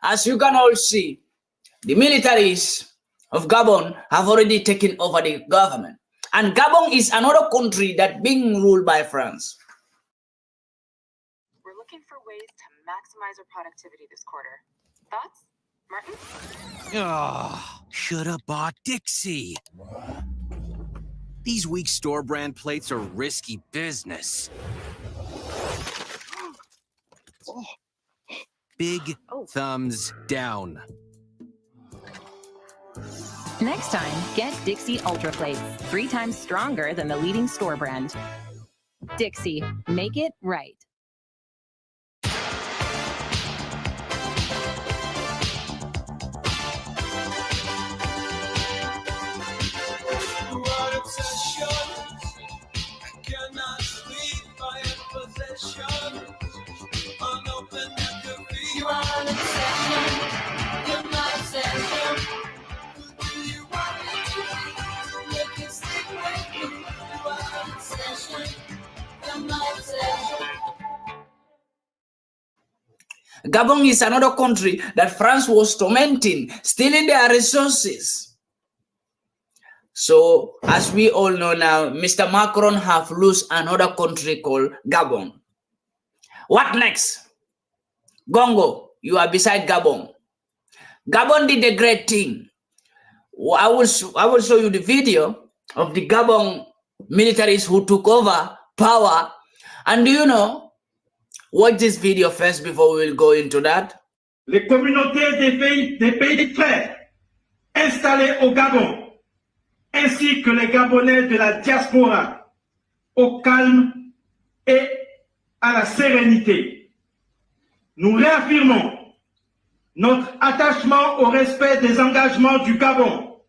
As you can all see, the militaries of Gabon have already taken over the government. And Gabon is another country that's being ruled by France. We're looking for ways to maximize our productivity this quarter. Thoughts, Martin? Oh, should have bought Dixie. These weak store brand plates are risky business. Big thumbs down. Next time, get Dixie Ultra Plates, 3 times stronger than the leading store brand. Dixie, make it right. Gabon is another country that France was tormenting, stealing their resources. So, as we all know now, Mr. Macron have lost another country called Gabon. What next? Gongo, you are beside Gabon. Gabon did a great thing. I will show you the video of the Gabon militaries who took over power. And do you know, watch this video first before we will go into that. Les communautés des pays frères installés au Gabon, ainsi que les Gabonais de la diaspora, au calme et à la sérénité. Nous réaffirmons notre attachement au respect des engagements du Gabon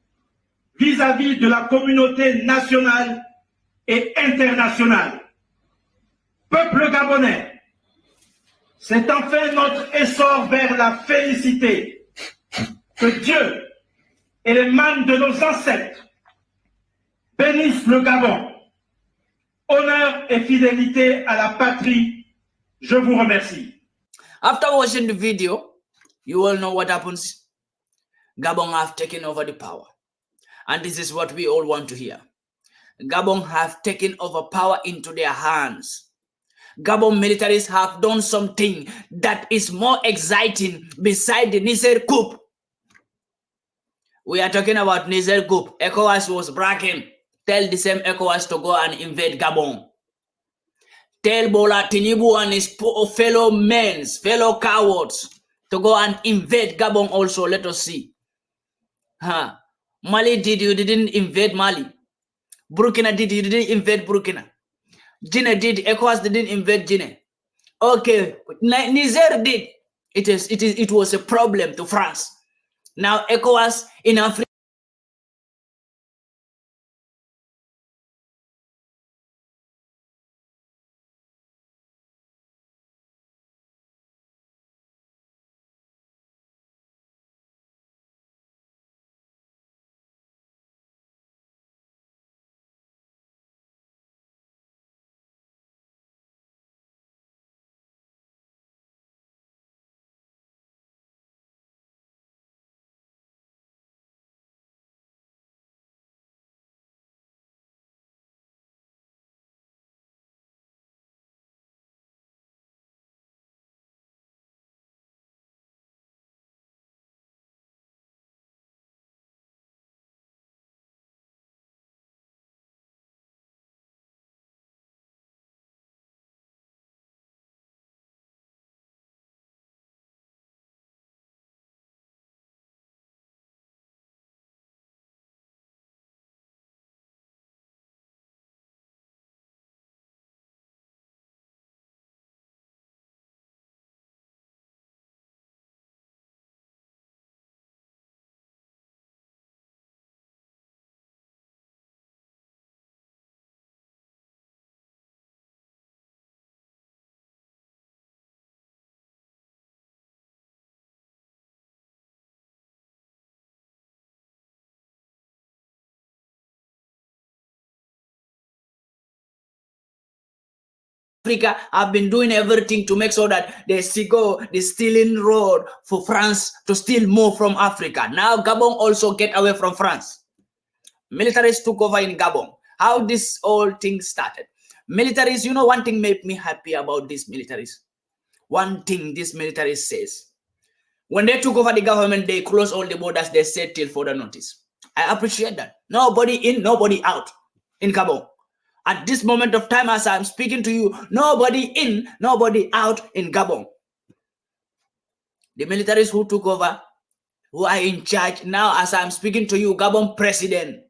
vis-à-vis de la communauté nationale et internationale. Peuple gabonais, c'est enfin notre essor vers la félicité. Que Dieu et les manes de nos ancêtres bénissent le Gabon. Honneur et fidélité à la patrie. Je vous remercie. After watching the video, you all know what happens. Gabon have taken over the power. And this is what we all want to hear. Gabon have taken over power into their hands. Gabon militaries have done something that is more exciting beside the Niger coup. We are talking about Niger coup. ECOWAS was bragging. Tell the same ECOWAS to go and invade Gabon. Tell Bola Tinubu and his fellow men, fellow cowards, to go and invade Gabon also. Let us see. Mali did, you didn't invade Mali. Burkina did, you didn't invade Burkina. Guinea did, ECOWAS didn't invade Guinea. Okay, Niger did. It was a problem to France. Now ECOWAS in Africa. Africa have been doing everything to make sure that they go the stealing road for France to steal more from Africa. Now Gabon also get away from France. Militaries took over in Gabon. How this whole thing started. Militaries, you know, one thing made me happy about these militaries. One thing this military says. When they took over the government, they closed all the borders, they said till further notice. I appreciate that. Nobody in, nobody out in Gabon. At this moment of time, as I'm speaking to you, nobody in, nobody out in Gabon. The militaries who took over, who are in charge now, as I'm speaking to you, Gabon president,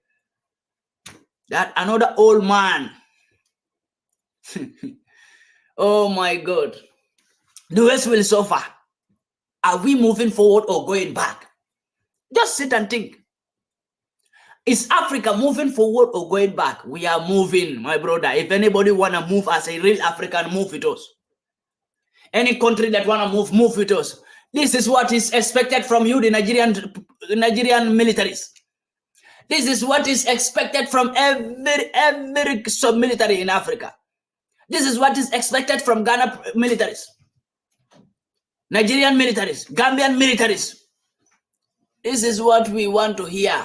that another old man. Oh my God. The West will suffer. Are we moving forward or going back? Just sit and think. Is Africa moving forward or going back? We are moving, my brother. If anybody want to move as a real African, move with us. Any country that want to move with us. This is what is expected from you, the Nigerian militaries. This is what is expected from every sub-military in Africa. This is what is expected from Ghana militaries, Nigerian militaries, Gambian militaries. This is what we want to hear.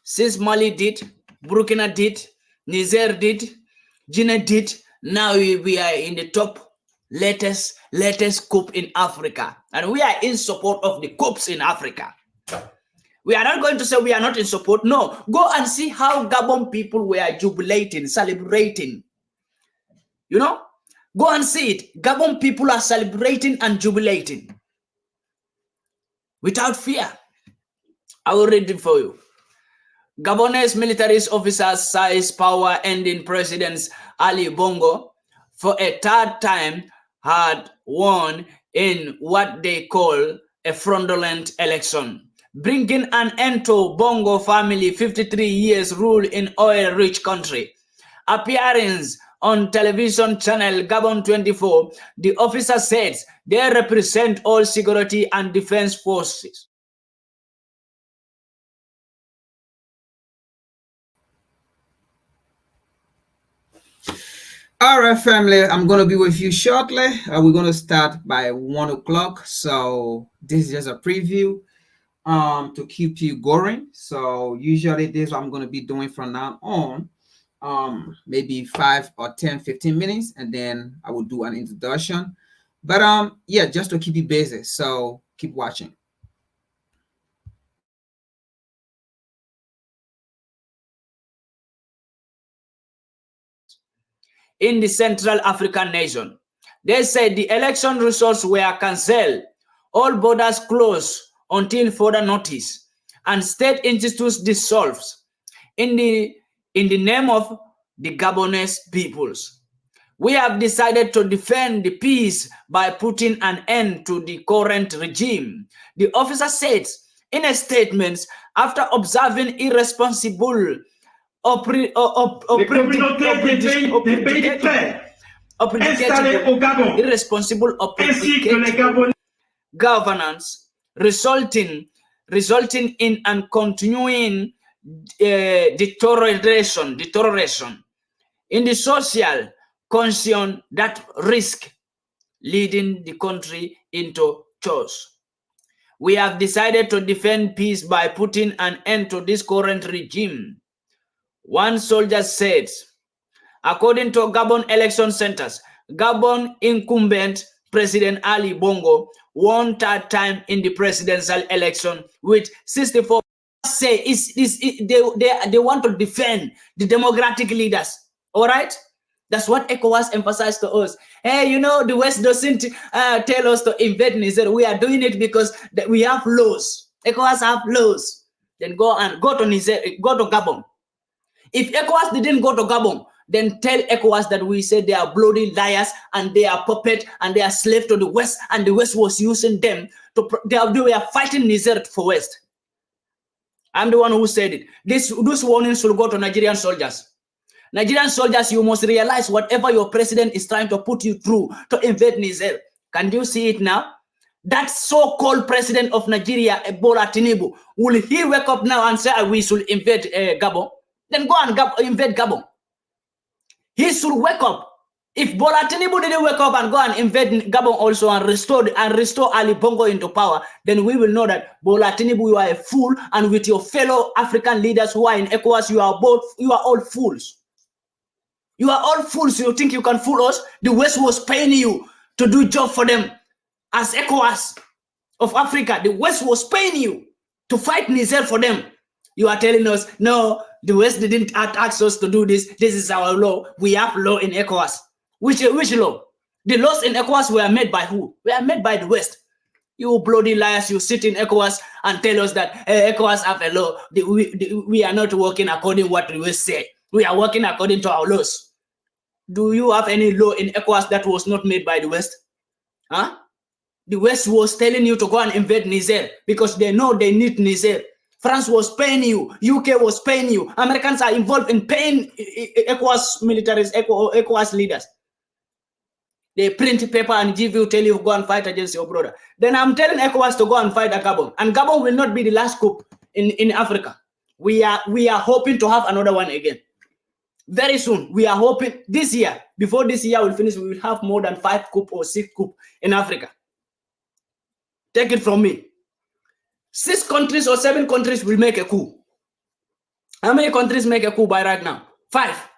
Since Mali did, Burkina did, Niger did, Guinea did, now we are in the top latest coup in Africa. And we are in support of the coups in Africa. We are not going to say we are not in support. No, go and see how Gabon people were jubilating, celebrating. You know, go and see it. Gabon people are celebrating and jubilating without fear. I will read it for you. Gabonese military officers size power ending President Ali Bongo for a third time had won in what they call a fraudulent election, bringing an end to Bongo family 53 years rule in oil-rich country. Appearance on television channel Gabon 24, the officer says they represent all security and defense forces. All right, family, I'm going to be with you shortly. We're going to start by 1 o'clock. So this is just a preview to keep you going. So usually this is what I'm going to be doing from now on. Maybe 5 or 10, 15 minutes, and then I will do an introduction. But yeah, just to keep you busy. So keep watching. In the Central African nation, they said the election results were cancelled, all borders closed until further notice, and state institutes dissolved in the name of the Gabonese peoples. We have decided to defend the peace by putting an end to the current regime, the officer said in a statement after observing irresponsible Les communautés des pays tiers installés au Gabon, irresponsible ainsi que les Gabonais governance resulting in and continuing deterioration in the social condition that risk leading the country into chaos. We have decided to defend peace by putting an end to this current regime, one soldier said. According to Gabon election centers, Gabon incumbent President Ali Bongo won third time in the presidential election with 64%. Say they want to defend the democratic leaders. All right, that's what ECOWAS emphasized to us. Hey, you know, the West doesn't tell us to invade Niger. We are doing it because we have laws. ECOWAS have laws. Then go to Niger, go to Gabon. If ECOWAS didn't go to Gabon, then tell ECOWAS that we said they are bloody liars and they are puppet and they are slave to the West, and the West was using them to they were fighting Niger for West. I'm the one who said it. This warning should go to Nigerian soldiers. Nigerian soldiers, you must realize whatever your president is trying to put you through to invade Niger. Can you see it now? That so-called president of Nigeria, Bola Tinubu, will he wake up now and say we should invade Gabon? Then go and invade Gabon. He should wake up If Bola Tinubu didn't wake up and go and invade Gabon also and restore Ali Bongo into power, then we will know that Bola Tinubu, you are a fool, and with your fellow African leaders who are in ECOWAS, you are all fools. You are all fools. You think you can fool us? The West was paying you to do job for them as ECOWAS of Africa. The West was paying you to fight Niger for them. You are telling us, no, the West didn't ask us to do this. This is our law. We have law in ECOWAS. Which law? The laws in ECOWAS were made by who? They were made by the West. You bloody liars, you sit in ECOWAS and tell us that ECOWAS have a law. We are not working according to what the West say. We are working according to our laws. Do you have any law in ECOWAS that was not made by the West? Huh? The West was telling you to go and invade Niger because they know they need Niger. France was paying you. UK was paying you. Americans are involved in paying ECOWAS militaries, ECOWAS leaders. They print paper and give you, tell you go and fight against your brother. Then I'm telling ECOWAS to go and fight Gabon. And Gabon will not be the last coup in Africa. We are hoping to have another one again. Very soon, we are hoping this year, before this year will finish, we will have more than 5 coup or 6 coup in Africa. Take it from me. 6 countries or 7 countries will make a coup. How many countries make a coup by right now? 5.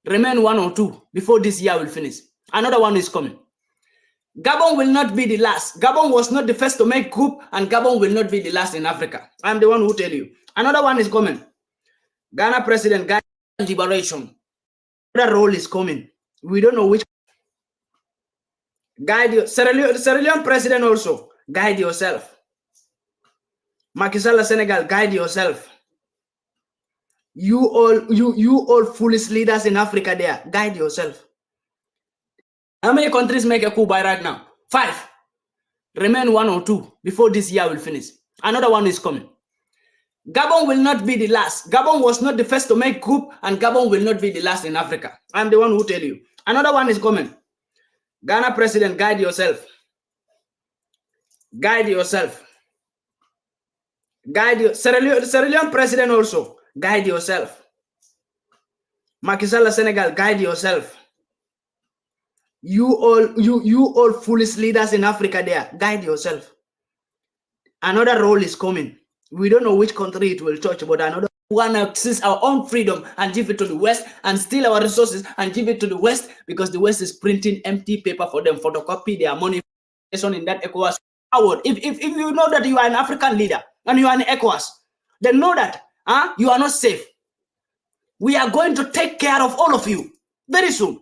Remain 1 or 2 before this year will finish. Another one is coming. Gabon will not be the last. Gabon was not the first to make coup, and Gabon will not be the last in Africa. I'm the one who tell you. Another one is coming. Ghana President, Ghana liberation. Another role is coming. We don't know which. Guide you. Sierra Leone President also. Guide yourself. Macky Sall Senegal, guide yourself. You all foolish leaders in Africa there, guide yourself. How many countries make a coup by right now? 5. Remain 1 or 2 before this year will finish. Another one is coming. Gabon will not be the last. Gabon was not the first to make coup, and Gabon will not be the last in Africa. I'm the one who tell you. Another one is coming. Ghana President, guide yourself. Guide yourself. Guide you. Sierra Leone President also, guide yourself. Macky Sall Senegal, guide yourself. You all foolish leaders in Africa there, guide yourself. Another role is coming. We don't know which country it will touch, but another one to seize our own freedom and give it to the West and steal our resources and give it to the West because the West is printing empty paper for them, photocopy their money in that ECOWAS. If you know that you are an African leader and you are an ECOWAS, then know that you are not safe. We are going to take care of all of you very soon.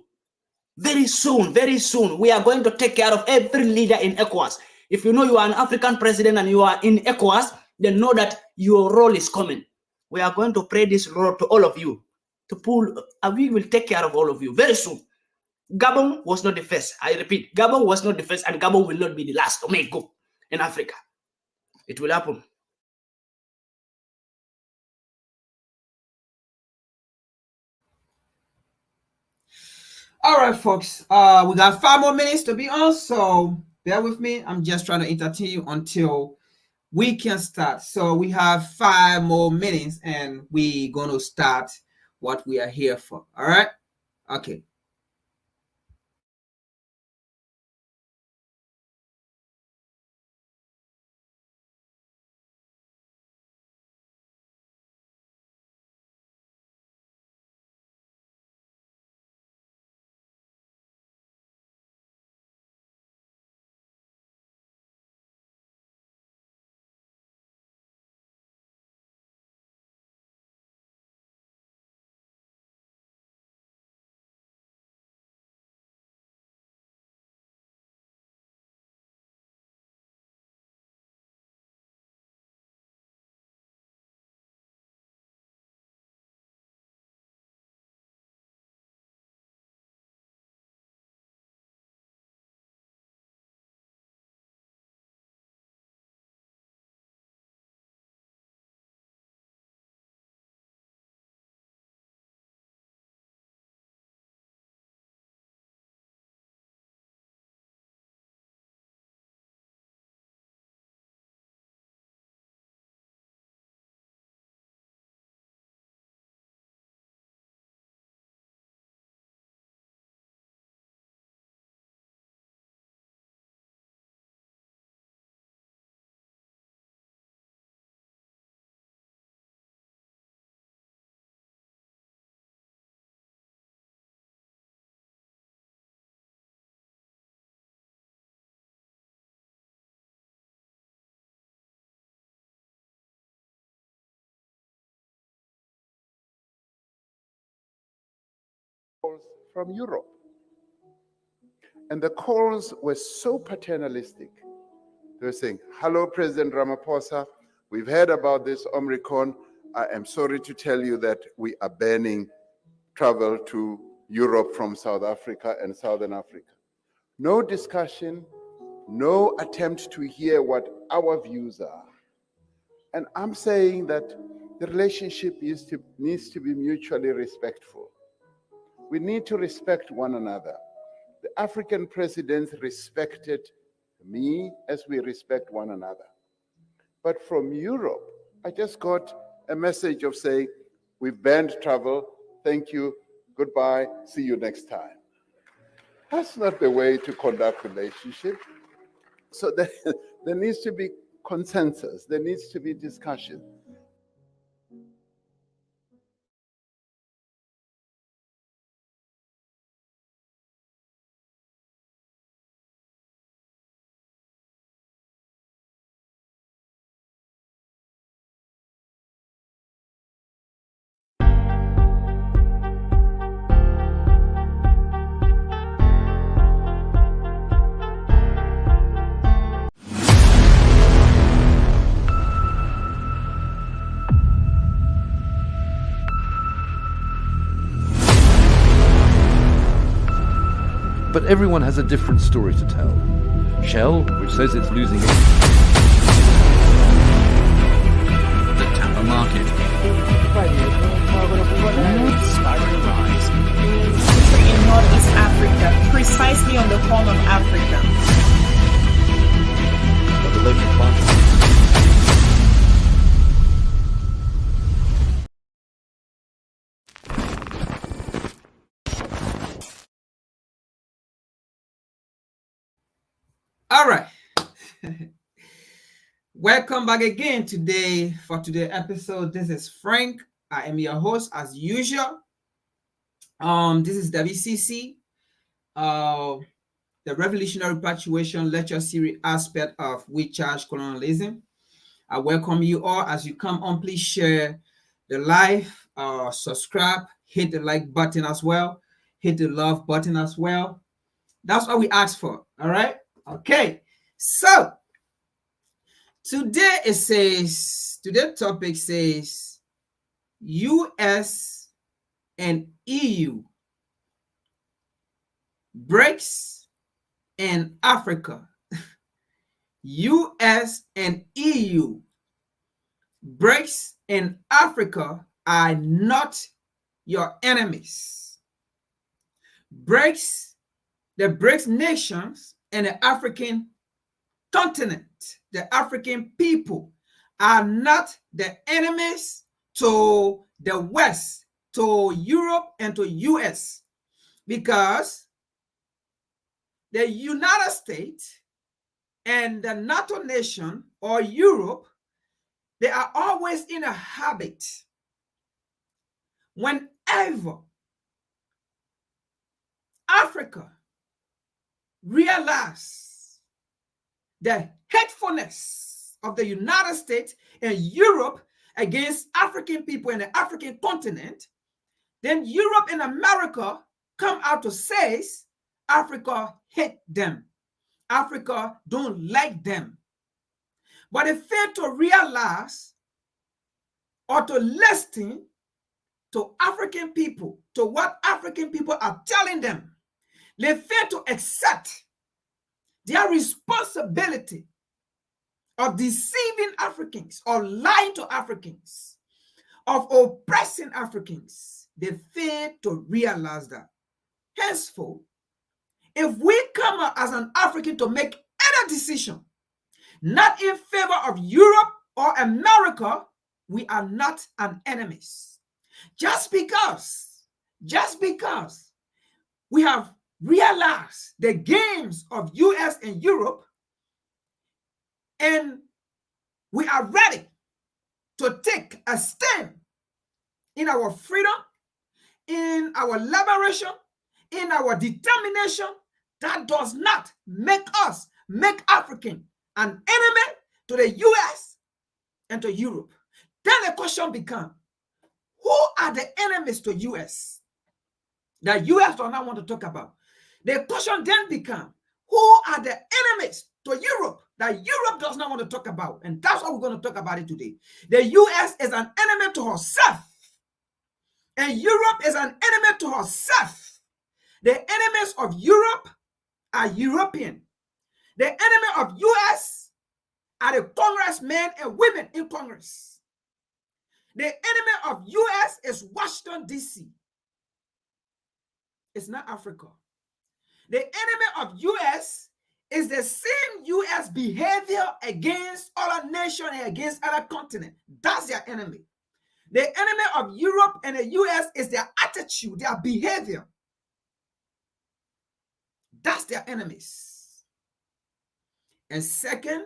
Very soon, very soon, we are going to take care of every leader in ECOWAS. If you know you are an African president and you are in ECOWAS, then know that your role is coming. We are going to pray this role to all of you. We will take care of all of you very soon. Gabon was not the first. I repeat, Gabon was not the first, and Gabon will not be the last to make coup in Africa. It will happen. All right, folks. We got 5 more minutes to be on, so bear with me. I'm just trying to entertain you until we can start. So we have 5 more minutes, and we're gonna start what we are here for. All right. Okay. from Europe. And the calls were so paternalistic. They were saying, hello, President Ramaphosa, we've heard about this Omicron. I am sorry to tell you that we are banning travel to Europe from South Africa and Southern Africa. No discussion, no attempt to hear what our views are. And I'm saying that the relationship needs to be mutually respectful. We need to respect one another. The African presidents respected me as we respect one another. But from Europe, I just got a message of saying, we've banned travel, thank you, goodbye, see you next time. That's not the way to conduct relationship. So there needs to be consensus, there needs to be discussion. But everyone has a different story to tell. Shell, which says it's losing it. The Tampa market. Starting to rise. In Northeast Africa, precisely on the horn of Africa. But the local plants. All right. Welcome back again today for today's episode. This is Frank. I am your host as usual. This is WCC, the Revolutionary Repatriation Lecture Series aspect of We Charge Colonialism. I welcome you all. As you come on, please share the live, subscribe, hit the like button as well, hit the love button as well. That's what we ask for. All right. Okay, so today's topic says US and EU, BRICS and Africa. US and EU, BRICS and Africa are not your enemies. The BRICS nations and the African continent, the African people are not the enemies to the West, to Europe and to US, because the United States and the NATO nation or Europe, they are always in a habit, whenever Africa realize the hatefulness of the United States and Europe against African people in the African continent, then Europe and America come out to say Africa hate them. Africa don't like them. But they fail to realize or to listen to African people, to what African people are telling them. They fail to accept their responsibility of deceiving Africans or lying to Africans, of oppressing Africans. They fail to realize that. Henceforth, if we come out as an African to make any decision, not in favor of Europe or America, we are not an enemies. Just because we have realized the games of US and Europe, and we are ready to take a stand in our freedom, in our liberation, in our determination, that does not make African an enemy to the US and to Europe. Then the question becomes, who are the enemies to US? that US does not want to talk about. The question then becomes, who are the enemies to Europe that Europe does not want to talk about? And that's what we're going to talk about it today. The US is an enemy to herself. And Europe is an enemy to herself. The enemies of Europe are European. The enemy of US are the congressmen and women in Congress. The enemy of US is Washington, D.C. It's not Africa. The enemy of US is the same US behavior against other nations and against other continents. That's their enemy. The enemy of Europe and the US is their attitude, their behavior. That's their enemies. And second,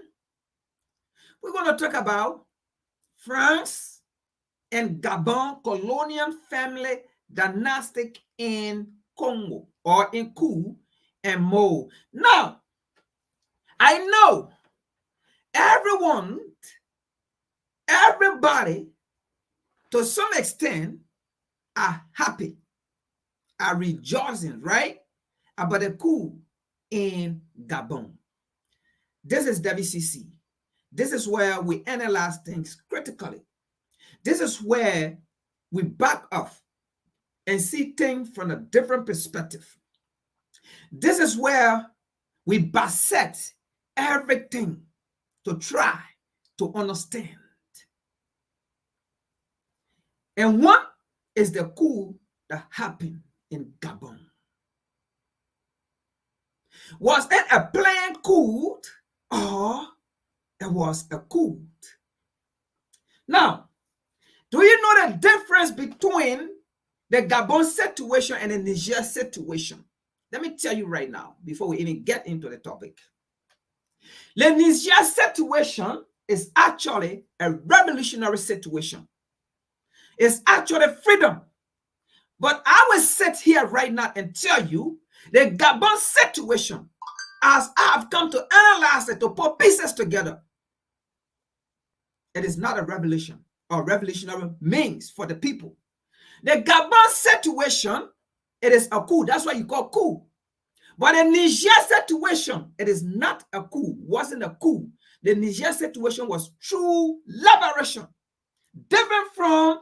we're going to talk about France and Gabon colonial family dynastic in Congo or in Coup and Mo. Now, I know everybody to some extent are happy, are rejoicing, right? About the coup in Gabon. This is WCC. This is where we analyze things critically. This is where we back up and see things from a different perspective. This is where we bisect everything to try to understand. And one is the coup that happened in Gabon. Was it a planned coup or it was a coup? Now, do you know the difference between the Gabon situation and the Niger situation? Let me tell you right now, before we even get into the topic. The Niger situation is actually a revolutionary situation. It's actually freedom. But I will sit here right now and tell you the Gabon situation, as I have come to analyze it, to put pieces together, it is not a revolution or revolutionary means for the people. The Gabon situation, it is a coup. That's why you call coup. But the Niger situation, it is not a coup. Wasn't a coup. The Niger situation was true liberation, different from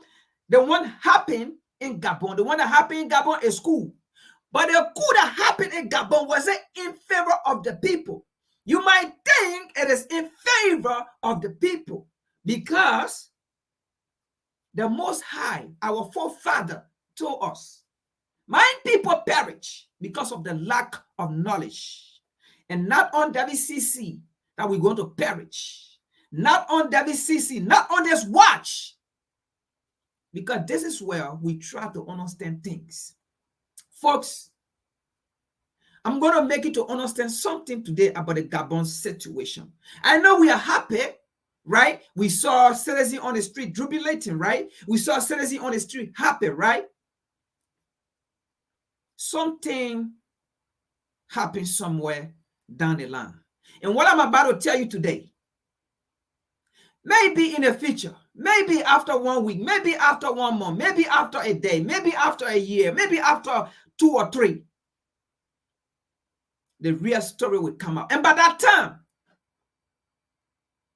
the one happened in Gabon. The one that happened in Gabon is coup. But the coup that happened in Gabon wasn't in favor of the people. You might think it is in favor of the people because the Most High, our forefather, told us, my people perish because of the lack of knowledge. And not on WCC that we're going to perish. Not on WCC, not on this watch. Because this is where we try to understand things. Folks, I'm going to make you to understand something today about the Gabon situation. I know we are happy, right? We saw citizens on the street jubilating, right? We saw citizens on the street happy, right? Something happened somewhere down the line. And what I'm about to tell you today, maybe in the future, maybe after 1 week, maybe after 1 month, maybe after a day, maybe after a year, maybe after 2 or 3, the real story will come out. And by that time,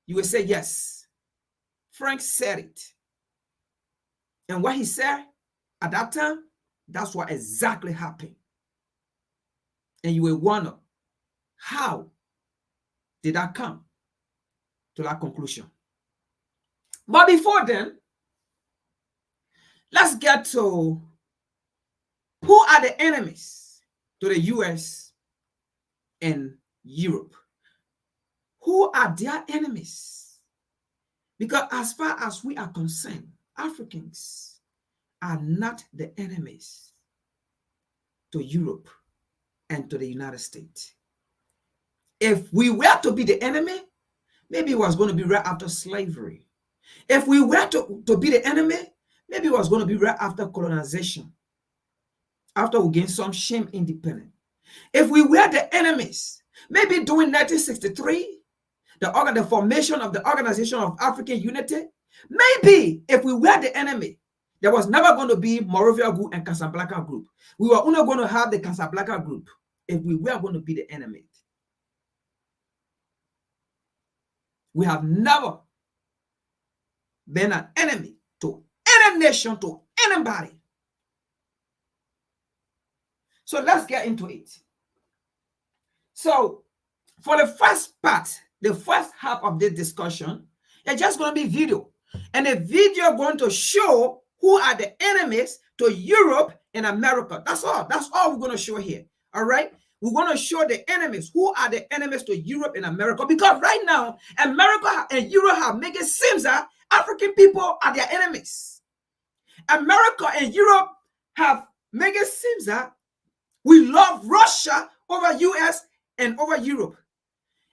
you will say, yes, Frank said it. And what he said at that time, that's what exactly happened. And you will wonder, how did that come to that conclusion? But before then, let's get to who are the enemies to the US and Europe. Who are their enemies? Because as far as we are concerned, Africans are not the enemies to Europe and to the United States. If we were to be the enemy, maybe it was going to be right after slavery. If we were to be the enemy, maybe it was going to be right after colonization, after we gained some shame independence. If we were the enemies, maybe during 1963, the formation of the Organization of African Unity, maybe if we were the enemy, There was never going to be Morovia Group and Casablanca Group. We were only going to have the Casablanca Group if we were going to be the enemy. We have never been an enemy to any nation, to anybody. So let's get into it. So for the first part, the first half of this discussion, it's just going to be video. And the video going to show who are the enemies to Europe and America. That's all. That's all we're going to show here. All right. We're going to show the enemies. Who are the enemies to Europe and America? Because right now, America and Europe have made it seem that African people are their enemies. America and Europe have made it seem that we love Russia over US and over Europe.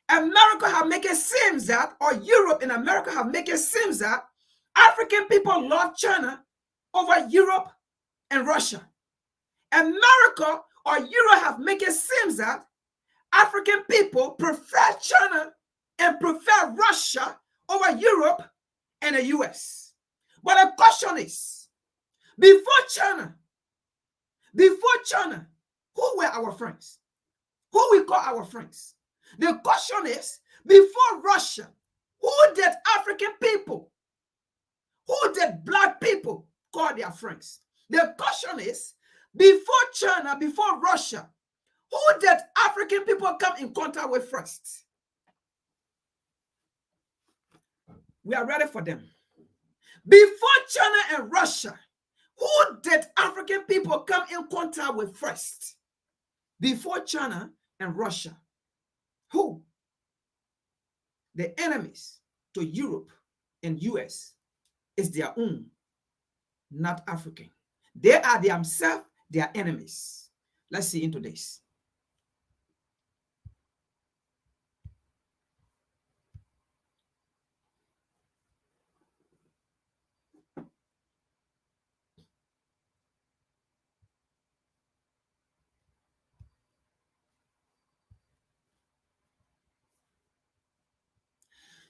America have made it seem that, or Europe and America have made it seem that African people love China over Europe and Russia. America or Europe have made it seem that African people prefer China and prefer Russia over Europe and the US. But the question is, before China, who were our friends? Who we call our friends? The question is, before Russia, who did African people, who did black people call their friends? The question is, before China, before Russia, who did African people come in contact with first? We are ready for them. Before China and Russia, who did African people come in contact with first? Before China and Russia, who? The enemies to Europe and US is their own, not African. They are themselves their enemies. Let's see into this.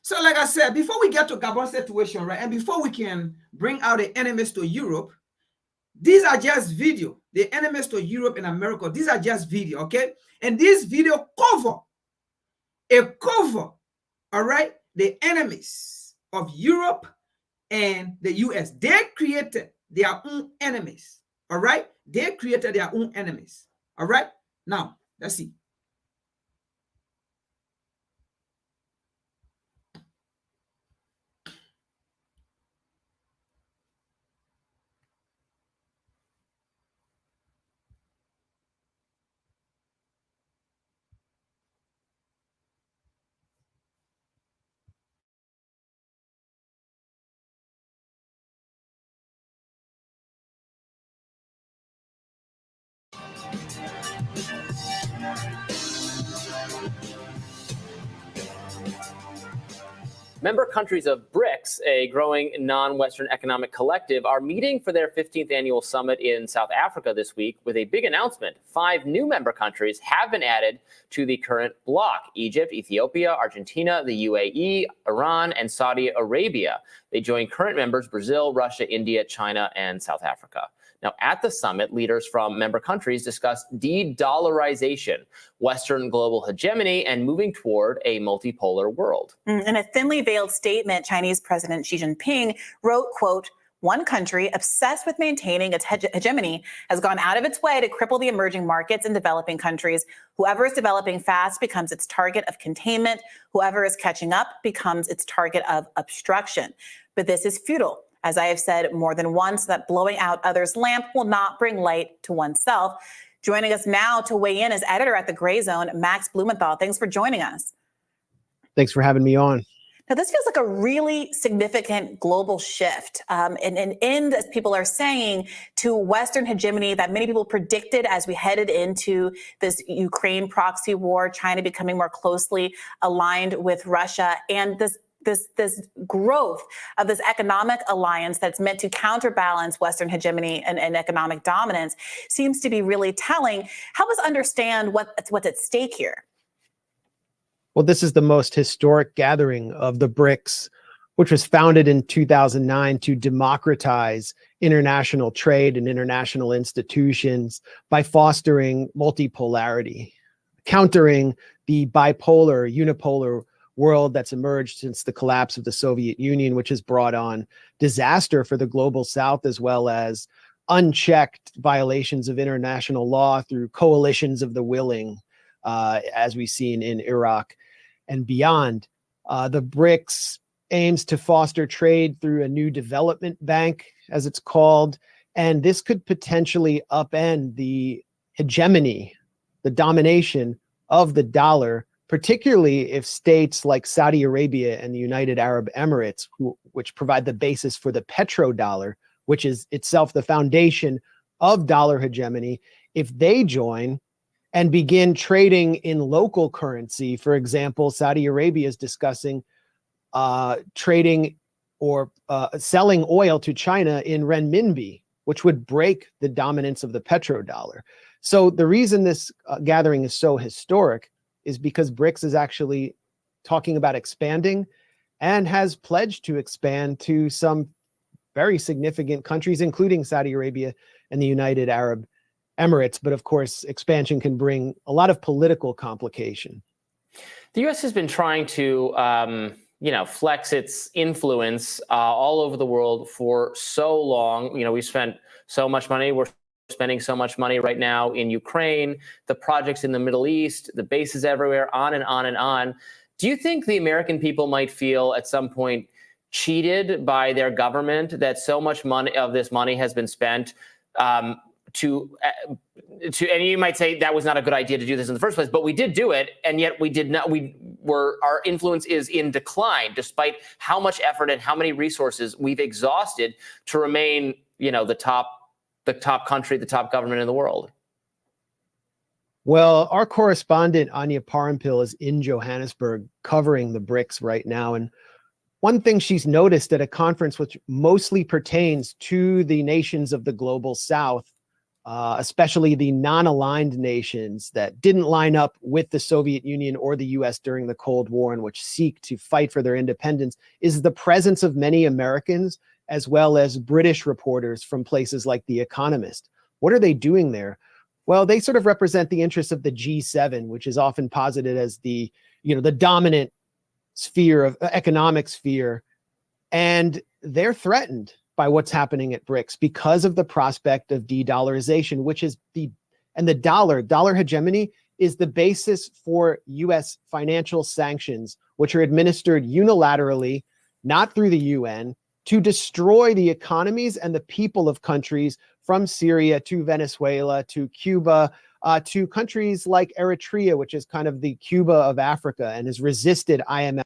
So like I said, before we get to Gabon situation, right, and before we can bring out the enemies to Europe, these are just video. The enemies to Europe and America, these are just video, okay? And this video cover, all right, the enemies of Europe and the US. They created their own enemies, all right? They created their own enemies, all right? Now, let's see. Member countries of BRICS, a growing non-Western economic collective, are meeting for their 15th annual summit in South Africa this week with a big announcement. 5 new member countries have been added to the current bloc: Egypt, Ethiopia, Argentina, the UAE, Iran, and Saudi Arabia. They join current members Brazil, Russia, India, China, and South Africa. Now, at the summit, leaders from member countries discussed de-dollarization, Western global hegemony, and moving toward a multipolar world. In a thinly veiled statement, Chinese President Xi Jinping wrote, quote, "One country obsessed with maintaining its hegemony has gone out of its way to cripple the emerging markets in developing countries. Whoever is developing fast becomes its target of containment. Whoever is catching up becomes its target of obstruction. But this is futile. As I have said more than once, that blowing out others' lamp will not bring light to oneself." Joining us now to weigh in is editor at The Gray Zone, Max Blumenthal. Thanks for joining us. Thanks for having me on. Now, this feels like a really significant global shift, and an end, as people are saying, to Western hegemony that many people predicted as we headed into this Ukraine proxy war, China becoming more closely aligned with Russia, and this growth of this economic alliance that's meant to counterbalance Western hegemony and economic dominance seems to be really telling. Help us understand what's at stake here. Well, this is the most historic gathering of the BRICS which was founded in 2009 to democratize international trade and international institutions by fostering multipolarity, countering the bipolar, unipolar world that's emerged since the collapse of the Soviet Union, which has brought on disaster for the global South, as well as unchecked violations of international law through coalitions of the willing, as we've seen in Iraq and beyond. The BRICS aims to foster trade through a new development bank, as it's called, and this could potentially upend the hegemony, the domination of the dollar, particularly if states like Saudi Arabia and the United Arab Emirates, which provide the basis for the petrodollar, which is itself the foundation of dollar hegemony, if they join and begin trading in local currency. For example, Saudi Arabia is discussing trading or selling oil to China in renminbi, which would break the dominance of the petrodollar. So the reason this gathering is so historic is because BRICS is actually talking about expanding and has pledged to expand to some very significant countries, including Saudi Arabia and the United Arab Emirates. But of course, expansion can bring a lot of political complication. The U.S. has been trying to, flex its influence all over the world for so long. We spent so much money. We're spending so much money right now in Ukraine, the projects in the Middle East, the bases everywhere, on and on and on. Do you think the American people might feel at some point cheated by their government that so much money of this money has been spent and you might say that was not a good idea to do this in the first place, but we did do it, and yet we did not. Our influence is in decline, despite how much effort and how many resources we've exhausted to remain, the top country, the top government in the world. Well, our correspondent Anya Parampil is in Johannesburg covering the BRICS right now, and one thing she's noticed at a conference which mostly pertains to the nations of the global South, especially the non-aligned nations that didn't line up with the Soviet Union or the US during the Cold War and which seek to fight for their independence, is the presence of many Americans as well as British reporters from places like The Economist. What are they doing there? Well, they sort of represent the interests of the G7, which is often posited as the dominant sphere of economic sphere, and they're threatened by what's happening at BRICS because of the prospect of de-dollarization, which is the dollar hegemony is the basis for US financial sanctions, which are administered unilaterally, not through the UN, to destroy the economies and the people of countries from Syria to Venezuela to Cuba, to countries like Eritrea, which is kind of the Cuba of Africa and has resisted IMF.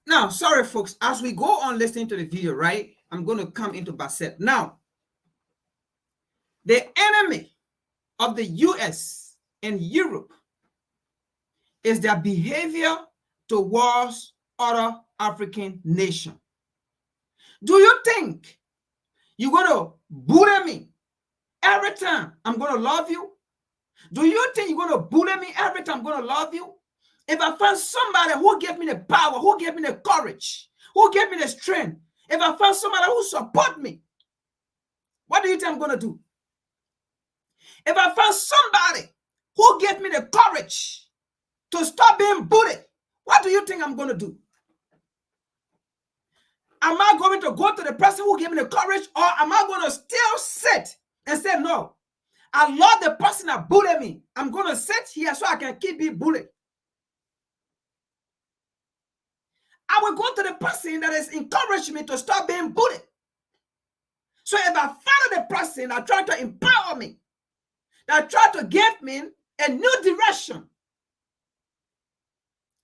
Now, sorry, folks, as we go on listening to the video, right, I'm going to come into Bassett. Now, the enemy of the US and Europe is their behavior towards other African nations. Do you think you're going to bully me every time I'm going to love you? Do you think you're going to bully me every time I'm going to love you? If I find somebody who gave me the power, who gave me the courage, who gave me the strength, if I find somebody who support me, what do you think I'm going to do? If I find somebody who gave me the courage to stop being bullied, what do you think I'm going to do? Am I going to go to the person who gave me the courage, or am I going to still sit and say, no, I love the person that bullied me. I'm going to sit here so I can keep being bullied. I will go to the person that has encouraged me to stop being bullied. So if I follow the person that tried to empower me, that tried to give me a new direction,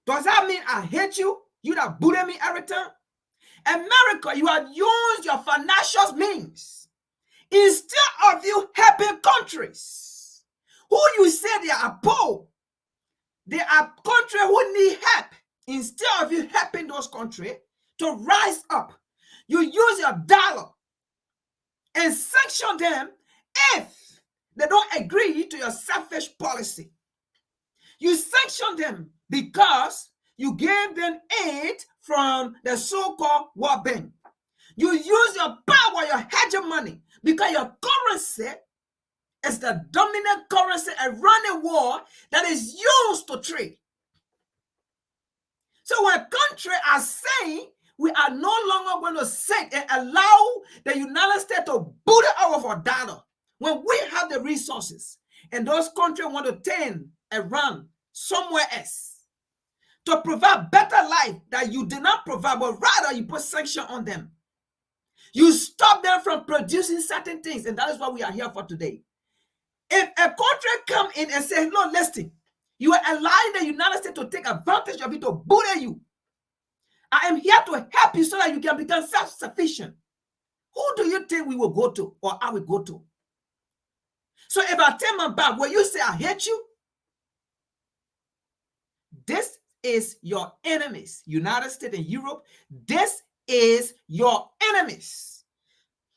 does that mean I hate you? You that bully me every time? America, you have used your financial means instead of you helping countries who you say they are poor. They are countries who need help. Instead of you helping those countries to rise up, you use your dollar and sanction them if they don't agree to your selfish policy. You sanction them because You gave them aid from the so-called World Bank. You use your power, your hegemony, because your currency is the dominant currency around the world that is used to trade. So when countries are saying we are no longer going to sit and allow the United States to boot out of our data when we have the resources, and those countries want to turn around somewhere else to provide better life that you did not provide, but rather you put sanction on them. You stop them from producing certain things, and that is what we are here for today. If a country come in and say, no, listen, you are allowing the United States to take advantage of it to bully you. I am here to help you so that you can become self-sufficient. Who do you think we will go to, or I will go to? So if I turn my back, will you say I hate you? This is your enemies, United States and Europe. This is your enemies.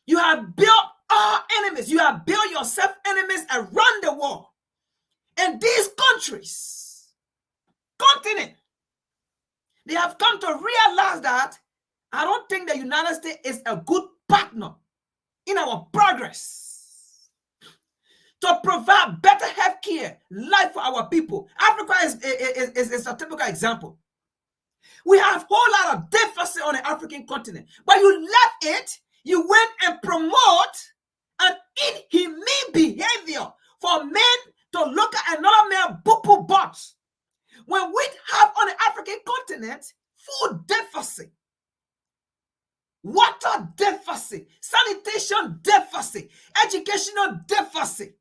You have built our enemies. You have built yourself enemies around the world. And these countries, continent, they have come to realize that I don't think the United States is a good partner in our progress to provide better health care, life for our people. Africa is a typical example. We have a whole lot of deficit on the African continent, but you left it, you went and promote an inhumane behavior for men to look at another man boo-boo butts. When we have on the African continent food deficit, water deficit, sanitation deficit, educational deficit.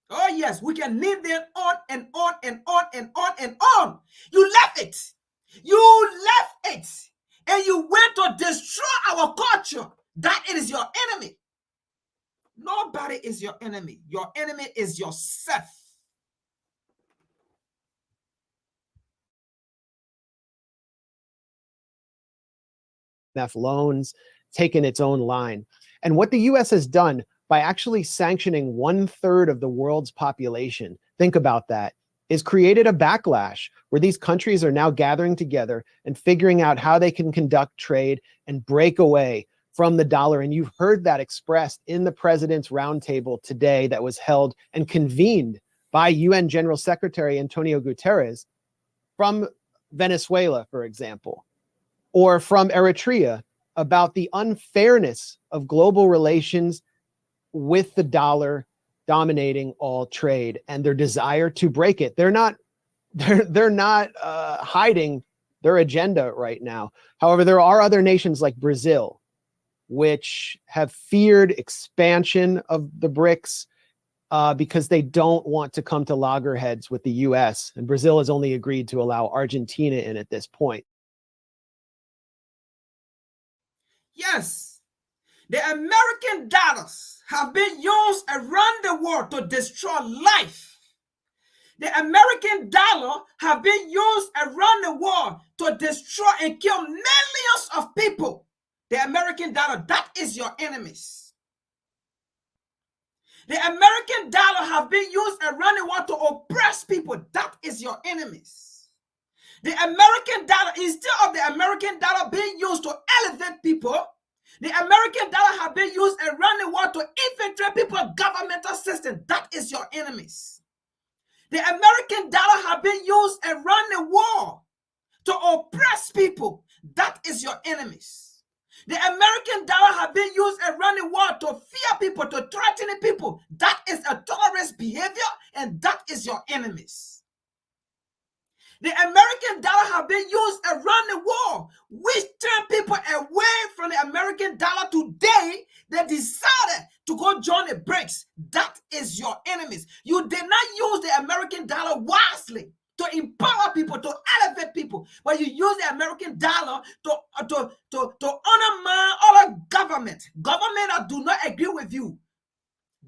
Oh yes, we can name them on and on and on and on and on. You left it. You left it. And you went to destroy our culture. That is your enemy. Nobody is your enemy. Your enemy is yourself. loans, taken its own line. And what the US has done by actually sanctioning 1/3 of the world's population, think about that, is created a backlash where these countries are now gathering together and figuring out how they can conduct trade and break away from the dollar. And you've heard that expressed in the president's roundtable today that was held and convened by UN General Secretary Antonio Guterres from Venezuela, for example, or from Eritrea, about the unfairness of global relations with the dollar dominating all trade and their desire to break it. They're not hiding their agenda right now. However, there are other nations like Brazil, which have feared expansion of the BRICS because they don't want to come to loggerheads with the US. And Brazil has only agreed to allow Argentina in at this point. Yes, the American dollars have been used around the world to destroy life. The American dollar have been used around the world to destroy and kill millions of people. The American dollar, that is your enemies. The American dollar have been used around the world to oppress people. That is your enemies. The American dollar, instead of the American dollar being used to elevate people, the American dollar have been used around the world to infiltrate people's governmental system. That is your enemies. The American dollar have been used around the world to oppress people. That is your enemies. The American dollar have been used around the world to fear people, to threaten people. That is a terrorist behavior, and that is your enemies. The American dollar have been used around the world, which turn people away from the American dollar. Today, they decided to go join the BRICS. That is your enemies. You did not use the American dollar wisely to empower people, to elevate people, but you use the American dollar to undermine other government that do not agree with you.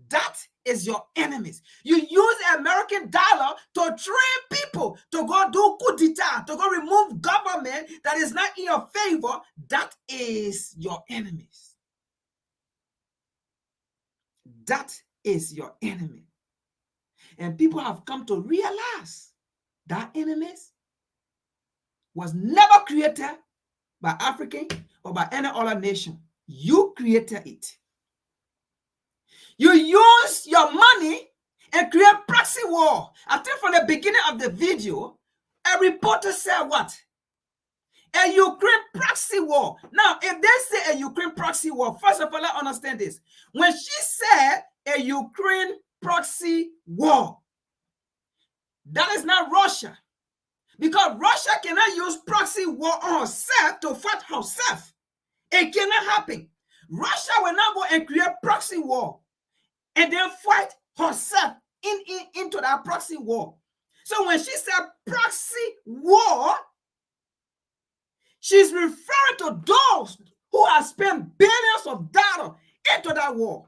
That is your enemies. You use the American dollar to train people to go do coup d'etat, to go remove government that is not in your favor. That is your enemies. That is your enemy. And people have come to realize that enemies was never created by African or by any other nation. You created it. You use your money and create proxy war. I think from the beginning of the video, a reporter said what? A Ukraine proxy war. Now, if they say a Ukraine proxy war, first of all, let's understand this. When she said a Ukraine proxy war, that is not Russia. Because Russia cannot use proxy war on herself to fight herself. It cannot happen. Russia will not go and create proxy war and then fight herself into that proxy war. So when she said proxy war, she's referring to those who have spent billions of dollars into that war.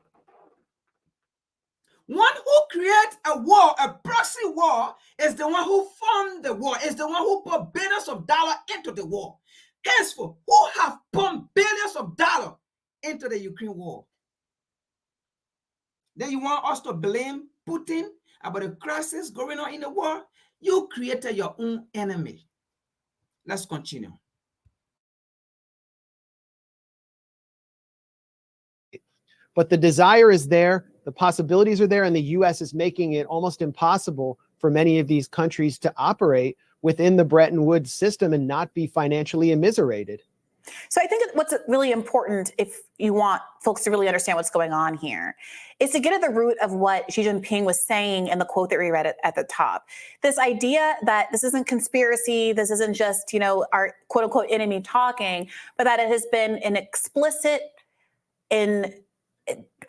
One who creates a war, a proxy war, is the one who formed the war, is the one who put billions of dollars into the war. Henceforth, who have pumped billions of dollars into the Ukraine war. Then you want us to blame Putin about the crisis going on in the war? You created your own enemy. Let's continue. But the desire is there, the possibilities are there, and the U.S. is making it almost impossible for many of these countries to operate within the Bretton Woods system and not be financially immiserated. So I think what's really important, if you want folks to really understand what's going on here, is to get at the root of what Xi Jinping was saying in the quote that we read at the top. This idea that this isn't conspiracy, this isn't just, our quote unquote enemy talking, but that it has been an explicit and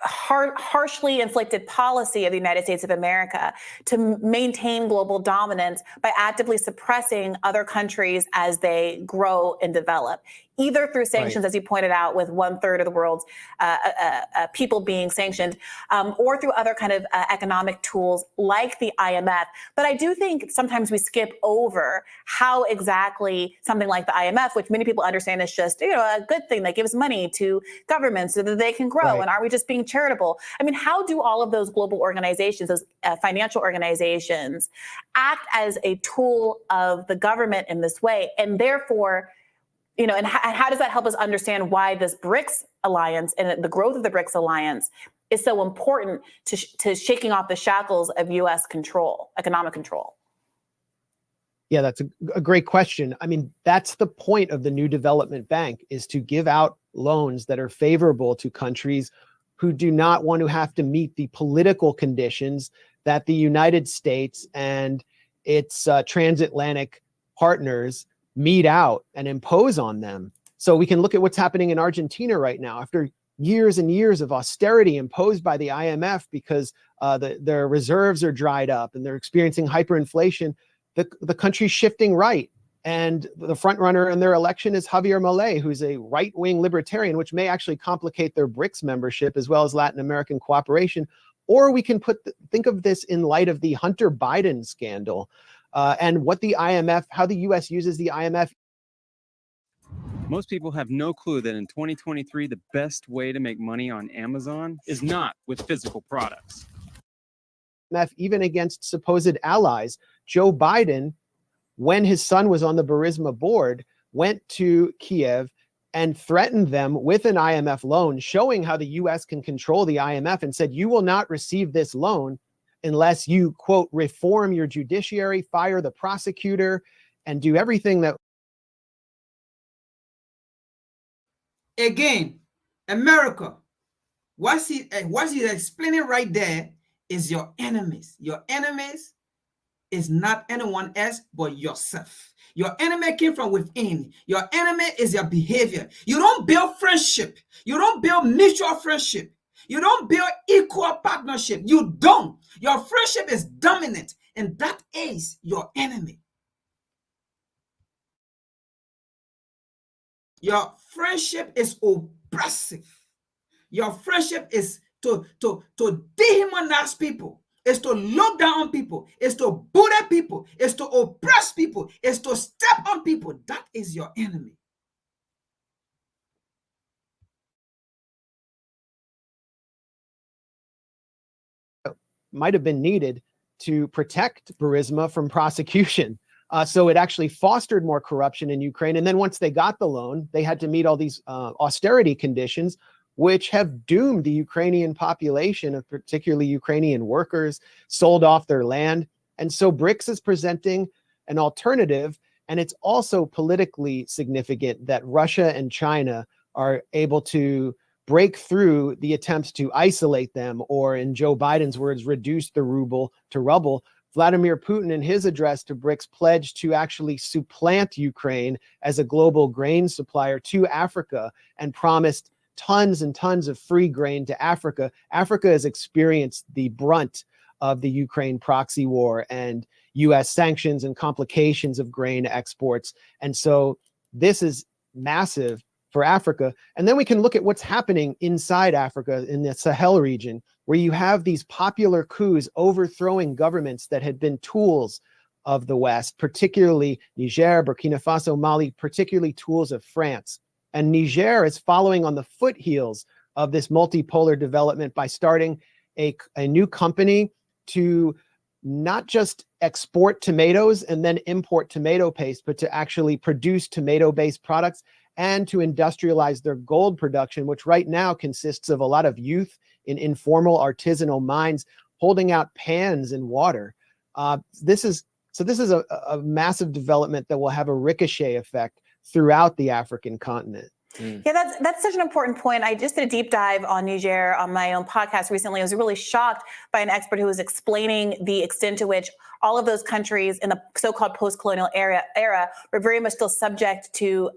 harshly inflicted policy of the United States of America to maintain global dominance by actively suppressing other countries as they grow and develop, either through sanctions, as you pointed out, with 1/3 of the world's people being sanctioned, or through other kind of economic tools like the IMF. But I do think sometimes we skip over how exactly something like the IMF, which many people understand is just a good thing that gives money to governments so that they can grow. And are we just being charitable? I mean, how do all of those global organizations, those financial organizations, act as a tool of the government in this way? And therefore, and how does that help us understand why this BRICS alliance and the growth of the BRICS alliance is so important to shaking off the shackles of U.S. control, economic control? Yeah, that's a great question. I mean, that's the point of the new development bank, is to give out loans that are favorable to countries who do not want to have to meet the political conditions that the United States and its transatlantic partners mete out and impose on them. So we can look at what's happening in Argentina right now. After years and years of austerity imposed by the IMF because their reserves are dried up and they're experiencing hyperinflation, the country's shifting right. And the front runner in their election is Javier Milei, who's a right-wing libertarian, which may actually complicate their BRICS membership as well as Latin American cooperation. Or we can think of this in light of the Hunter Biden scandal and what the IMF, how the U.S. uses the IMF. Most people have no clue that in 2023, the best way to make money on Amazon is not with physical products. Even against supposed allies. Joe Biden, when his son was on the Burisma board, went to Kiev and threatened them with an IMF loan, showing how the U.S. can control the IMF, and said, you will not receive this loan unless you, quote, reform your judiciary, fire the prosecutor, and do everything that. Again, America, what he's explaining right there is your enemies. Your enemies is not anyone else but yourself. Your enemy came from within. Your enemy is your behavior. You don't build friendship. You don't build mutual friendship. You don't build equal partnership. You don't. Your friendship is dominant, and that is your enemy. Your friendship is oppressive. Your friendship is to dehumanize people. Is to look down on people, is to bully people, is to oppress people, is to step on people. That is your enemy. Might have been needed to protect Burisma from prosecution. So it actually fostered more corruption in Ukraine. And then once they got the loan, they had to meet all these austerity conditions, which have doomed the Ukrainian population, of particularly Ukrainian workers, sold off their land. And so BRICS is presenting an alternative. And it's also politically significant that Russia and China are able to break through the attempts to isolate them, or in Joe Biden's words, reduce the ruble to rubble. Vladimir Putin, in his address to BRICS, pledged to actually supplant Ukraine as a global grain supplier to Africa and promised tons and tons of free grain to Africa. Africa has experienced the brunt of the Ukraine proxy war and US sanctions and complications of grain exports. And so this is massive for Africa. And then we can look at what's happening inside Africa in the Sahel region, where you have these popular coups overthrowing governments that had been tools of the West, particularly Niger, Burkina Faso, Mali, particularly tools of France. And Niger is following on the foothills of this multipolar development by starting a new company to not just export tomatoes and then import tomato paste, but to actually produce tomato-based products and to industrialize their gold production, which right now consists of a lot of youth in informal artisanal mines holding out pans in water. This is a massive development that will have a ricochet effect throughout the African continent. Yeah, that's such an important point. I just did a deep dive on Niger on my own podcast recently. I was really shocked by an expert who was explaining the extent to which all of those countries in the so-called post-colonial era were very much still subject to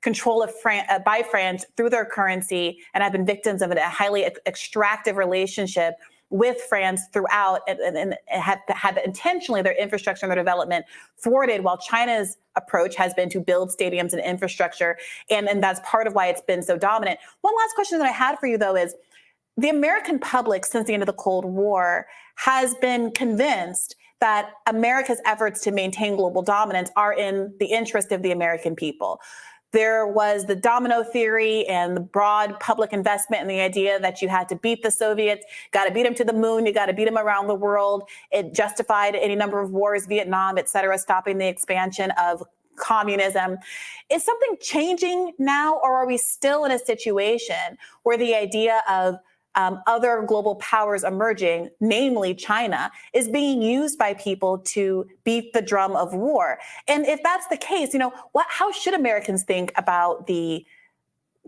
control of by France through their currency, and have been victims of a highly extractive relationship with France throughout, and have had intentionally their infrastructure and their development thwarted, while China's approach has been to build stadiums and infrastructure. And that's part of why it's been so dominant. One last question that I had for you, though, is the American public, since the end of the Cold War, has been convinced that America's efforts to maintain global dominance are in the interest of the American people. There was the domino theory and the broad public investment and the idea that you had to beat the Soviets, got to beat them to the moon, you got to beat them around the world. It justified any number of wars, Vietnam, et cetera, stopping the expansion of communism. Is something changing now, or are we still in a situation where the idea of other global powers emerging, namely China, is being used by people to beat the drum of war? And if that's the case, how should Americans think about the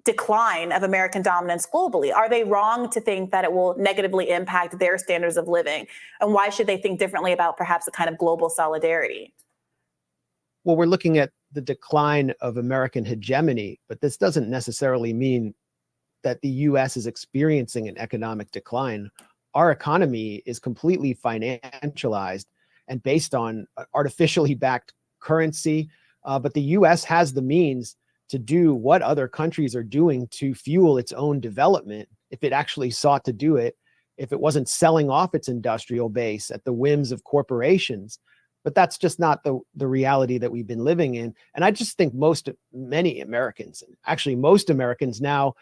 decline of American dominance globally? Are they wrong to think that it will negatively impact their standards of living? And why should they think differently about perhaps a kind of global solidarity? Well, we're looking at the decline of American hegemony, but this doesn't necessarily mean that the US is experiencing an economic decline. Our economy is completely financialized and based on artificially backed currency, but the US has the means to do what other countries are doing to fuel its own development if it actually sought to do it, if it wasn't selling off its industrial base at the whims of corporations. But that's just not the reality that we've been living in. And I just think many Americans, actually most Americans now,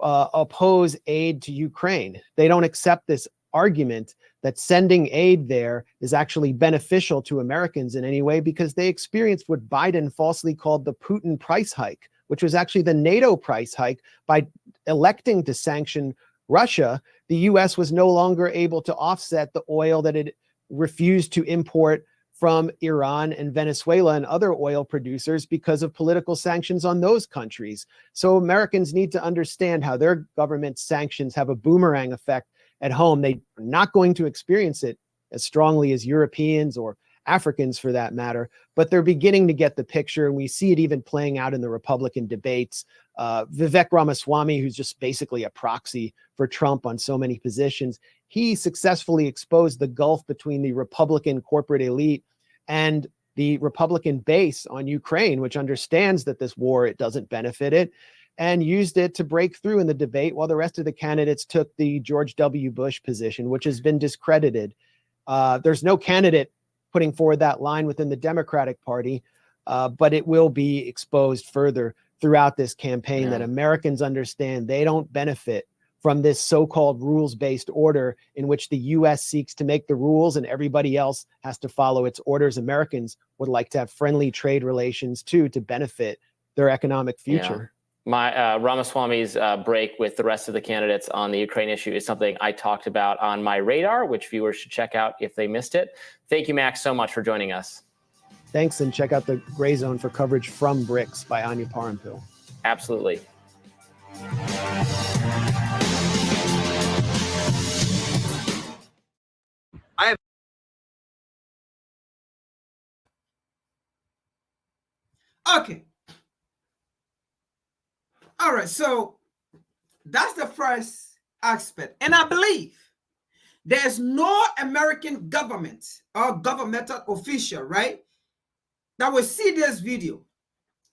oppose aid to Ukraine. They don't accept this argument that sending aid there is actually beneficial to Americans in any way, because they experienced what Biden falsely called the Putin price hike, which was actually the NATO price hike. By electing to sanction Russia, the US was no longer able to offset the oil that it refused to import from Iran and Venezuela and other oil producers because of political sanctions on those countries. So Americans need to understand how their government sanctions have a boomerang effect at home. They're not going to experience it as strongly as Europeans or Africans for that matter, but they're beginning to get the picture. And we see it even playing out in the Republican debates. Vivek Ramaswamy, who's just basically a proxy for Trump on so many positions, he successfully exposed the gulf between the Republican corporate elite and the Republican base on Ukraine, which understands that this war, it doesn't benefit it, and used it to break through in the debate, while the rest of the candidates took the George W. Bush position, which has been discredited. There's no candidate putting forward that line within the Democratic Party, but it will be exposed further throughout this campaign that Americans understand they don't benefit from this so-called rules-based order in which the US seeks to make the rules and everybody else has to follow its orders. Americans would like to have friendly trade relations too, to benefit their economic future. My Ramaswamy's break with the rest of the candidates on the Ukraine issue is something I talked about on my radar, which viewers should check out if they missed it. Thank you, Max, so much for joining us. Thanks, and check out the Gray Zone for coverage from BRICS by Anya Parampil. Absolutely. Okay. All right, so that's the first aspect. And I believe there's no American government or governmental official, right, that will see this video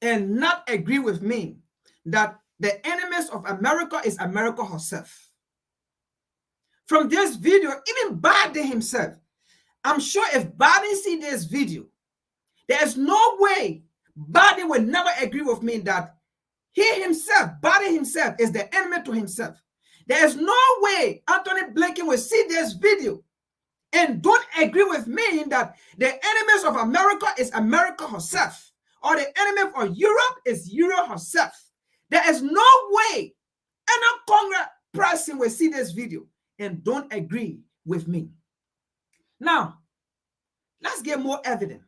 and not agree with me that the enemies of America is America herself. From this video, even Biden himself, I'm sure if Biden see this video, there's no way Biden will never agree with me that he himself, Biden himself, is the enemy to himself. There is no way Anthony Blinken will see this video and don't agree with me that the enemies of America is America herself, or the enemy of Europe is Europe herself. There is no way any Congress person will see this video and don't agree with me. Now, let's get more evidence.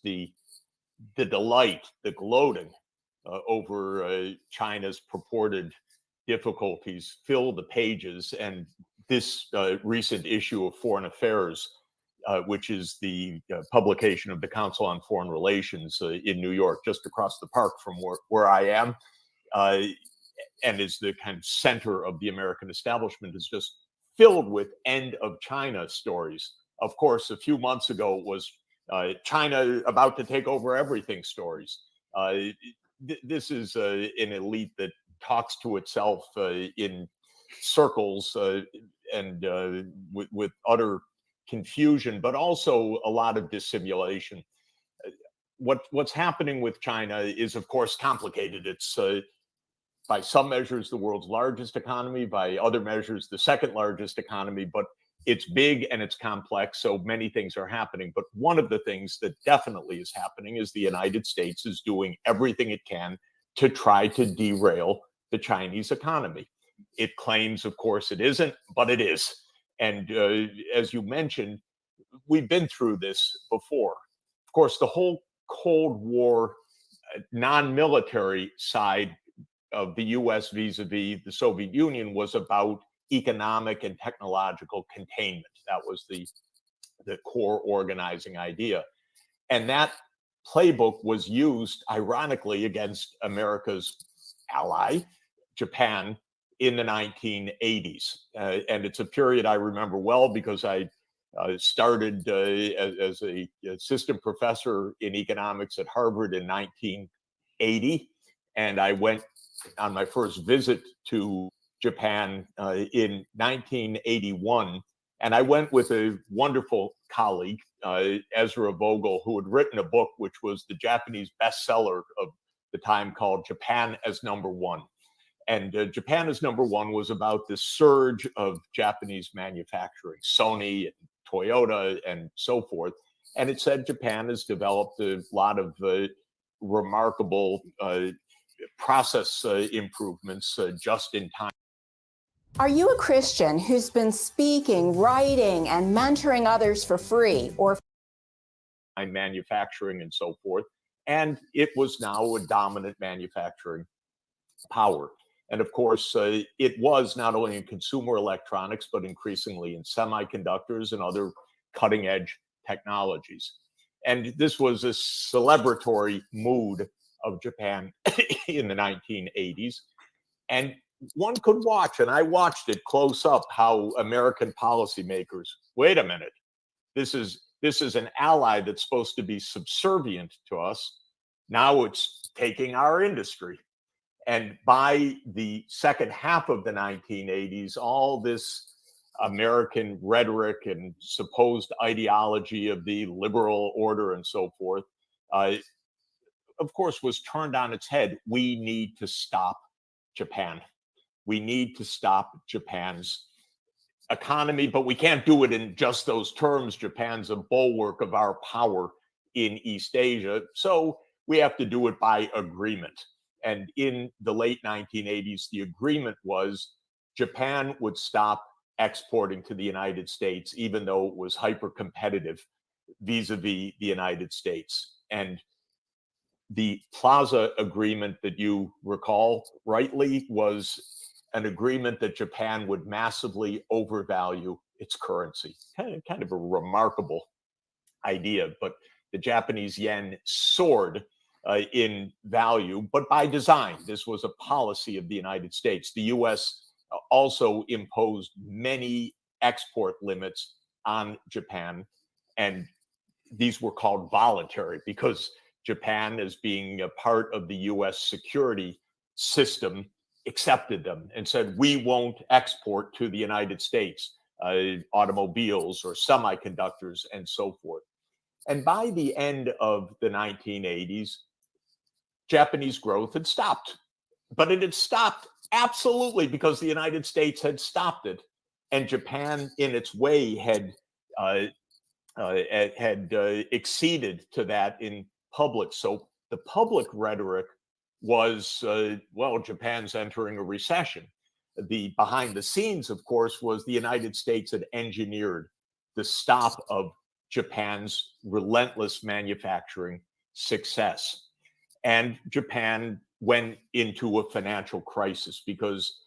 The delight, the gloating over China's purported difficulties fill the pages, and this recent issue of Foreign Affairs, which is the publication of the Council on Foreign Relations in New York, just across the park from where I am, and is the kind of center of the American establishment, is just filled with end of China stories. Of course, a few months ago it was China about to take over everything stories. This is an elite that talks to itself in circles and with utter confusion, but also a lot of dissimulation. What's happening with China is, of course, complicated. It's by some measures the world's largest economy, by other measures the second largest economy, but it's big and it's complex, so many things are happening. But one of the things that definitely is happening is the United States is doing everything it can to try to derail the Chinese economy. It claims, of course, it isn't, but it is. And as you mentioned, we've been through this before. Of course, the whole Cold War non-military side of the US vis-a-vis the Soviet Union was about economic and technological containment. That was the core organizing idea. And that playbook was used, ironically, against America's ally, Japan, in the 1980s. And it's a period I remember well because I started as an assistant professor in economics at Harvard in 1980. And I went on my first visit to Japan in 1981. And I went with a wonderful colleague, Ezra Vogel, who had written a book which was the Japanese bestseller of the time called Japan as Number One. And Japan as Number One was about the surge of Japanese manufacturing, Sony and Toyota and so forth. And it said Japan has developed a lot of remarkable process improvements just in time. Are you a Christian who's been speaking, writing, and mentoring others for free or manufacturing and so forth? And it was now a dominant manufacturing power. And of course, it was not only in consumer electronics, but increasingly in semiconductors and other cutting edge technologies. And this was a celebratory mood of Japan in the 1980s. And one could watch, and I watched it close up, how American policymakers, wait a minute, this is an ally that's supposed to be subservient to us. Now it's taking our industry. And by the second half of the 1980s, all this American rhetoric and supposed ideology of the liberal order and so forth, of course, was turned on its head. We need to stop Japan. We need to stop Japan's economy, but we can't do it in just those terms. Japan's a bulwark of our power in East Asia, so we have to do it by agreement. And in the late 1980s, the agreement was Japan would stop exporting to the United States, even though it was hyper-competitive vis-a-vis the United States. And the Plaza Agreement that you recall rightly was an agreement that Japan would massively overvalue its currency. Kind of a remarkable idea, but the Japanese yen soared in value, but by design. This was a policy of the United States. The US also imposed many export limits on Japan, and these were called voluntary because Japan, as being a part of the US security system, accepted them and said, we won't export to the United States automobiles or semiconductors and so forth. And by the end of the 1980s, Japanese growth had stopped, but it had stopped absolutely because the United States had stopped it, and Japan, in its way, had acceded to that in public. So the public rhetoric was, well, Japan's entering a recession. The behind the scenes, of course, was the United States had engineered the stop of Japan's relentless manufacturing success. And Japan went into a financial crisis because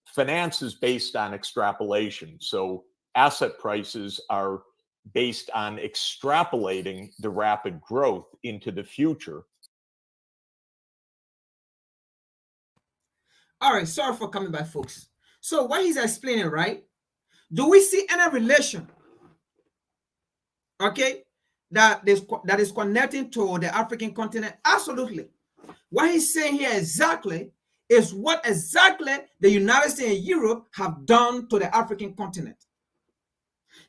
finance is based on extrapolation. So asset prices are based on extrapolating the rapid growth into the future. All right, sorry for coming back, folks. So what he's explaining, right? Do we see any relation, okay, that is connecting to the African continent? Absolutely. What he's saying here exactly is what exactly the United States and Europe have done to the African continent.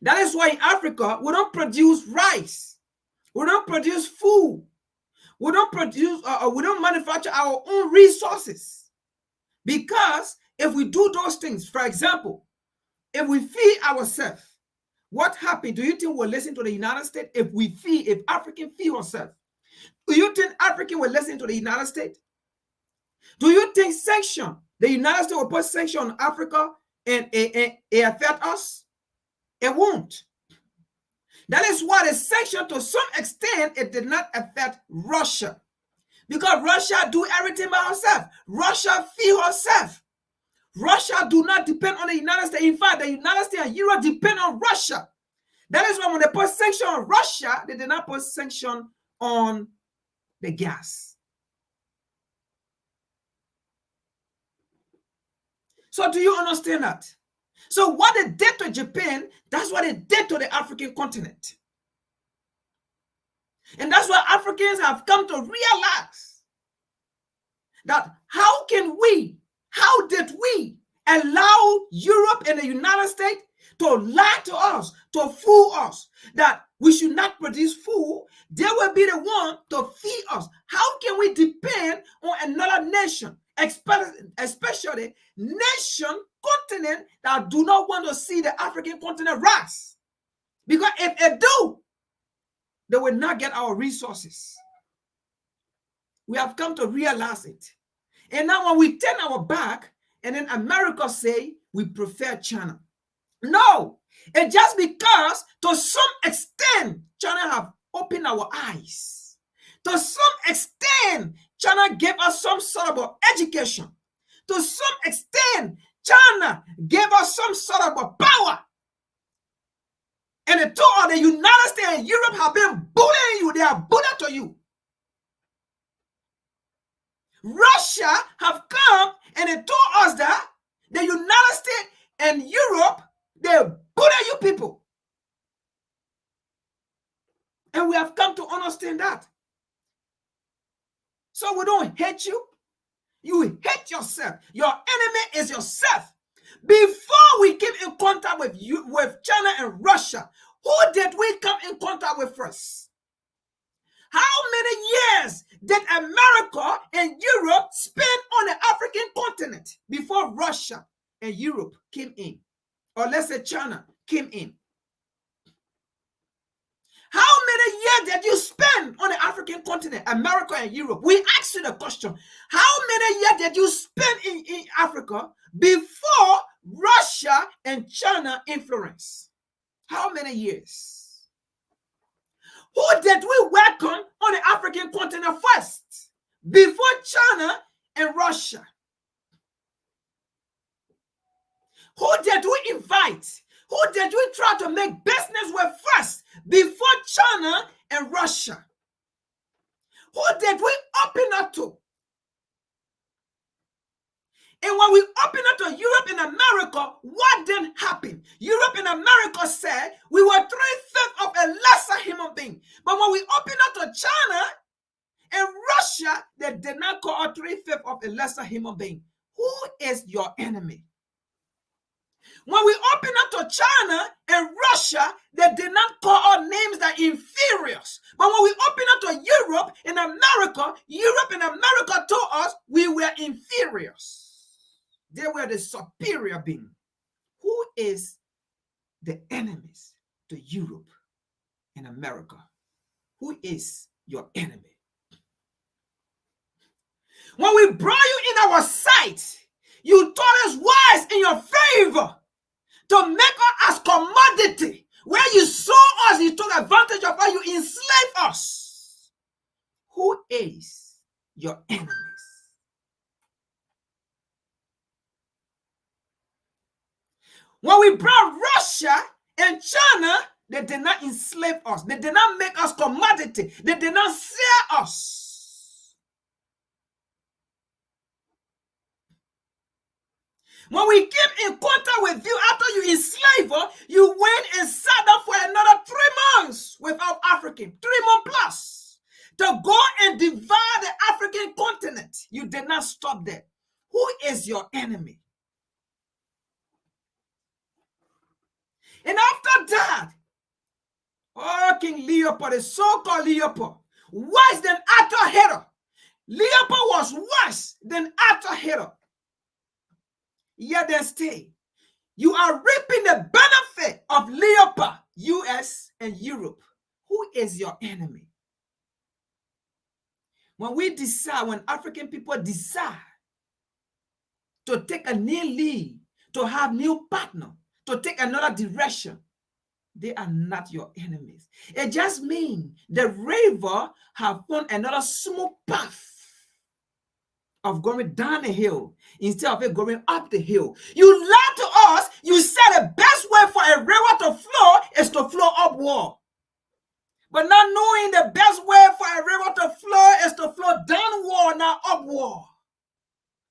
That is why in Africa, we don't produce rice. We don't produce food. We don't produce, we don't manufacture our own resources. Because if we do those things, for example, if we feed ourselves, what happened? Do you think we'll listen to the United States if African feed ourselves? Do you think African will listen to the United States? Do you think the United States will put sanction on Africa and it affect us? It won't. That is why the sanction, to some extent, it did not affect Russia. Because Russia do everything by herself. Russia feed herself. Russia do not depend on the United States. In fact, the United States and Europe depend on Russia. That is why when they put sanction on Russia, they did not put sanction on the gas. So do you understand that? So what they did to Japan, that's what they did to the African continent. And that's why Africans have come to realize that how did we allow Europe and the United States to lie to us, to fool us, that we should not produce food? They will be the one to feed us. How can we depend on another nation, especially continent that do not want to see the African continent rise? Because if they do, they will not get our resources. We have come to realize it. And now when we turn our back, and then America say we prefer China. No, it's just because to some extent, China have opened our eyes. To some extent, China gave us some sort of education. To some extent, China gave us some sort of power. And the two of the United States and Europe have been bullying you. They are bullying to you. Russia have come and they told us that the United States and Europe, they bully you people. And we have come to understand that. So we don't hate you. You hate yourself. Your enemy is yourself. Before we came in contact with you, with China and Russia, who did we come in contact with first? How many years did America and Europe spend on the African continent before Russia and Europe came in? Or let's say China came in. How many years did you spend on the African continent, America and Europe? We asked you the question. How many years did you spend in Africa before Russia and China influence? How many years? Who did we welcome on the African continent first? Before China and Russia? Who did we invite? Who did we try to make business with first before China and Russia? Who did we open up to? And when we opened up to Europe and America, what then happened? Europe and America said we were 3/5 of a lesser human being. But when we opened up to China and Russia, they did not call us 3/5 of a lesser human being. Who is your enemy? When we opened up to China and Russia, they did not call our names that inferiors. But when we opened up to Europe and America told us we were inferiors. They were the superior being. Who is the enemies to Europe and America? Who is your enemy? When we brought you in our sight, you taught us wise in your favor to make us as commodity. Where you saw us, you took advantage of us, you enslaved us. Who is your enemies? When we brought Russia and China, they did not enslave us. They did not make us commodity. They did not sell us. When we came in contact with you after you enslaved us, you went and sat down for another 3 months without African, 3 months plus, to go and divide the African continent. You did not stop there. Who is your enemy? And after that, oh, King Leopold, the so-called Leopold, worse than Attahero. Leopold was worse than Attahero. Yet then stay. You are reaping the benefit of Leopold, US and Europe. Who is your enemy? When we decide, when African people decide to take a new lead, to have new partner, to take another direction, they are not your enemies. It just means the river have found another smooth path of going down the hill instead of it going up the hill. You lied to us. You said the best way for a river to flow is to flow upward. But not knowing the best way for a river to flow is to flow downward, not upward.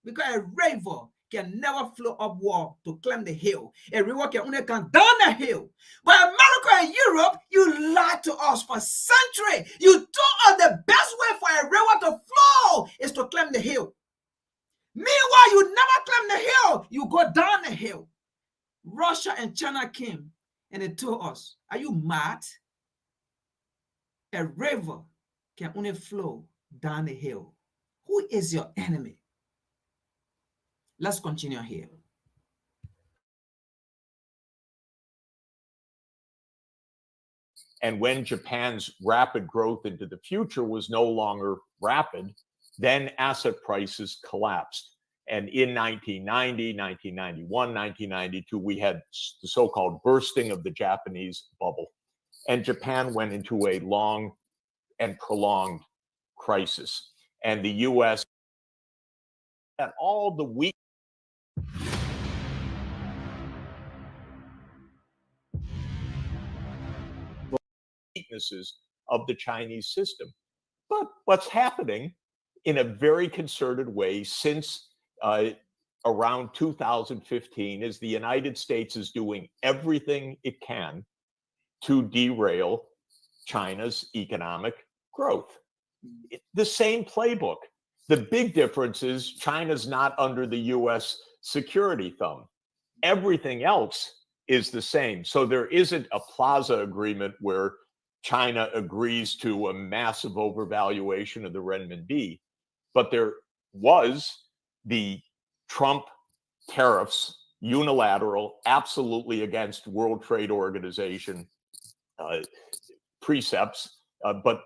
Because a river can never flow upward to climb the hill. A river can only come down the hill. But America and Europe, you lied to us for centuries. You told us the best way for a river to flow is to climb the hill. Meanwhile, you never climb the hill. You go down the hill. Russia and China came and they told us, are you mad? A river can only flow down the hill. Who is your enemy? Let's continue here. And when Japan's rapid growth into the future was no longer rapid, then asset prices collapsed. And in 1990, 1991, 1992, we had the so-called bursting of the Japanese bubble. And Japan went into a long and prolonged crisis. And the US had all the weaknesses of the Chinese system. But what's happening in a very concerted way since around 2015, as the United States is doing everything it can to derail China's economic growth. The same playbook. The big difference is China's not under the US security thumb. Everything else is the same. So there isn't a Plaza agreement where China agrees to a massive overvaluation of the renminbi, but there was the Trump tariffs, unilateral, absolutely against World Trade Organization precepts, but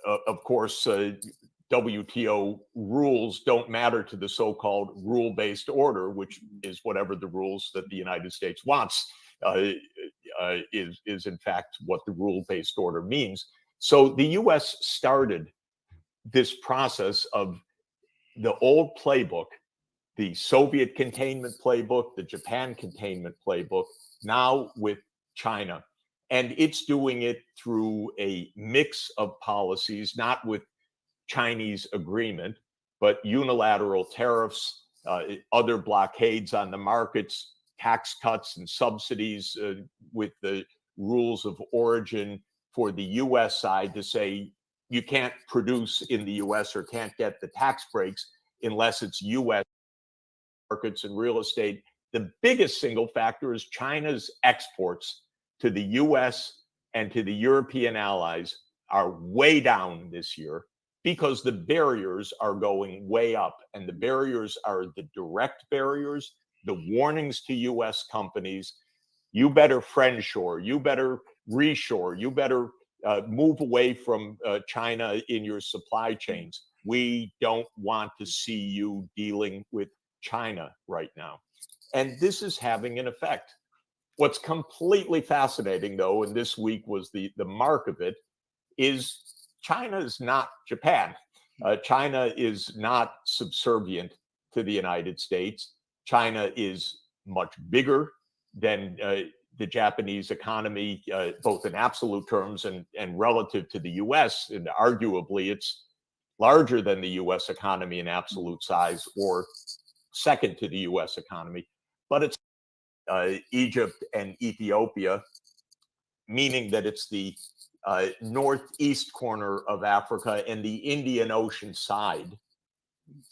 of course, WTO rules don't matter to the so-called rule-based order, which is whatever the rules that the United States wants is in fact what the rule-based order means. So the US started this process of the old playbook, the Soviet containment playbook, the Japan containment playbook, now with China. And it's doing it through a mix of policies, not with Chinese agreement, but unilateral tariffs, other blockades on the markets, tax cuts and subsidies with the rules of origin for the US side to say you can't produce in the US or can't get the tax breaks unless it's US markets and real estate. The biggest single factor is China's exports to the US and to the European allies are way down this year because the barriers are going way up. And the barriers are the direct barriers, the warnings to US companies, you better friendshore, you better reshore, you better move away from China in your supply chains. We don't want to see you dealing with China right now. And this is having an effect. What's completely fascinating, though, and this week was the mark of it, is China is not Japan. China is not subservient to the United States. China is much bigger than the Japanese economy, both in absolute terms and relative to the US. And arguably, it's larger than the US economy in absolute size or second to the US economy. But it's Egypt and Ethiopia, meaning that it's the northeast corner of Africa and the Indian Ocean side.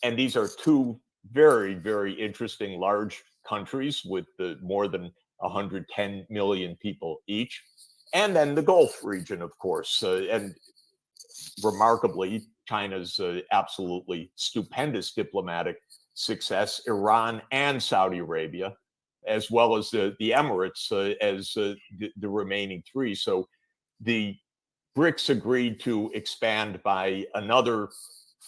And these are two very, very interesting large countries with more than 110 million people each. And then the Gulf region, of course. And remarkably, China's absolutely stupendous diplomatic success, Iran and Saudi Arabia, as well as the Emirates as the remaining three. So the BRICS agreed to expand by another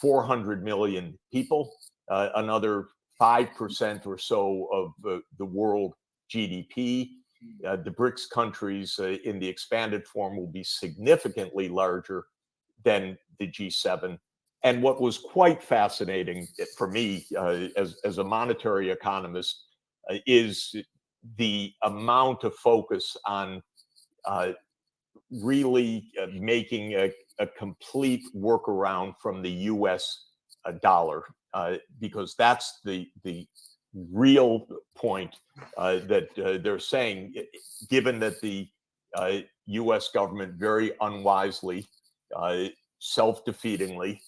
400 million people, another 5% or so of the world GDP. The BRICS countries in the expanded form will be significantly larger than the G7. And what was quite fascinating for me as a monetary economist is the amount of focus on really making a complete workaround from the US dollar, because that's the real point that they're saying, given that the US government very unwisely, self-defeatingly,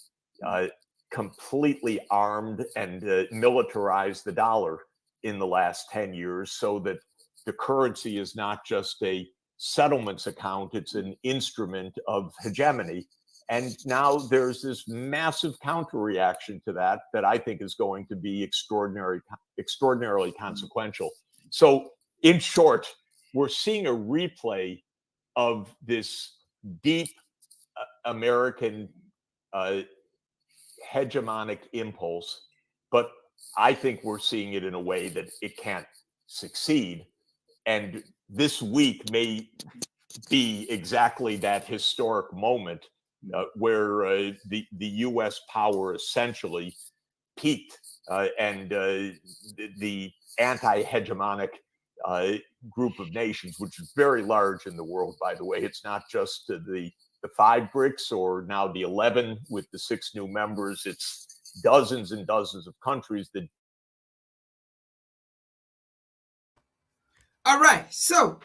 completely armed and militarized the dollar in the last 10 years, so that the currency is not just a settlements account, it's an instrument of hegemony. And now there's this massive counter reaction to that I think is going to be extraordinarily consequential. So in short, we're seeing a replay of this deep American hegemonic impulse, but I think we're seeing it in a way that it can't succeed. And this week may be exactly that historic moment where the U.S. power essentially peaked, and the anti-hegemonic group of nations, which is very large in the world, by the way. It's not just the the 5 BRICS or now the 11 with the 6 new members. It's dozens and dozens of countries that. All right, so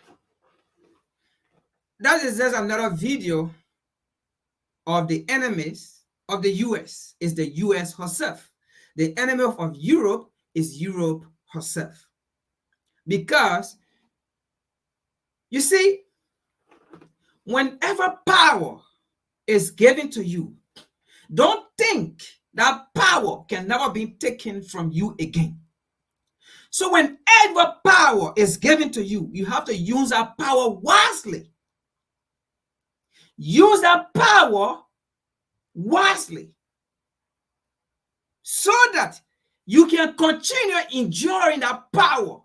that is just another video of the enemies of the US. Is the US herself. The enemy of Europe is Europe herself. Because you see, whenever power is given to you, don't think that power can never be taken from you again. So whenever power is given to you, you have to use that power wisely. Use that power wisely so that you can continue enjoying that power.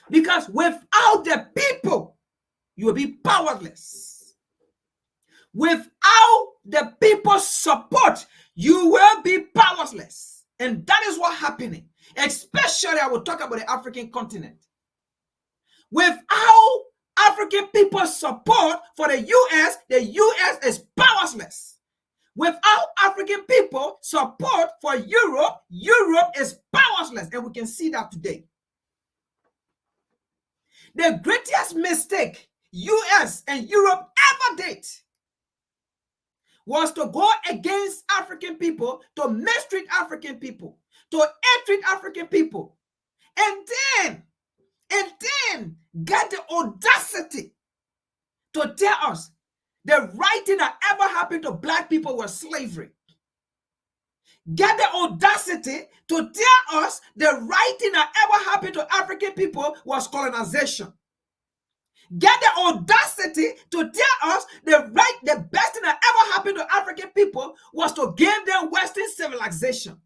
Because without the people, you will be powerless. Without the people's support, you will be powerless. And that is what's happening. Especially, I will talk about the African continent. Without African people's support for the US is powerless. Without African people support for Europe, Europe is powerless. And we can see that today. The greatest mistake US and Europe ever did was to go against African people, to mistreat African people, to ill-treat African people, and then get the audacity to tell us the right thing that ever happened to black people was slavery. Get the audacity to tell us the right thing that ever happened to African people was colonization. Get the audacity to tell us the best thing that ever happened to African people was to give them Western civilization.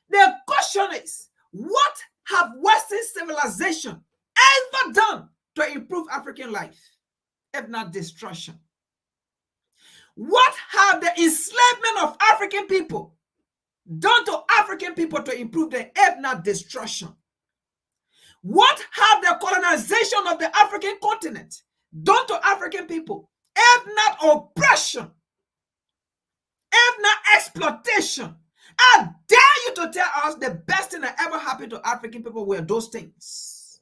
The question is, what have Western civilization ever done to improve African life, if not destruction? What have the enslavement of African people done to African people to improve them, if not destruction? What have the colonization of the African continent done to African people, if not oppression, if not exploitation? I dare you to tell us the best thing that ever happened to African people were those things.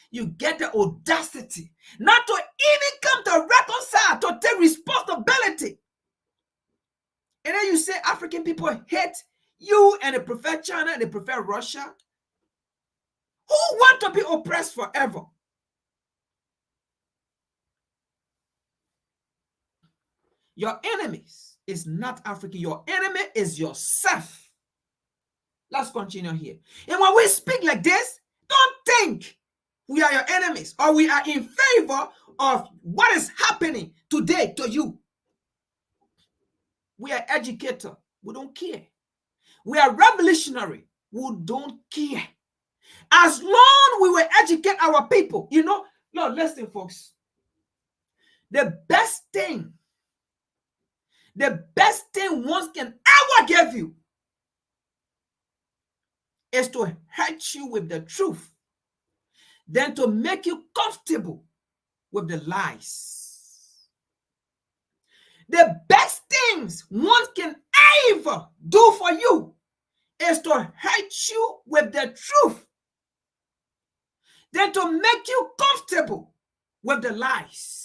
You get the audacity not to even come to reconcile, to take responsibility. And then you say African people hate you and they prefer China and they prefer Russia. Who want to be oppressed forever? Your enemies is not African. Your enemy is yourself. Let's continue here. And when we speak like this, don't think we are your enemies or we are in favor of what is happening today to you. We are educated. We don't care. We are revolutionary. We don't care. As long we will educate our people, listen, folks. The best thing one can ever give you is to hurt you with the truth, then to make you comfortable with the lies. The best things one can ever do for you is to hurt you with the truth, then to make you comfortable with the lies.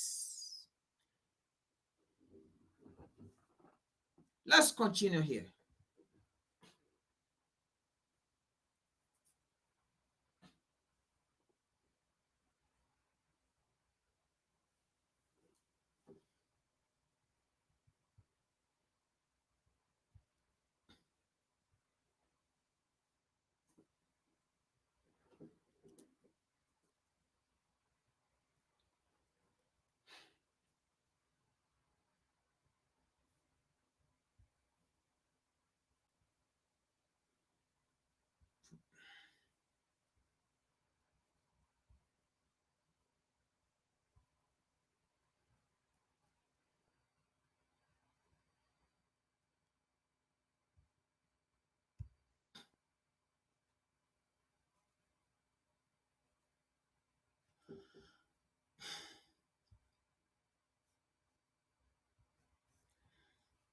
Let's continue here.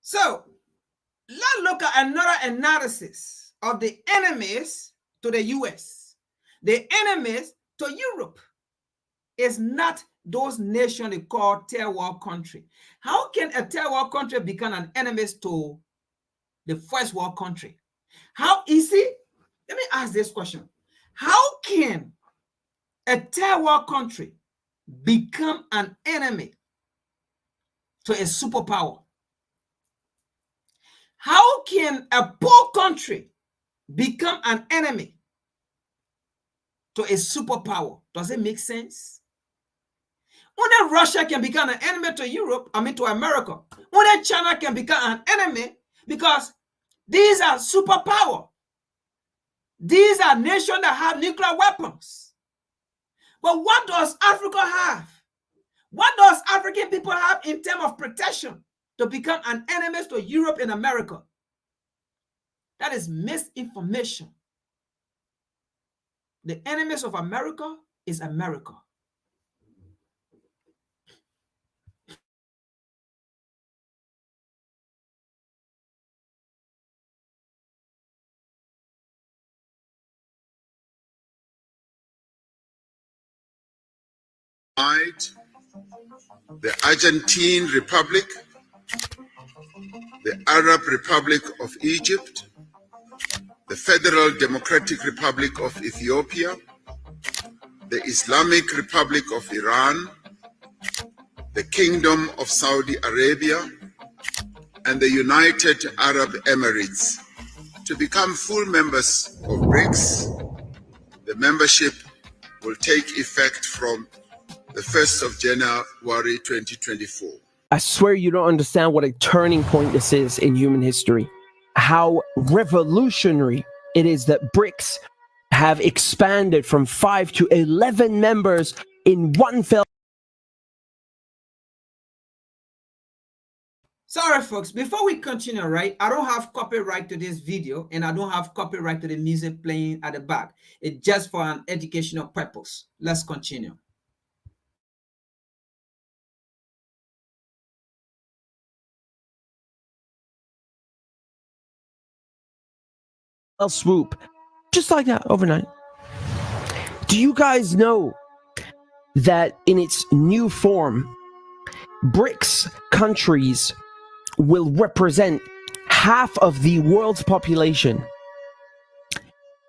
So let's look at another analysis of the enemies to the US. The enemies to Europe is not those nations they call third world country. How can a third world country become an enemy to the first world country? How easy? Let me ask this question. How can a third world country become an enemy to a superpower? How can a poor country become an enemy to a superpower? Does it make sense? Only Russia can become an enemy to Europe, to America. Only China can become an enemy because these are superpower. These are nations that have nuclear weapons. But what does Africa have? What does African people have in terms of protection to become an enemy to Europe and America? That is misinformation. The enemies of America is America. The Argentine Republic, the Arab Republic of Egypt, the Federal Democratic Republic of Ethiopia, the Islamic Republic of Iran, the Kingdom of Saudi Arabia, and the United Arab Emirates to become full members of BRICS. The membership will take effect from the 1st of January 2024. I swear you don't understand what a turning point this is in human history. How revolutionary it is that BRICS have expanded from 5 to 11 members in one fell. Sorry, folks, before we continue, right, I don't have copyright to this video and I don't have copyright to the music playing at the back. It's just for an educational purpose. Let's continue. Swoop, just like that, overnight. Do you guys know that in its new form, BRICS countries will represent half of the world's population,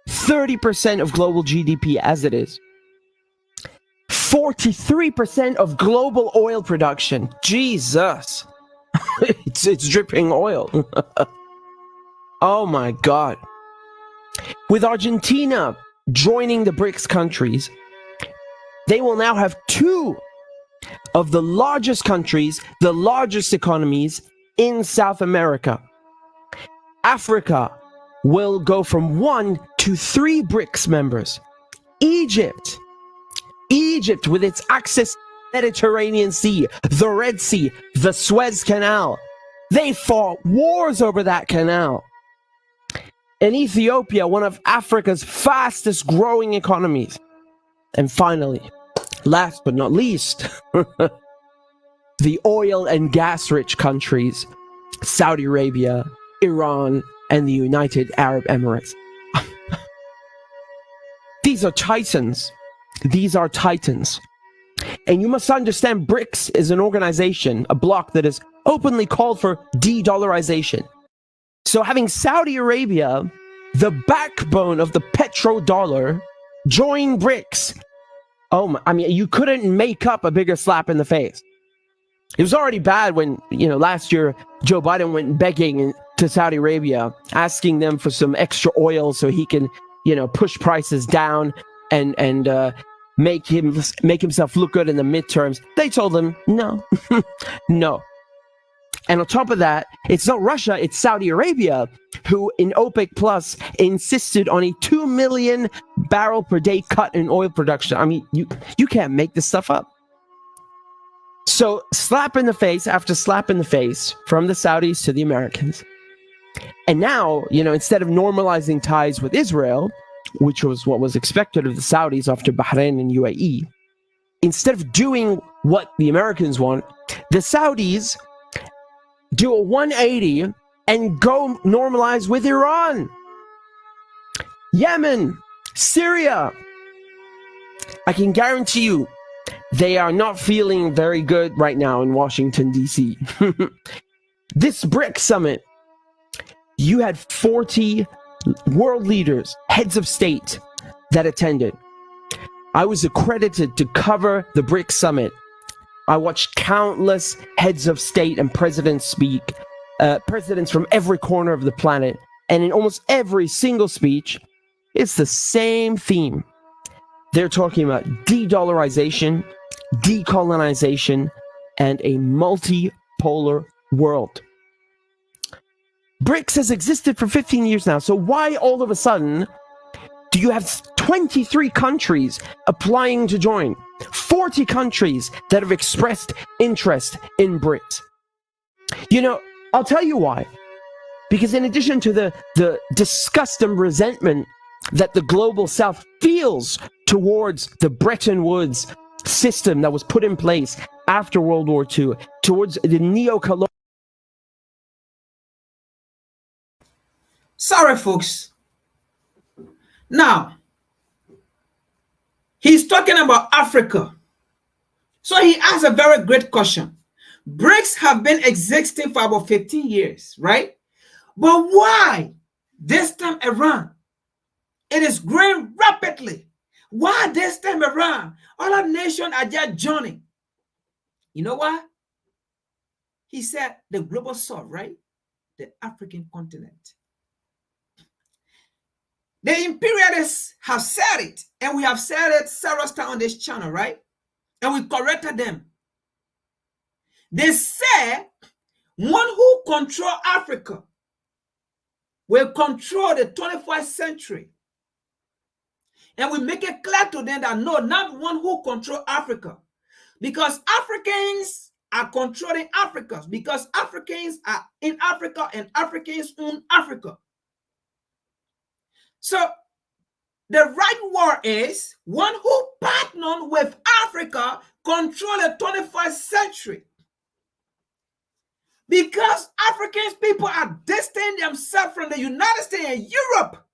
30% of global GDP as it is, 43% of global oil production. Jesus, it's dripping oil. Oh my God. With Argentina joining the BRICS countries, they will now have 2 of the largest countries, the largest economies in South America. Africa will go from 1 to 3 BRICS members. Egypt with its access to the Mediterranean Sea, the Red Sea, the Suez Canal. They fought wars over that canal. And Ethiopia, one of Africa's fastest growing economies. And finally, last but not least, the oil and gas rich countries, Saudi Arabia, Iran, and the United Arab Emirates. These are titans. These are titans. And you must understand BRICS is an organization, a bloc that has openly called for de-dollarization. So having Saudi Arabia, the backbone of the petrodollar, join BRICS. Oh my, I mean, you couldn't make up a bigger slap in the face. It was already bad when, last year Joe Biden went begging to Saudi Arabia, asking them for some extra oil so he can, push prices down and make himself look good in the midterms. They told him no, no. And on top of that, it's not Russia, it's Saudi Arabia, who in OPEC Plus insisted on a 2 million barrel per day cut in oil production. I mean, you can't make this stuff up. So slap in the face after slap in the face from the Saudis to the Americans. And now, instead of normalizing ties with Israel, which was what was expected of the Saudis after Bahrain and UAE, instead of doing what the Americans want, the Saudis do a 180 and go normalize with Iran, Yemen, Syria. I can guarantee you they are not feeling very good right now in Washington, D.C. This BRICS summit, you had 40 world leaders, heads of state that attended. I was accredited to cover the BRICS summit. I watched countless heads of state and presidents speak, presidents from every corner of the planet. And in almost every single speech, it's the same theme. They're talking about de-dollarization, decolonization, and a multipolar world. BRICS has existed for 15 years now, so why all of a sudden do you have 23 countries applying to join? 40 countries that have expressed interest in BRICS. You know, I'll tell you why. Because in addition to the disgust and resentment that the global south feels towards the Bretton Woods system that was put in place after World War II, towards the neo-colonial... Sorry, folks. Now, he's talking about Africa. So he asked a very great question. BRICS have been existing for about 15 years, right? But why this time around? It is growing rapidly. Why this time around? Other nations are just joining. You know why? He said the global south, right? The African continent. The imperialists have said it, and we have said it several times on this channel, right? And we corrected them. They said one who controls Africa will control the 21st century. And we make it clear to them that no, not one who controls Africa. Because Africans are controlling Africa. Because Africans are in Africa and Africans own Africa. So the right word is one who partners with Africa control the 21st century. Because African people are distancing themselves from the United States and Europe.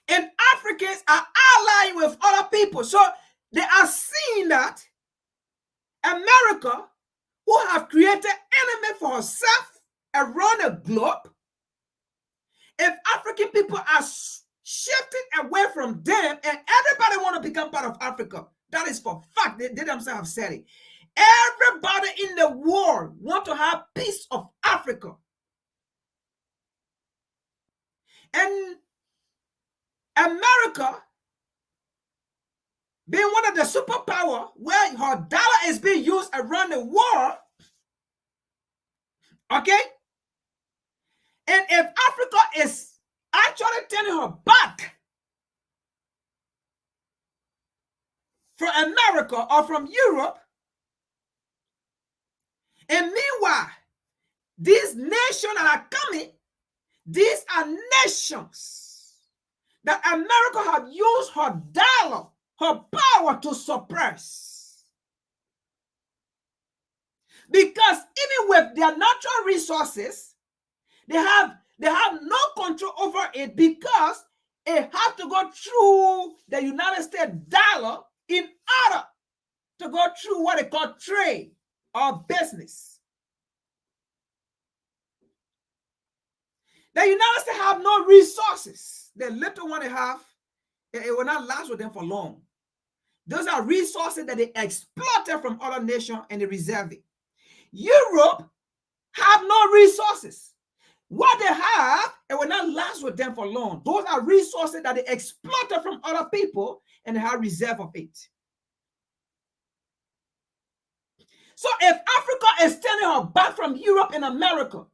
And Africans are allying with other people. So they are seeing that America, who have created enemy for herself around the globe, if African people are shifting away from them and everybody want to become part of Africa, that is for fact. They themselves have said it. Everybody in the world want to have peace of Africa. And America, being one of the superpower where her dollar is being used around the world, okay? And if Africa is actually turning her back from America or from Europe, and meanwhile, these nations that are coming, these are nations that America have used her dollar, her power to suppress. Because even with their natural resources, they have no control over it because it has to go through the United States dollar in order to go through what they call trade or business. The United States have no resources. The little one they have, it will not last with them for long. Those are resources that they exploited from other nations and they reserve it. Europe have no resources. What they have, it will not last with them for long. Those are resources that they exploited from other people and they have reserve of it. So if Africa is turning her back from Europe and America,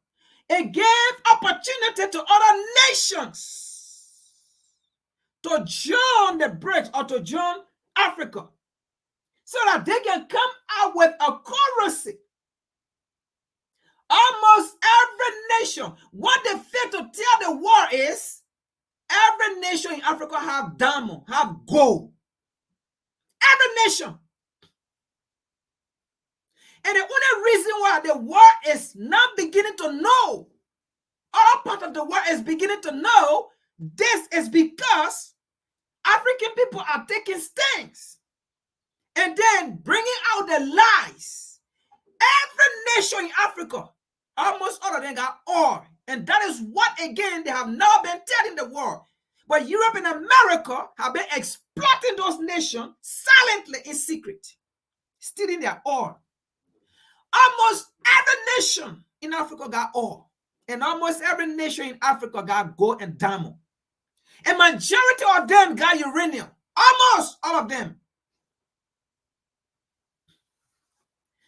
it gave opportunity to other nations to join the BRICS or to join Africa so that they can come out with a currency. Almost every nation, what they fail to tell the world is every nation in Africa have diamond, have gold. Every nation. And the only reason why the world is now beginning to know, all part of the world is beginning to know, this is because African people are taking stands and then bringing out the lies. Every nation in Africa, almost all of them got oil. And that is what, again, they have now been telling the world. But Europe and America have been exploiting those nations silently in secret, stealing their oil. Almost every nation in Africa got oil. And almost every nation in Africa got gold and diamond. A majority of them got uranium. Almost all of them.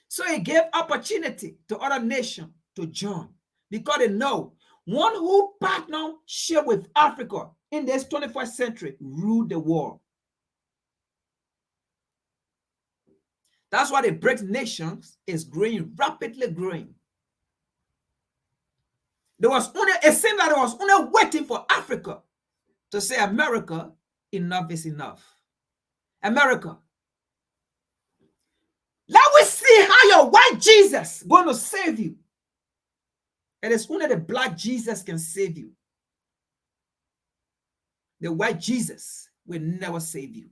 So it gave opportunity to other nations to join because they know one who partnership with Africa in this 21st century rule the world. That's why the BRICS nations is growing, rapidly growing. It seemed like there was only waiting for Africa to say, America, enough is enough. America, let us see how your white Jesus going to save you. It is only the black Jesus can save you. The white Jesus will never save you.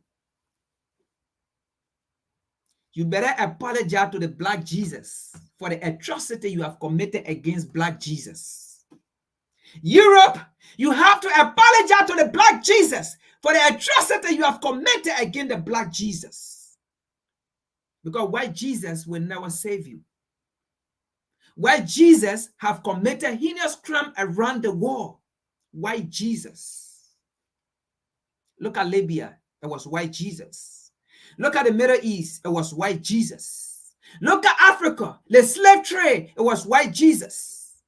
You better apologize to the black Jesus for the atrocity you have committed against black Jesus. Europe, you have to apologize to the black Jesus for the atrocity you have committed against the black Jesus. Because white Jesus will never save you. White Jesus have committed heinous crime around the world. White Jesus. Look at Libya, it was white Jesus. Look at the Middle East, it was white Jesus. Look at Africa, the slave trade, it was white Jesus.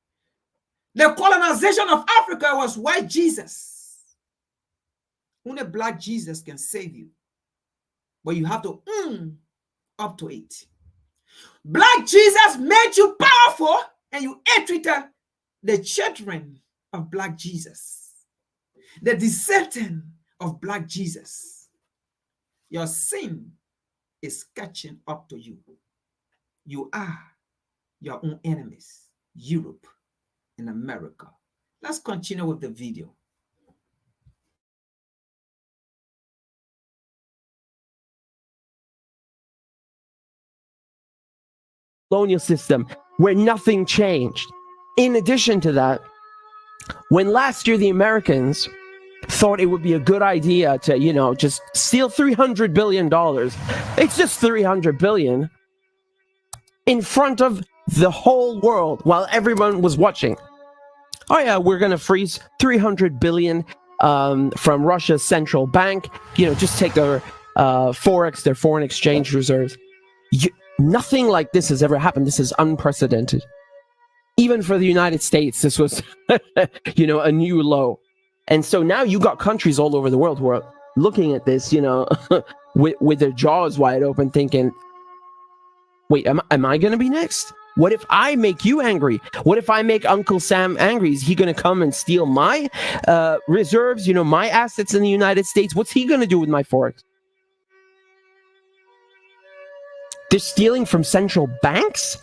The colonization of Africa was white Jesus. Only black Jesus can save you. But you have to up to it. Black Jesus made you powerful and you ill-treated the children of black Jesus. The descendant of black Jesus. Your sin is catching up to you. You are your own enemies, Europe and America. Let's continue with the video. Colonial system where nothing changed. In addition to that, when last year the Americans thought it would be a good idea to, just steal $300 billion, it's just $300 billion in front of the whole world while everyone was watching. Oh yeah, we're going to freeze $300 billion from Russia's central bank. Just take their forex, their foreign exchange reserves. Nothing like this has ever happened. This is unprecedented. Even for the United States, this was, a new low. And so now you got countries all over the world who are looking at this, with their jaws wide open, thinking, wait, am I going to be next? What if I make you angry? What if I make Uncle Sam angry? Is he going to come and steal my reserves, my assets in the United States? What's he going to do with my forex? They're stealing from central banks?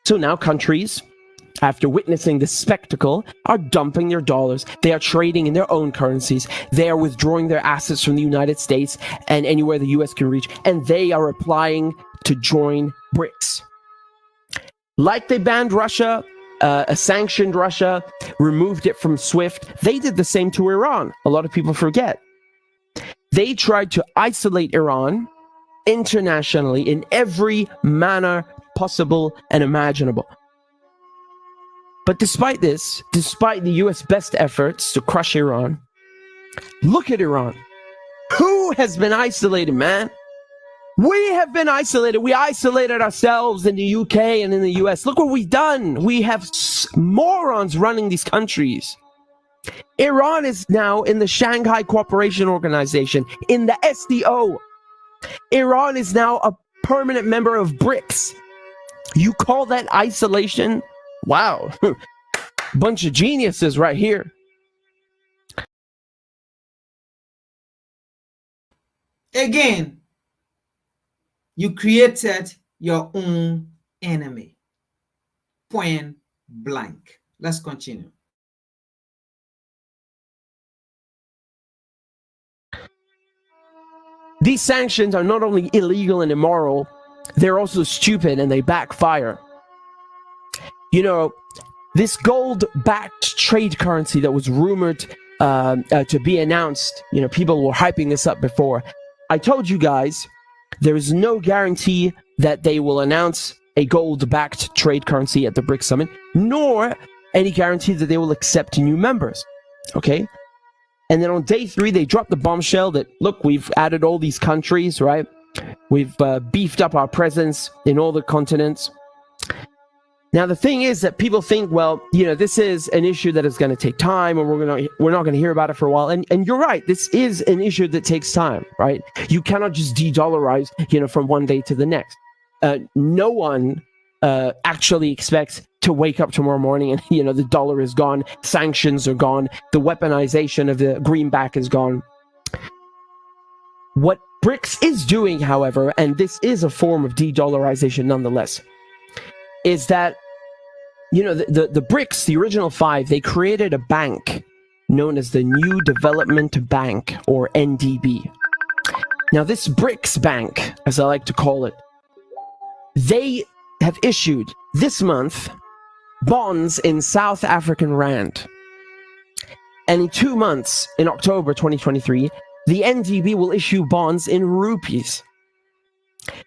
So now countries, after witnessing this spectacle, are dumping their dollars. They are trading in their own currencies. They are withdrawing their assets from the United States and anywhere the US can reach. And they are applying to join BRICS. Like they banned Russia, sanctioned Russia, removed it from SWIFT, they did the same to Iran. A lot of people forget. They tried to isolate Iran internationally in every manner possible and imaginable. But despite this, despite the US best efforts to crush Iran, look at Iran. Who has been isolated, man? We have been isolated. We isolated ourselves in the UK and in the US. Look what we've done. We have morons running these countries. Iran is now in the Shanghai Cooperation Organization, in the SDO. Iran is now a permanent member of BRICS. You call that isolation? Wow. Bunch of geniuses right here. Again, you created your own enemy. Point blank. Let's continue. These sanctions are not only illegal and immoral, they're also stupid and they backfire. You know, this gold-backed trade currency that was rumored to be announced, you know, people were hyping this up before. I told you guys, there is no guarantee that they will announce a gold-backed trade currency at the BRICS summit, nor any guarantee that they will accept new members. Okay? And then on day 3, they dropped the bombshell that, look, we've added all these countries, right? We've beefed up our presence in all the continents. Now, the thing is that people think, well, you know, this is an issue that is going to take time, and we're not going to hear about it for a while. And you're right, this is an issue that takes time, right? You cannot just de-dollarize, you know, from one day to the next. No one actually expects to wake up tomorrow morning and, you know, the dollar is gone, sanctions are gone, the weaponization of the greenback is gone. What BRICS is doing, however, and this is a form of de-dollarization nonetheless, is that, you know, the BRICS, the original 5, they created a bank known as the New Development Bank, or NDB. Now, this BRICS Bank, as I like to call it, they have issued this month bonds in South African Rand. And in 2 months, in October 2023, the NDB will issue bonds in rupees.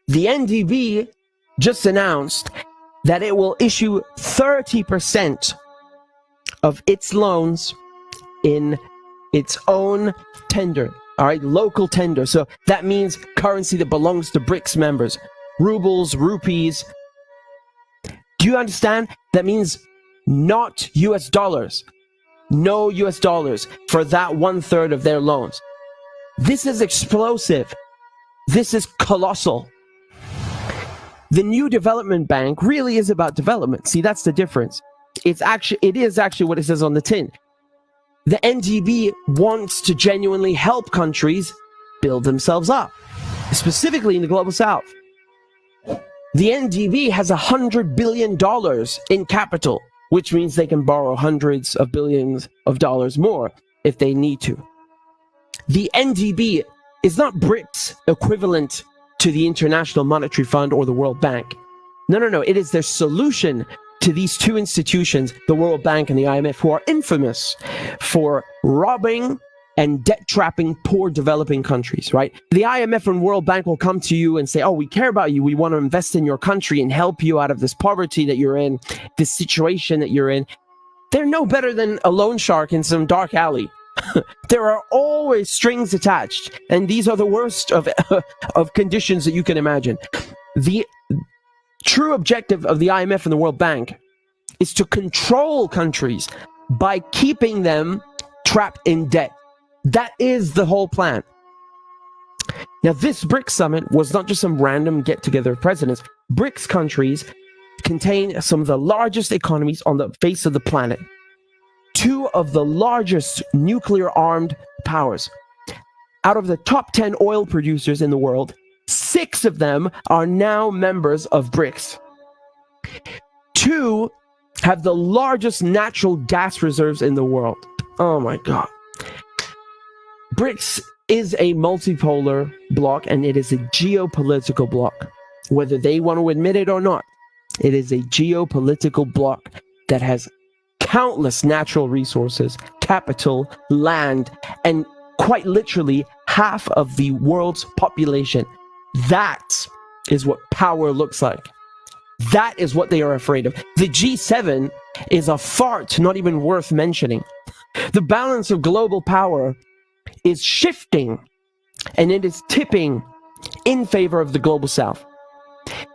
The NDB just announced that it will issue 30% of its loans in its own tender, all right, local tender. So that means currency that belongs to BRICS members, rubles, rupees. Do you understand? That means not US dollars. No US dollars for that 1/3 of their loans. This is explosive. This is colossal. The New Development Bank really is about development. See, that's the difference. It is actually what it says on the tin. The NDB wants to genuinely help countries build themselves up, specifically in the Global South. The NDB has $100 billion in capital, which means they can borrow hundreds of billions of dollars more if they need to. The NDB is not BRICS equivalent to the International Monetary Fund or the World Bank. No. It is their solution to these two institutions, the World Bank and the IMF, who are infamous for robbing and debt-trapping poor developing countries, right? The IMF and World Bank will come to you and say, oh, we care about you. We want to invest in your country and help you out of this poverty that you're in, this situation that you're in. They're no better than a loan shark in some dark alley. There are always strings attached, and these are the worst of conditions that you can imagine. The true objective of the IMF and the World Bank is to control countries by keeping them trapped in debt. That is the whole plan. Now, this BRICS summit was not just some random get-together of presidents. BRICS countries contain some of the largest economies on the face of the planet. 2 of the largest nuclear-armed powers. Out of the top 10 oil producers in the world, 6 of them are now members of BRICS. 2 have the largest natural gas reserves in the world. Oh my God. BRICS is a multipolar bloc, and it is a geopolitical bloc. Whether they want to admit it or not, it is a geopolitical bloc that has countless natural resources, capital, land, and quite literally half of the world's population. That is what power looks like. That is what they are afraid of. The G7 is a fart not even worth mentioning. The balance of global power is shifting, and it is tipping in favor of the Global South.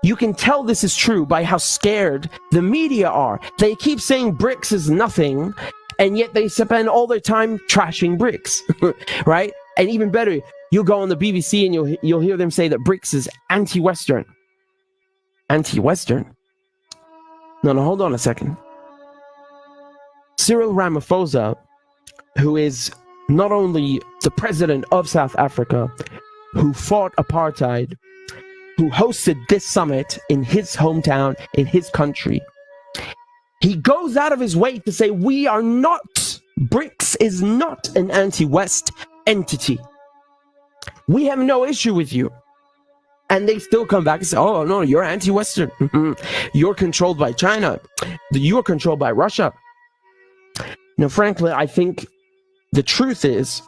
You can tell this is true by how scared the media are. They keep saying BRICS is nothing, and yet they spend all their time trashing BRICS, right? And even better, you'll go on the BBC and you'll hear them say that BRICS is anti-Western. Anti-Western? No, hold on a second. Cyril Ramaphosa, who is not only the president of South Africa, who fought apartheid, who hosted this summit in his hometown, in his country, he goes out of his way to say, we are not, BRICS is not an anti-West entity. We have no issue with you. And they still come back and say, oh, no, you're anti-Western. You're controlled by China. You're controlled by Russia. Now, frankly, I think the truth is,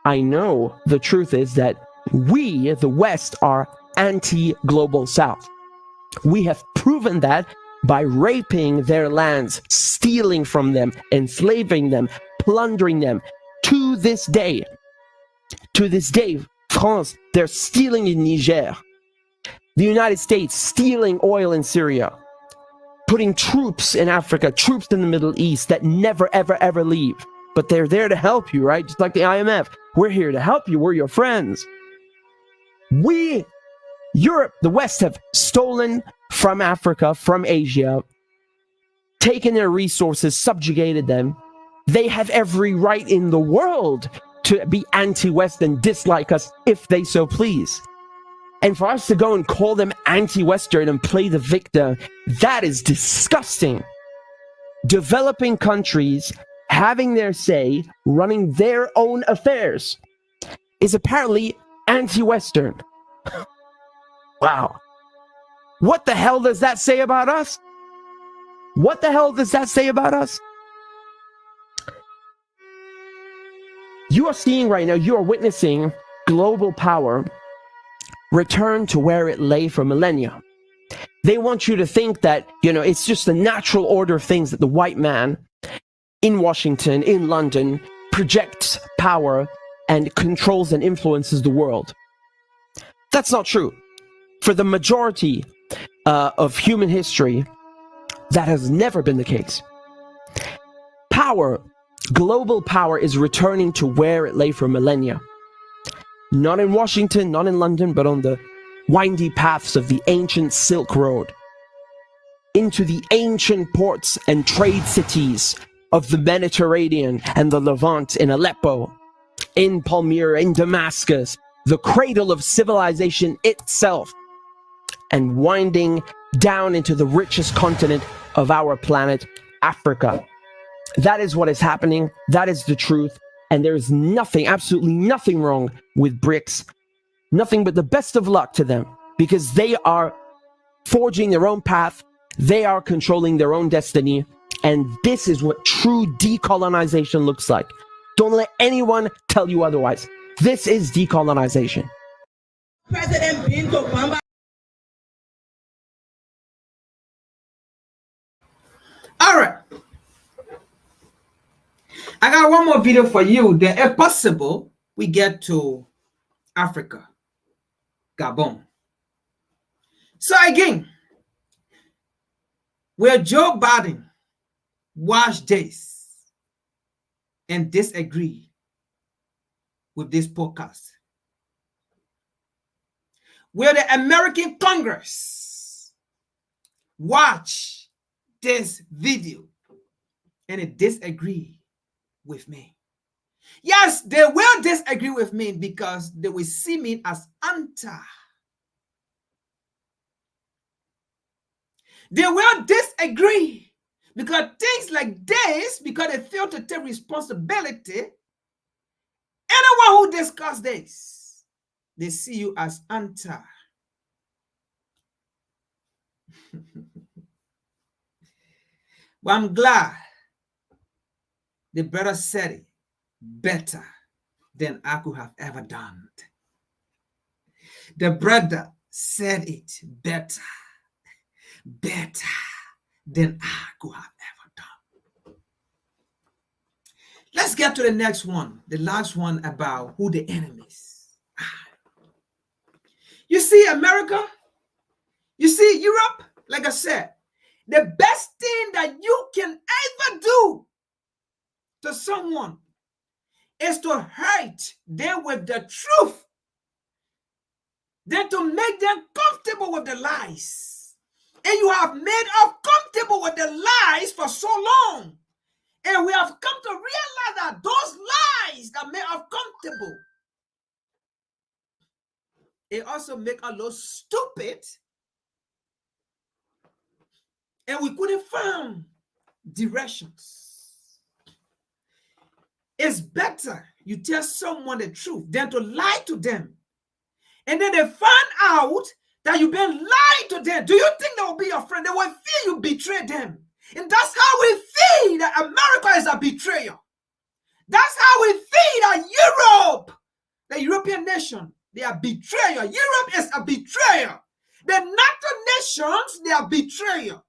I know the truth is that we, the West, are anti-global South. We have proven that by raping their lands, stealing from them, enslaving them, plundering them. To this day, France, they're stealing in Niger. The United States stealing oil in Syria, putting troops in Africa, troops in the Middle East that never, ever, ever leave. But they're there to help you, right? Just like the IMF. We're here to help you. We're your friends. We, Europe, the West, have stolen from Africa, from Asia, taken their resources, subjugated them. They have every right in the world to be anti-West and dislike us if they so please. And for us to go and call them anti-Western and play the victim, that is disgusting. Developing countries having their say, running their own affairs, is apparently anti-Western. Wow. What the hell does that say about us? What the hell does that say about us? You are seeing right now, you are witnessing global power return to where it lay for millennia. They want you to think that, it's just the natural order of things that the white man in Washington, in London, projects power and controls and influences the world. That's not true. For the majority of human history, that has never been the case. Power, global power, is returning to where it lay for millennia. Not in Washington, not in London, but on the windy paths of the ancient Silk Road, into the ancient ports and trade cities of the Mediterranean and the Levant, in Aleppo, in Palmyra, in Damascus, the cradle of civilization itself, and winding down into the richest continent of our planet, Africa. That is what is happening. That is the truth. And there is nothing, absolutely nothing wrong with BRICS. Nothing but the best of luck to them, because they are forging their own path. They are controlling their own destiny. And this is what true decolonization looks like. Don't let anyone tell you otherwise. This is decolonization. President Obama. All right. I got one more video for you. That if possible, we get to Africa, Gabon. So again, where Joe Biden watched this and disagree with this podcast, where the American Congress watch this video and it disagree with me. Yes, they will disagree with me because they will see me as anti. They will disagree because things like this, because they fail to take responsibility, anyone who discusses this, they see you as anti. But I'm glad the brother said it better than I could have ever done. The brother said it better than I could have ever done. Let's get to the next one, the last one about who the enemies are. You see, America, you see, Europe, like I said, the best thing that you can ever do to someone is to hurt them with the truth, then to make them comfortable with the lies. And you have made us comfortable with the lies for so long. And we have come to realize that those lies that made us comfortable It also make us look stupid. And we couldn't find directions. It's better you tell someone the truth than to lie to them. And then they find out that you've been lying to them. Do you think they will be your friend? They will feel you betray them. And that's how we feel that America is a betrayer. That's how we feel that Europe, the European nation, they are betrayer. Europe is a betrayer. The NATO nations, they are betrayer.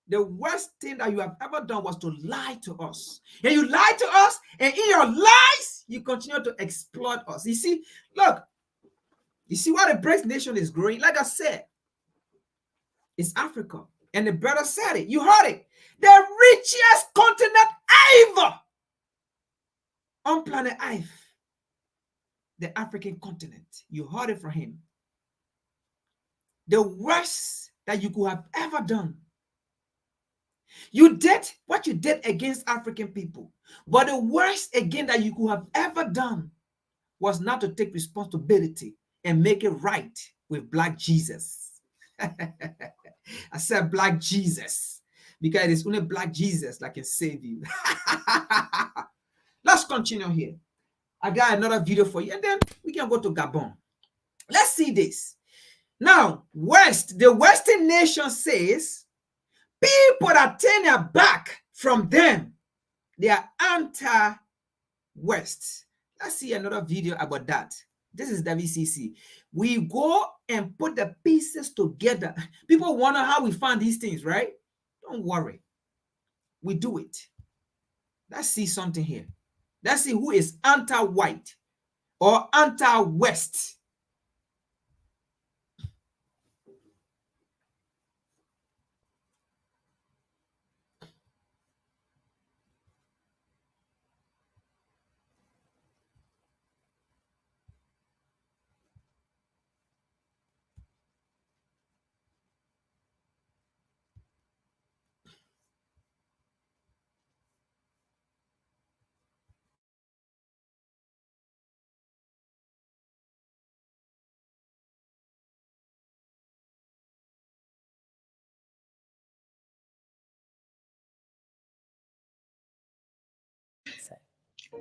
The worst thing that you have ever done was to lie to us. And you lied to us, and in your lies, you continue to exploit us. You see, look, you see why the BRICS nation is growing? Like I said, it's Africa. And the brother said it. You heard it. The richest continent ever on planet Earth. The African continent. You heard it from him. The worst that you could have ever done. You did what you did against African people. But the worst again that you could have ever done was not to take responsibility and make it right with Black Jesus. I said Black Jesus because it is only Black Jesus that can save you. Let's continue here. I got another video for you, and then we can go to Gabon. Let's see this. Now, the Western nation says people that turn their back from them, they are anti-West. Let's see another video about that. This is WCC. We go and put the pieces together. People wonder how we find these things, right? Don't worry. We do it. Let's see something here. Let's see who is anti-white or anti-West.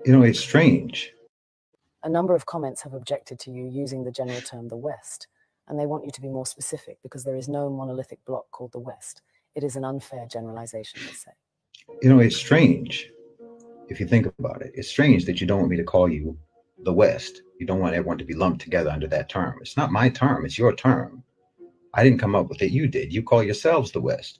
You know, it's strange. A number of comments have objected to you using the general term the West, and they want you to be more specific because there is no monolithic bloc called the West. It is an unfair generalization, they say. You know, it's strange. If you think about it, it's strange that you don't want me to call you the West. You don't want everyone to be lumped together under that term. It's not my term, it's your term. I didn't come up with it, you did. You call yourselves the West.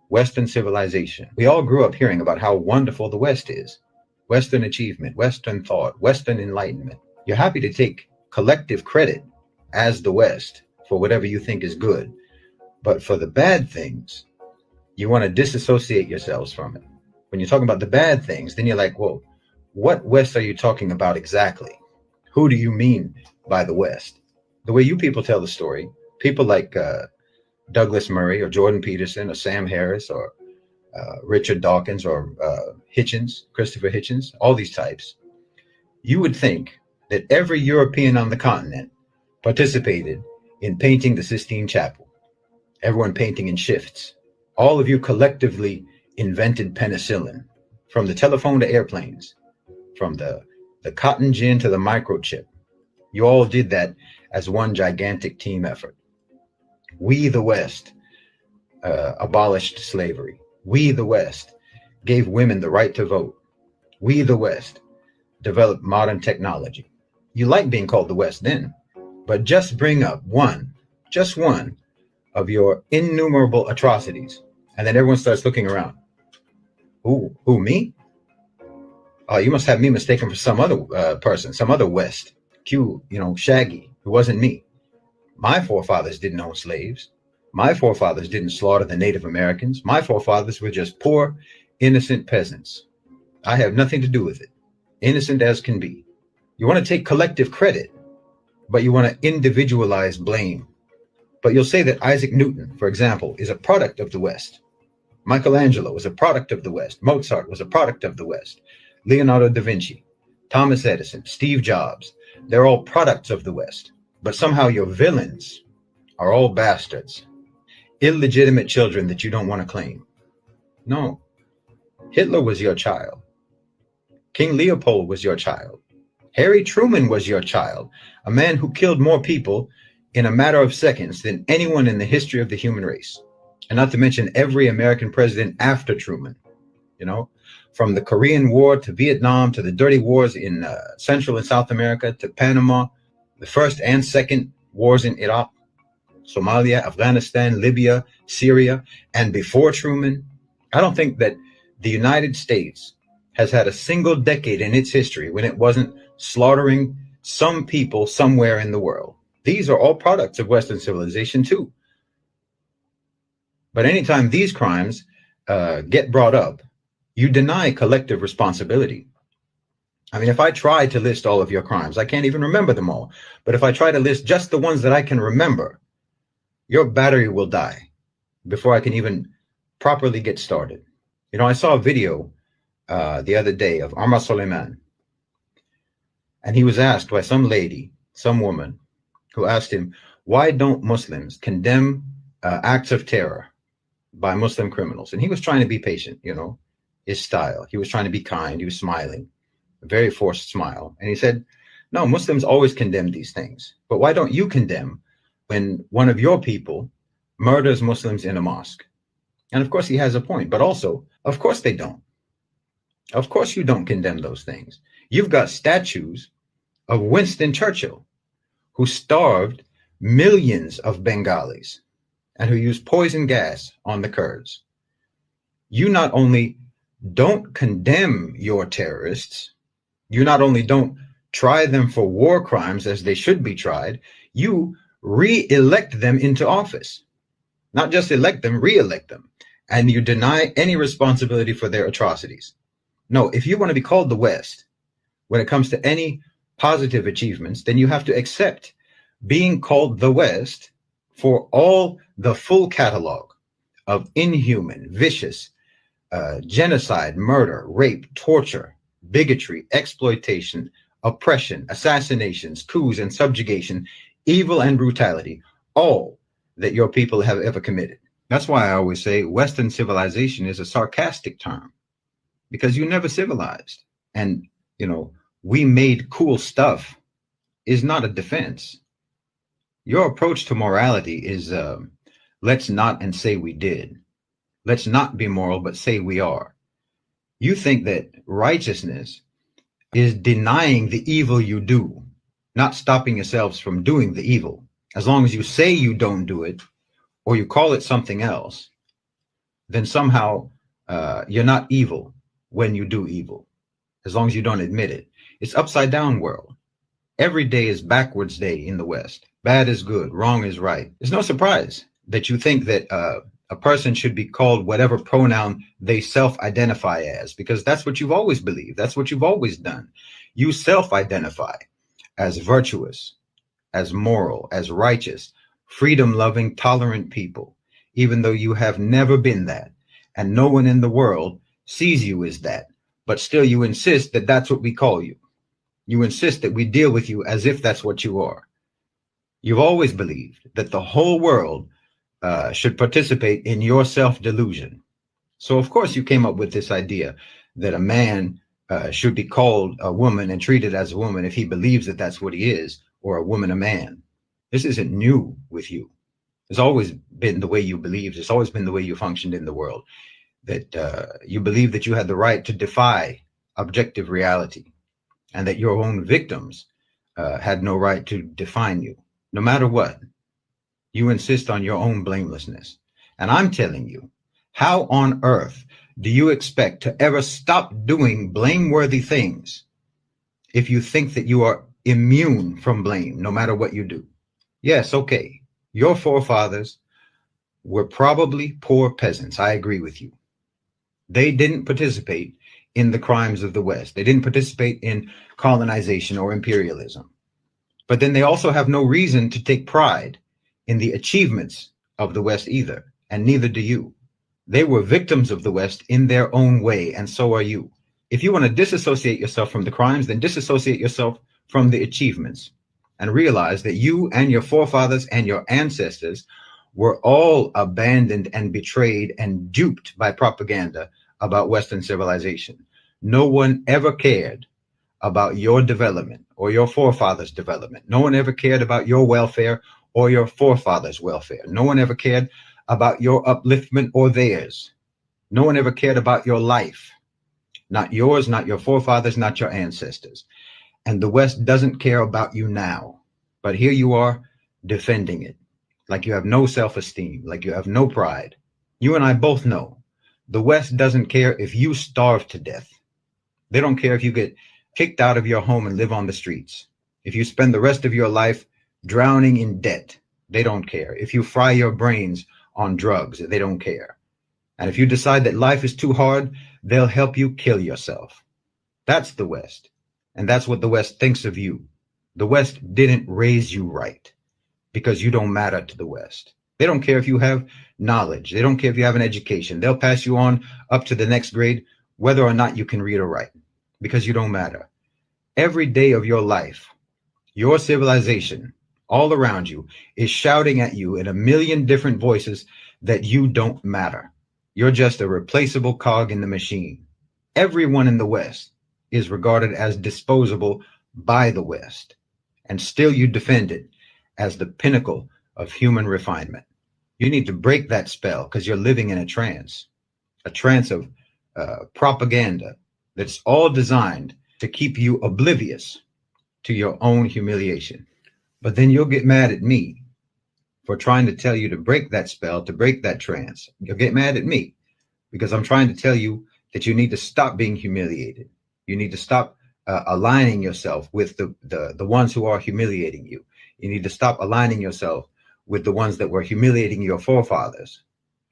Western civilization. We all grew up hearing about how wonderful the West is. Western achievement, Western thought, Western enlightenment. You're happy to take collective credit as the West for whatever you think is good. But for the bad things, you want to disassociate yourselves from it. When you're talking about the bad things, then you're like, whoa, what West are you talking about exactly? Who do you mean by the West? The way you people tell the story, people like Douglas Murray or Jordan Peterson or Sam Harris or Richard Dawkins or Hitchens, Christopher Hitchens, all these types, you would think that every European on the continent participated in painting the Sistine Chapel. Everyone painting in shifts. All of you collectively invented penicillin, from the telephone to airplanes, from the cotton gin to the microchip. You all did that as one gigantic team effort. We, the West, abolished slavery. We, the West, gave women the right to vote. We, the West, developed modern technology. You like being called the West then, but just bring up just one of your innumerable atrocities, and then everyone starts looking around. Who, me? Oh, you must have me mistaken for some other person, some other West. Q, Shaggy. It wasn't me. My forefathers didn't own slaves. My forefathers didn't slaughter the Native Americans. My forefathers were just poor, innocent peasants. I have nothing to do with it. Innocent as can be. You want to take collective credit, but you want to individualize blame. But you'll say that Isaac Newton, for example, is a product of the West. Michelangelo was a product of the West. Mozart was a product of the West. Leonardo da Vinci, Thomas Edison, Steve Jobs, They're all products of the West. But somehow your villains are all bastards, illegitimate children that you don't want to claim. No. Hitler was your child. King Leopold was your child. Harry Truman was your child, a man who killed more people in a matter of seconds than anyone in the history of the human race. And not to mention every American president after Truman, you know, from the Korean War to Vietnam to the dirty wars in Central and South America to Panama, the first and second wars in Iraq, Somalia, Afghanistan, Libya, Syria, and before Truman. I don't think that the United States has had a single decade in its history when it wasn't slaughtering some people somewhere in the world. These are all products of Western civilization too. But anytime these crimes get brought up, you deny collective responsibility. I mean, if I try to list all of your crimes, I can't even remember them all. But if I try to list just the ones that I can remember, your battery will die before I can even properly get started. You know, I saw a video the other day of Omar Suleiman, and he was asked by some lady, some woman, who asked him, why don't Muslims condemn acts of terror by Muslim criminals? And he was trying to be patient, you know, his style. He was trying to be kind. He was smiling, a very forced smile. And he said, no, Muslims always condemn these things. But why don't you condemn when one of your people murders Muslims in a mosque? And of course, he has a point. But also, of course they don't. Of course you don't condemn those things. You've got statues of Winston Churchill, who starved millions of Bengalis and who used poison gas on the Kurds. You not only don't condemn your terrorists, you not only don't try them for war crimes as they should be tried, you re-elect them into office. Not just elect them, re-elect them. And you deny any responsibility for their atrocities. No, if you want to be called the West, when it comes to any positive achievements, then you have to accept being called the West for all the full catalog of inhuman, vicious, genocide, murder, rape, torture, bigotry, exploitation, oppression, assassinations, coups and subjugation, evil and brutality, all that your people have ever committed. That's why I always say Western civilization is a sarcastic term, because you never civilized. And, you know, we made cool stuff is not a defense. Your approach to morality is let's not and say we did. Let's not be moral, but say we are. You think that righteousness is denying the evil you do, not stopping yourselves from doing the evil. As long as you say you don't do it, or you call it something else, then somehow you're not evil when you do evil, as long as you don't admit it. It's upside down world. Every day is backwards day in the West. Bad is good, wrong is right. It's no surprise that you think that a person should be called whatever pronoun they self-identify as, because that's what you've always believed. That's what you've always done. You self-identify as virtuous, as moral, as righteous, freedom-loving, tolerant people, even though you have never been that. And no one in the world sees you as that. But still you insist that that's what we call you. You insist that we deal with you as if that's what you are. You've always believed that the whole world should participate in your self-delusion. So of course you came up with this idea that a man should be called a woman and treated as a woman if he believes that that's what he is, or a woman a man. This isn't new with you. It's always been the way you believed. It's always been the way you functioned in the world, that you believed that you had the right to defy objective reality, and that your own victims had no right to define you. No matter what, you insist on your own blamelessness. And I'm telling you, how on earth do you expect to ever stop doing blameworthy things if you think that you are immune from blame, no matter what you do? Yes, okay, your forefathers were probably poor peasants. I agree with you. They didn't participate in the crimes of the West. They didn't participate in colonization or imperialism. But then they also have no reason to take pride in the achievements of the West either, and neither do you. They were victims of the West in their own way, and so are you. If you want to disassociate yourself from the crimes, then disassociate yourself from the achievements and realize that you and your forefathers and your ancestors were all abandoned and betrayed and duped by propaganda about Western civilization. No one ever cared about your development or your forefathers' development. No one ever cared about your welfare or your forefathers' welfare. No one ever cared about your upliftment or theirs. No one ever cared about your life. Not yours, not your forefathers, not your ancestors. And the West doesn't care about you now. But here you are defending it, like you have no self-esteem, like you have no pride. You and I both know the West doesn't care if you starve to death. They don't care if you get kicked out of your home and live on the streets. If you spend the rest of your life drowning in debt, they don't care. If you fry your brains on drugs, they don't care. And if you decide that life is too hard, they'll help you kill yourself. That's the West. And that's what the West thinks of you. The West didn't raise you right because you don't matter to the West. They don't care if you have knowledge. They don't care if you have an education. They'll pass you on up to the next grade, whether or not you can read or write, because you don't matter. Every day of your life, your civilization all around you is shouting at you in a million different voices that you don't matter. You're just a replaceable cog in the machine. Everyone in the West is regarded as disposable by the West, and still you defend it as the pinnacle of human refinement. You need to break that spell because you're living in a trance of propaganda that's all designed to keep you oblivious to your own humiliation. But then you'll get mad at me for trying to tell you to break that spell, to break that trance. You'll get mad at me because I'm trying to tell you that you need to stop being humiliated. You need to stop aligning yourself with the ones who are humiliating you. You need to stop aligning yourself with the ones that were humiliating your forefathers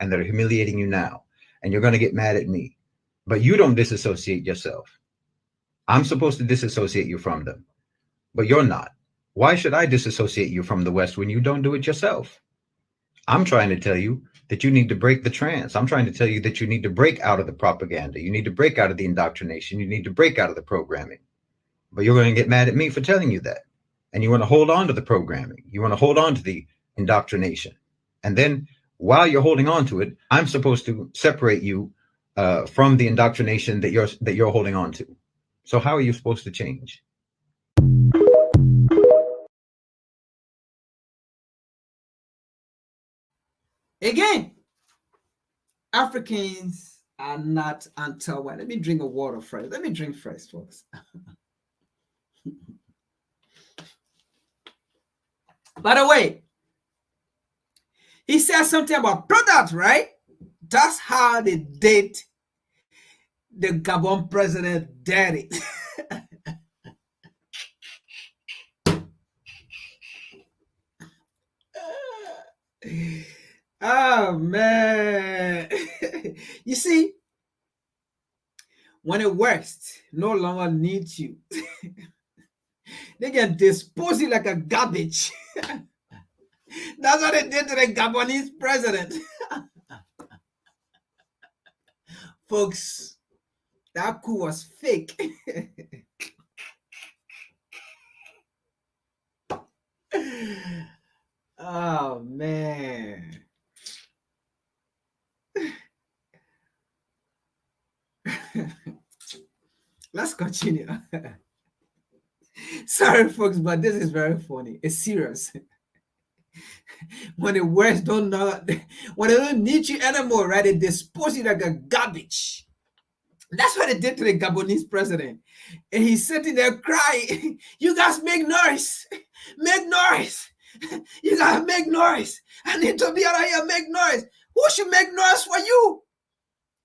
and that are humiliating you now. And you're going to get mad at me. But you don't disassociate yourself. I'm supposed to disassociate you from them, but you're not. Why should I disassociate you from the West when you don't do it yourself? I'm trying to tell you that you need to break the trance. I'm trying to tell you that you need to break out of the propaganda. You need to break out of the indoctrination. You need to break out of the programming. But you're going to get mad at me for telling you that. And you want to hold on to the programming. You want to hold on to the indoctrination. And then while you're holding on to it, I'm supposed to separate you from the indoctrination that you're holding on to. So how are you supposed to change? Again, Africans are not until. Let me drink a water first. Let me drink first, folks. By the way, he said something about product, right? That's how they did the Gabon president daddy. Oh man. You see, when the West no longer needs you, they can dispose you like a garbage. That's what they did to the Gabonese president. Folks, that coup was fake. Oh man. Let's continue. Sorry, folks, but this is very funny. It's serious. When the West don't know, when they don't need you anymore, right? They dispose you like a garbage. That's what they did to the Gabonese president. And he's sitting there crying. You guys make noise. Make noise. You gotta make noise. I need to be out here, make noise. Who should make noise for you?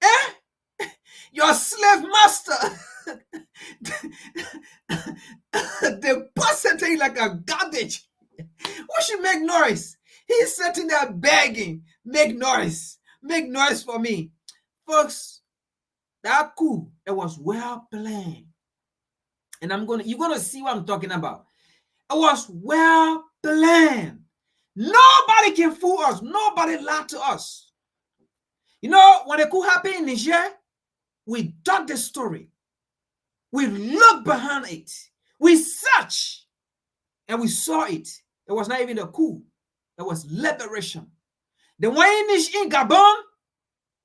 Eh? Your slave master. They busted him like a garbage. Who should make noise? He's sitting there begging, make noise for me. Folks, that coup, it was well planned. And you're gonna see what I'm talking about. It was well planned. Nobody can fool us. Nobody lied to us. You know, when the coup happened in Niger, we dug the story. We looked behind it. We searched and we saw it. It was not even a coup. It was liberation. The one in Gabon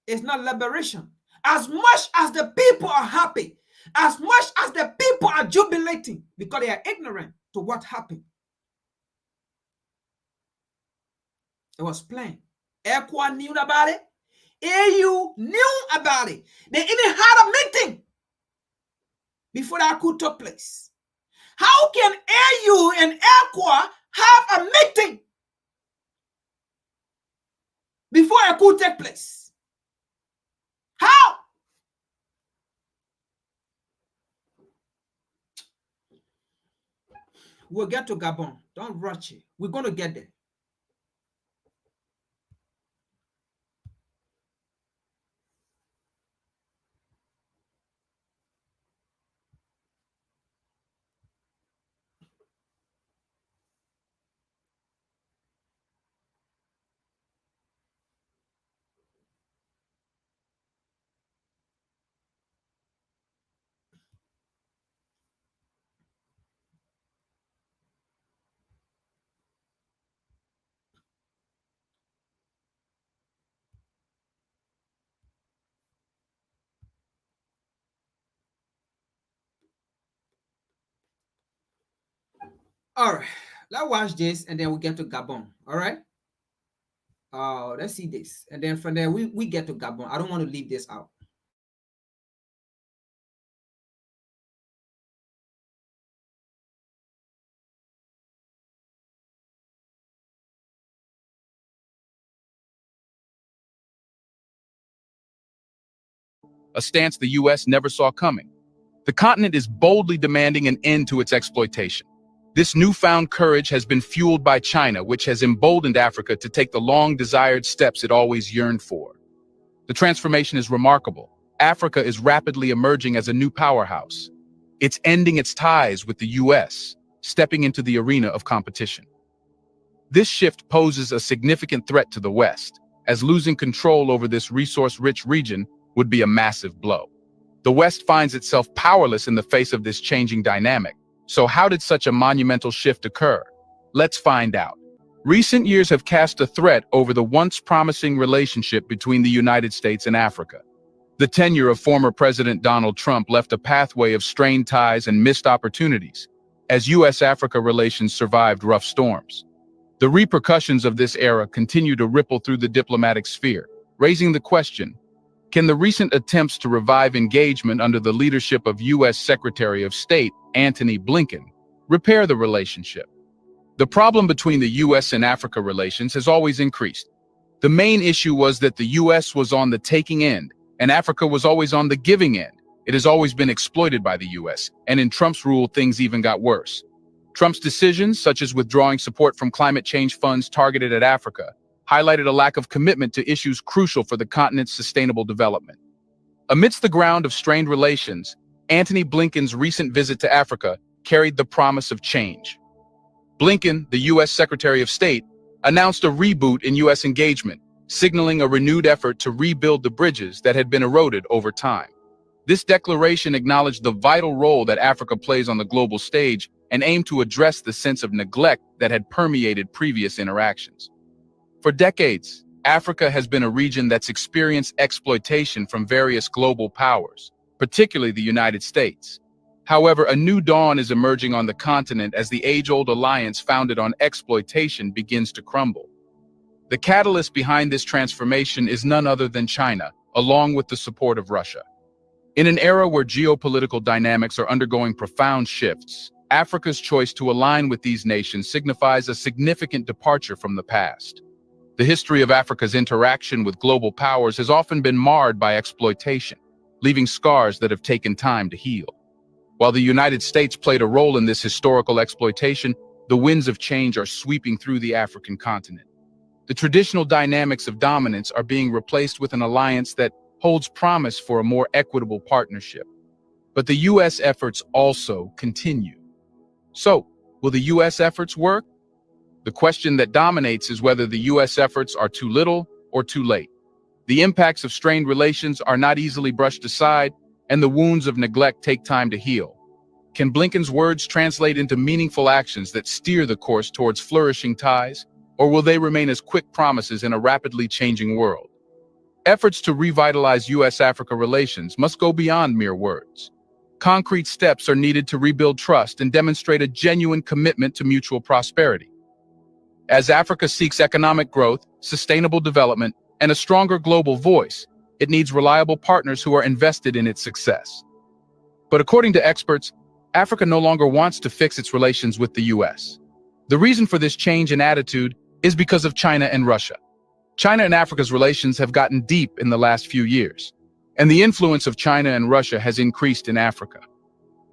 is not liberation. As much as the people are happy, as much as the people are jubilating because they are ignorant to what happened, it was plain. ECOWAS knew about it. AU knew about it. They even had a meeting before that coup took place. How can AU and ECOWAS have a meeting before a coup take place? How? We'll get to Gabon. Don't rush it. We're going to get there. All right, let's watch this and then we get to Gabon. All right. Let's see this. And then from there, we get to Gabon. I don't want to leave this out. A stance the U.S. never saw coming. The continent is boldly demanding an end to its exploitation. This newfound courage has been fueled by China, which has emboldened Africa to take the long-desired steps it always yearned for. The transformation is remarkable. Africa is rapidly emerging as a new powerhouse. It's ending its ties with the U.S., stepping into the arena of competition. This shift poses a significant threat to the West, as losing control over this resource-rich region would be a massive blow. The West finds itself powerless in the face of this changing dynamic. So how did such a monumental shift occur? Let's find out. Recent years have cast a threat over the once promising relationship between the United States and Africa. The tenure of former President Donald Trump left a pathway of strained ties and missed opportunities, as US-Africa relations survived rough storms. The repercussions of this era continue to ripple through the diplomatic sphere, raising the question, can the recent attempts to revive engagement under the leadership of U.S. Secretary of State Antony Blinken repair the relationship? The problem between the U.S. and Africa relations has always increased. The main issue was that the U.S. was on the taking end, and Africa was always on the giving end. It has always been exploited by the U.S., and in Trump's rule, things even got worse. Trump's decisions, such as withdrawing support from climate change funds targeted at Africa, highlighted a lack of commitment to issues crucial for the continent's sustainable development. Amidst the ground of strained relations, Antony Blinken's recent visit to Africa carried the promise of change. Blinken, the U.S. Secretary of State, announced a reboot in U.S. engagement, signaling a renewed effort to rebuild the bridges that had been eroded over time. This declaration acknowledged the vital role that Africa plays on the global stage and aimed to address the sense of neglect that had permeated previous interactions. For decades, Africa has been a region that's experienced exploitation from various global powers, particularly the United States. However, a new dawn is emerging on the continent as the age-old alliance founded on exploitation begins to crumble. The catalyst behind this transformation is none other than China, along with the support of Russia. In an era where geopolitical dynamics are undergoing profound shifts, Africa's choice to align with these nations signifies a significant departure from the past. The history of Africa's interaction with global powers has often been marred by exploitation, leaving scars that have taken time to heal. While the United States played a role in this historical exploitation, the winds of change are sweeping through the African continent. The traditional dynamics of dominance are being replaced with an alliance that holds promise for a more equitable partnership. But the U.S. efforts also continue. So, will the U.S. efforts work? The question that dominates is whether the U.S. efforts are too little or too late. The impacts of strained relations are not easily brushed aside, and the wounds of neglect take time to heal. Can Blinken's words translate into meaningful actions that steer the course towards flourishing ties, or will they remain as quick promises in a rapidly changing world? Efforts to revitalize US-Africa relations must go beyond mere words. Concrete steps are needed to rebuild trust and demonstrate a genuine commitment to mutual prosperity. As Africa seeks economic growth, sustainable development, and a stronger global voice, it needs reliable partners who are invested in its success. But according to experts, Africa no longer wants to fix its relations with the US. The reason for this change in attitude is because of China and Russia. China and Africa's relations have gotten deep in the last few years, and the influence of China and Russia has increased in Africa.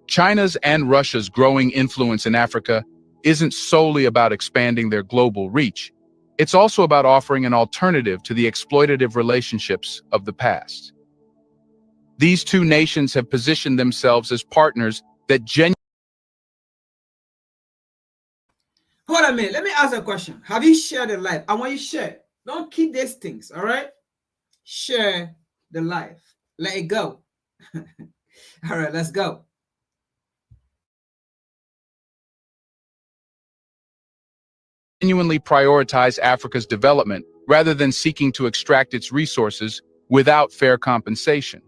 China's and Russia's growing influence in Africa isn't solely about expanding their global reach. It's also about offering an alternative to the exploitative relationships of the past. These two nations have positioned themselves as partners that genuinely... Hold a minute. Let me ask a question. Have you shared the live? I want you to share. Don't keep these things, all right? Share the live. Let it go. All right, let's go. Genuinely prioritize Africa's development rather than seeking to extract its resources without fair compensation.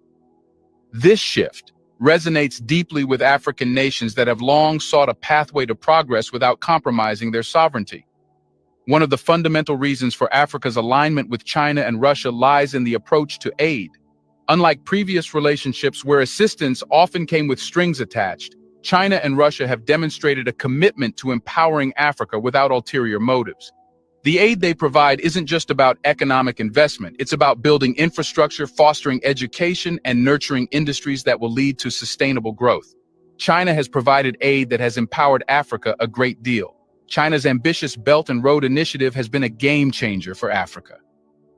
This shift resonates deeply with African nations that have long sought a pathway to progress without compromising their sovereignty. One of the fundamental reasons for Africa's alignment with China and Russia lies in the approach to aid. Unlike previous relationships where assistance often came with strings attached, China and Russia have demonstrated a commitment to empowering Africa without ulterior motives. The aid they provide isn't just about economic investment, it's about building infrastructure, fostering education, and nurturing industries that will lead to sustainable growth. China has provided aid that has empowered Africa a great deal. China's ambitious Belt and Road Initiative has been a game changer for Africa.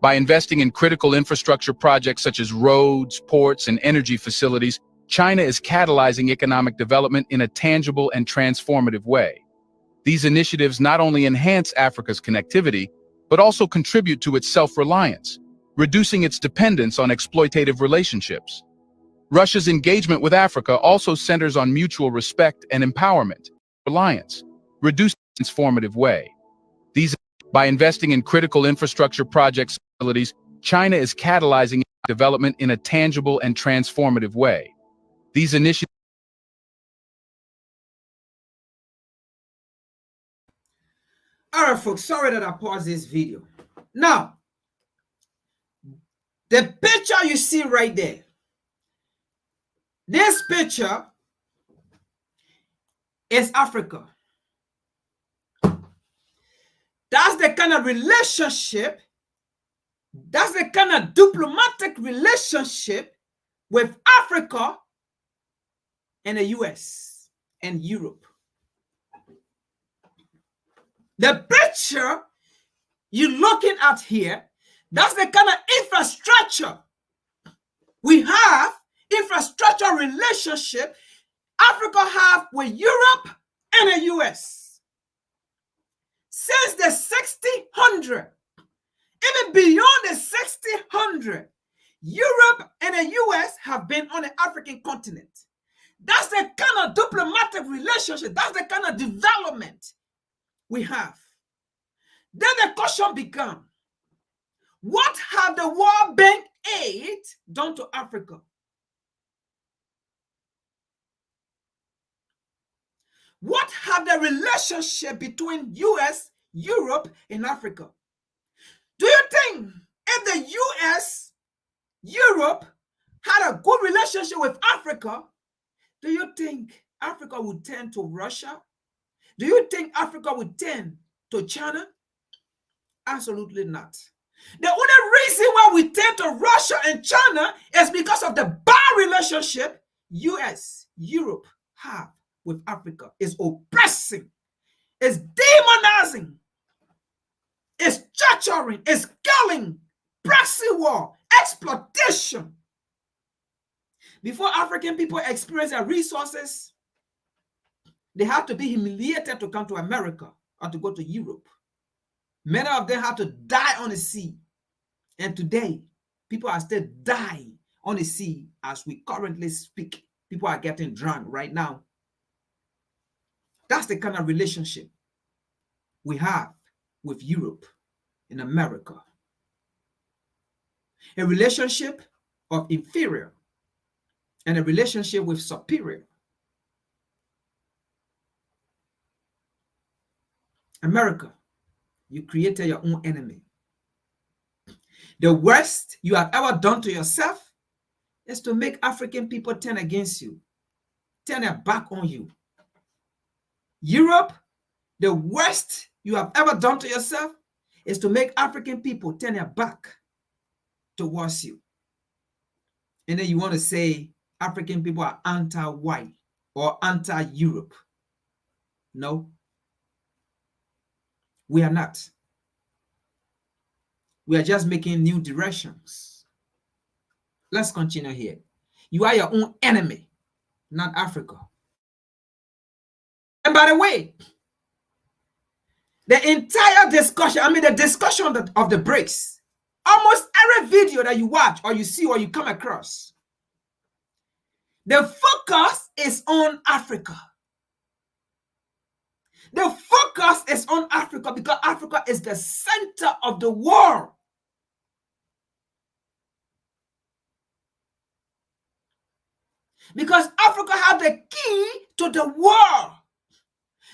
By investing in critical infrastructure projects such as roads, ports, and energy facilities, China is catalyzing economic development in a tangible and transformative way. These initiatives not only enhance Africa's connectivity, but also contribute to its self-reliance, reducing its dependence on exploitative relationships. Russia's engagement with Africa also centers on mutual respect and empowerment, reliance, reducing its transformative way. By investing in critical infrastructure projects and facilities, China is catalyzing development in a tangible and transformative way. These initiatives... All right, folks, sorry that I paused this video. Now, the picture you see right there, this picture is Africa. That's the kind of relationship, that's the kind of diplomatic relationship with Africa and the US and Europe. The picture you're looking at here, that's the kind of infrastructure we have, infrastructure relationship Africa have with Europe and the US. Since the 1600s, even beyond the 1600s, Europe and the US have been on the African continent. That's the kind of diplomatic relationship, that's the kind of development we have. Then the question becomes, what have the World Bank aid done to Africa? What have the relationship between US, Europe, and Africa? Do you think if the US, Europe had a good relationship with Africa, do you think Africa would turn to Russia? Do you think Africa would turn to China? Absolutely not. The only reason why we turn to Russia and China is because of the bad relationship US, Europe have with Africa. Is oppressing, is demonizing, is torturing, is killing, proxy war, exploitation. Before African people experience their resources, they have to be humiliated to come to America or to go to Europe. Many of them had to die on the sea. And today, people are still dying on the sea as we currently speak. People are getting drunk right now That's the kind of relationship we have with Europe and America. A relationship of inferior and a relationship with superior. America, you created your own enemy. The worst you have ever done to yourself is to make African people turn against you, turn their back on you. Europe, the worst you have ever done to yourself is to make African people turn their back towards you. And then you want to say African people are anti-white or anti-Europe. No, we are not. We are just making new directions. Let's continue here. You are your own enemy, not Africa. And by the way, the entire discussion, the discussion of the BRICS, almost every video that you watch or you see or you come across, the focus is on Africa. The focus is on Africa because Africa is the center of the world. Because Africa has the key to the world.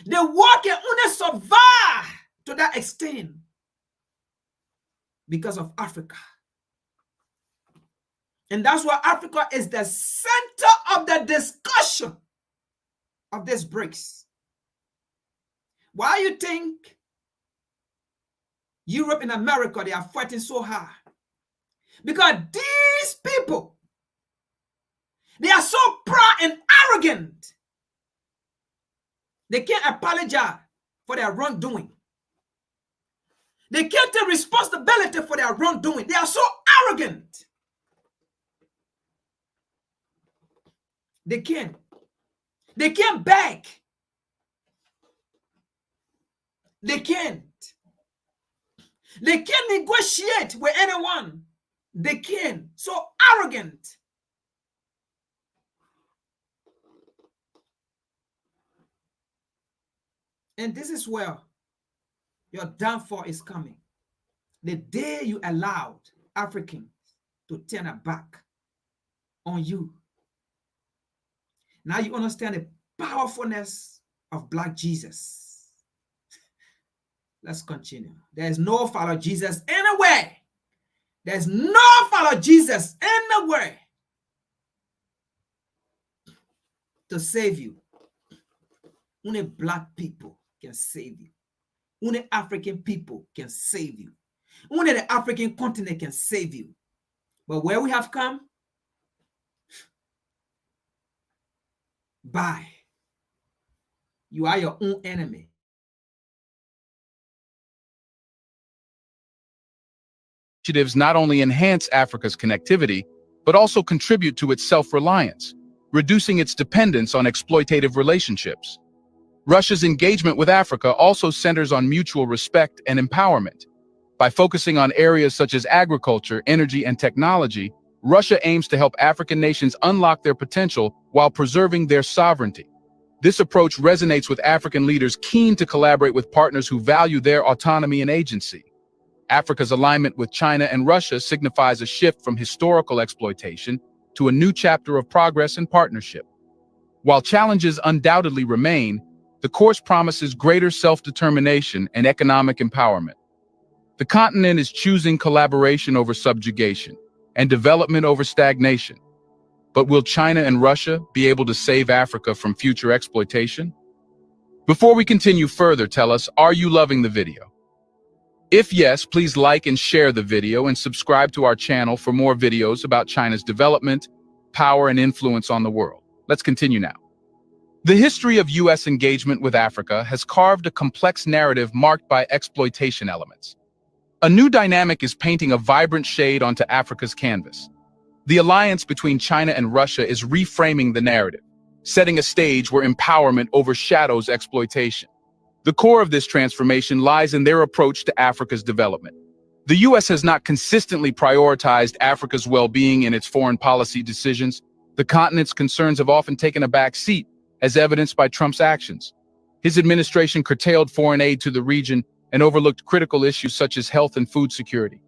The world can only survive to that extent because of Africa. And that's why Africa is the center of the discussion of this BRICS. Why you think Europe and America, they are fighting so hard? Because these people, they are so proud and arrogant. They can't apologize for their wrongdoing. They can't take responsibility for their wrongdoing. They are so arrogant. They can't. They can't beg. They can't. They can't negotiate with anyone. They can't. So arrogant. And this is where your downfall is coming. The day you allowed Africans to turn their back on you. Now you understand the powerfulness of Black Jesus. Let's continue. There is no follow Jesus anywhere. There's no follow Jesus anywhere to save you. Only Black people can save you. Only African people can save you. Only the African continent can save you. But where we have come, bye. You are your own enemy. Initiatives not only enhance Africa's connectivity, but also contribute to its self-reliance, reducing its dependence on exploitative relationships. Russia's engagement with Africa also centers on mutual respect and empowerment. By focusing on areas such as agriculture, energy, and technology, Russia aims to help African nations unlock their potential while preserving their sovereignty. This approach resonates with African leaders keen to collaborate with partners who value their autonomy and agency. Africa's alignment with China and Russia signifies a shift from historical exploitation to a new chapter of progress and partnership. While challenges undoubtedly remain, the course promises greater self-determination and economic empowerment. The continent is choosing collaboration over subjugation and development over stagnation. But will China and Russia be able to save Africa from future exploitation? Before we continue further, tell us, are you loving the video? If yes, please like and share the video and subscribe to our channel for more videos about China's development, power, and influence on the world. Let's continue now. The history of U.S. engagement with Africa has carved a complex narrative marked by exploitation elements. A new dynamic is painting a vibrant shade onto Africa's canvas. The alliance between China and Russia is reframing the narrative, setting a stage where empowerment overshadows exploitation. The core of this transformation lies in their approach to Africa's development. The U.S. has not consistently prioritized Africa's well-being in its foreign policy decisions. The continent's concerns have often taken a back seat, as evidenced by Trump's actions. His administration curtailed foreign aid to the region and overlooked critical issues such as health and food security.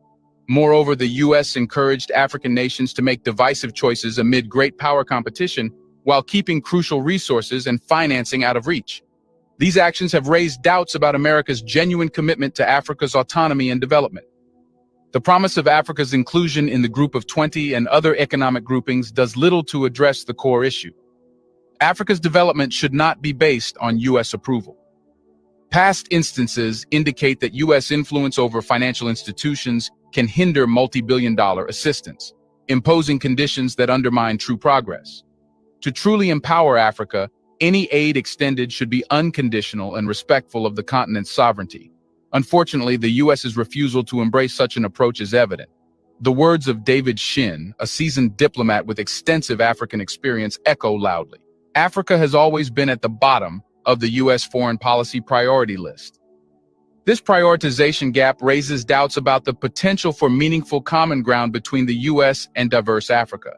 Moreover, the U.S. encouraged African nations to make divisive choices amid great power competition while keeping crucial resources and financing out of reach. These actions have raised doubts about America's genuine commitment to Africa's autonomy and development. The promise of Africa's inclusion in the Group of 20 and other economic groupings does little to address the core issue. Africa's development should not be based on U.S. approval. Past instances indicate that U.S. influence over financial institutions can hinder multi-billion-dollar assistance, imposing conditions that undermine true progress. To truly empower Africa, any aid extended should be unconditional and respectful of the continent's sovereignty. Unfortunately, the U.S.'s refusal to embrace such an approach is evident. The words of David Shin, a seasoned diplomat with extensive African experience, echo loudly. Africa has always been at the bottom of the U.S. foreign policy priority list. This prioritization gap raises doubts about the potential for meaningful common ground between the U.S. and diverse Africa.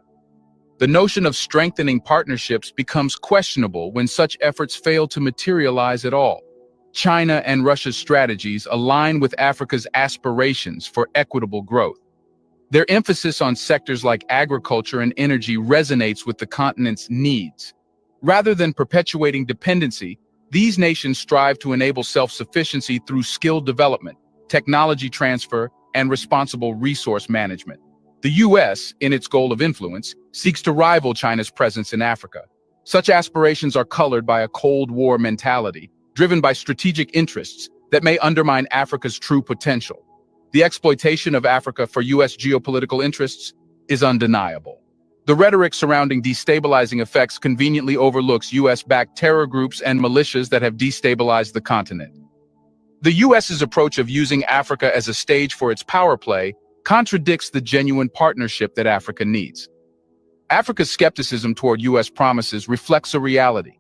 The notion of strengthening partnerships becomes questionable when such efforts fail to materialize at all. China and Russia's strategies align with Africa's aspirations for equitable growth. Their emphasis on sectors like agriculture and energy resonates with the continent's needs. Rather than perpetuating dependency, these nations strive to enable self-sufficiency through skill development, technology transfer, and responsible resource management. The U.S., in its goal of influence, seeks to rival China's presence in Africa. Such aspirations are colored by a Cold War mentality, driven by strategic interests that may undermine Africa's true potential. The exploitation of Africa for U.S. geopolitical interests is undeniable. The rhetoric surrounding destabilizing effects conveniently overlooks U.S.-backed terror groups and militias that have destabilized the continent. The U.S.'s approach of using Africa as a stage for its power play contradicts the genuine partnership that Africa needs. Africa's skepticism toward U.S. promises reflects a reality.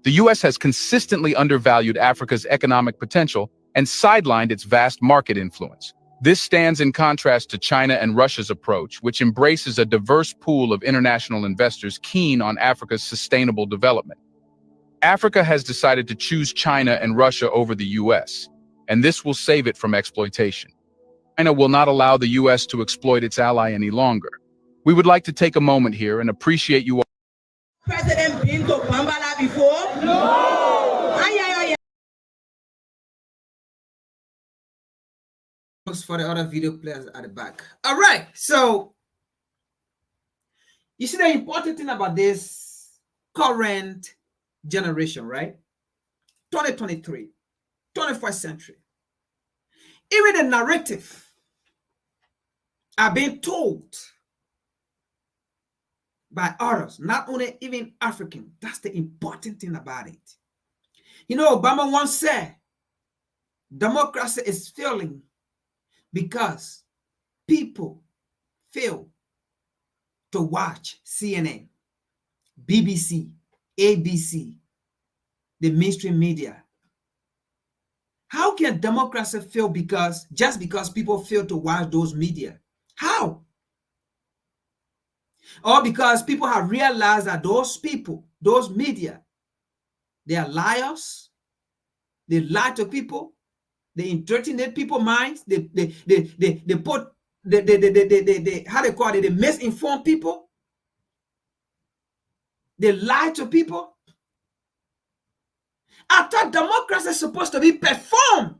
The U.S. has consistently undervalued Africa's economic potential and sidelined its vast market influence. This stands in contrast to China and Russia's approach, which embraces a diverse pool of international investors keen on Africa's sustainable development. Africa has decided to choose China and Russia over the U.S., and this will save it from exploitation. China will not allow the U.S. to exploit its ally any longer. We would like to take a moment here and appreciate you all. President been to Bambala before? No! For the other video players at the back. All right, so you see the important thing about this current generation, right? 2023, 21st century. Even the narrative are being told by others, not only even African. That's the important thing about it. You know, Obama once said, democracy is failing because people fail to watch CNN, BBC, ABC, the mainstream media. How can democracy fail just because people fail to watch those media? How? Or because people have realized that those people, those media, they are liars, they lie to people, they indoctrinate people's minds, they put how they call it, they misinform people, they lie to people. I thought democracy is supposed to be performed,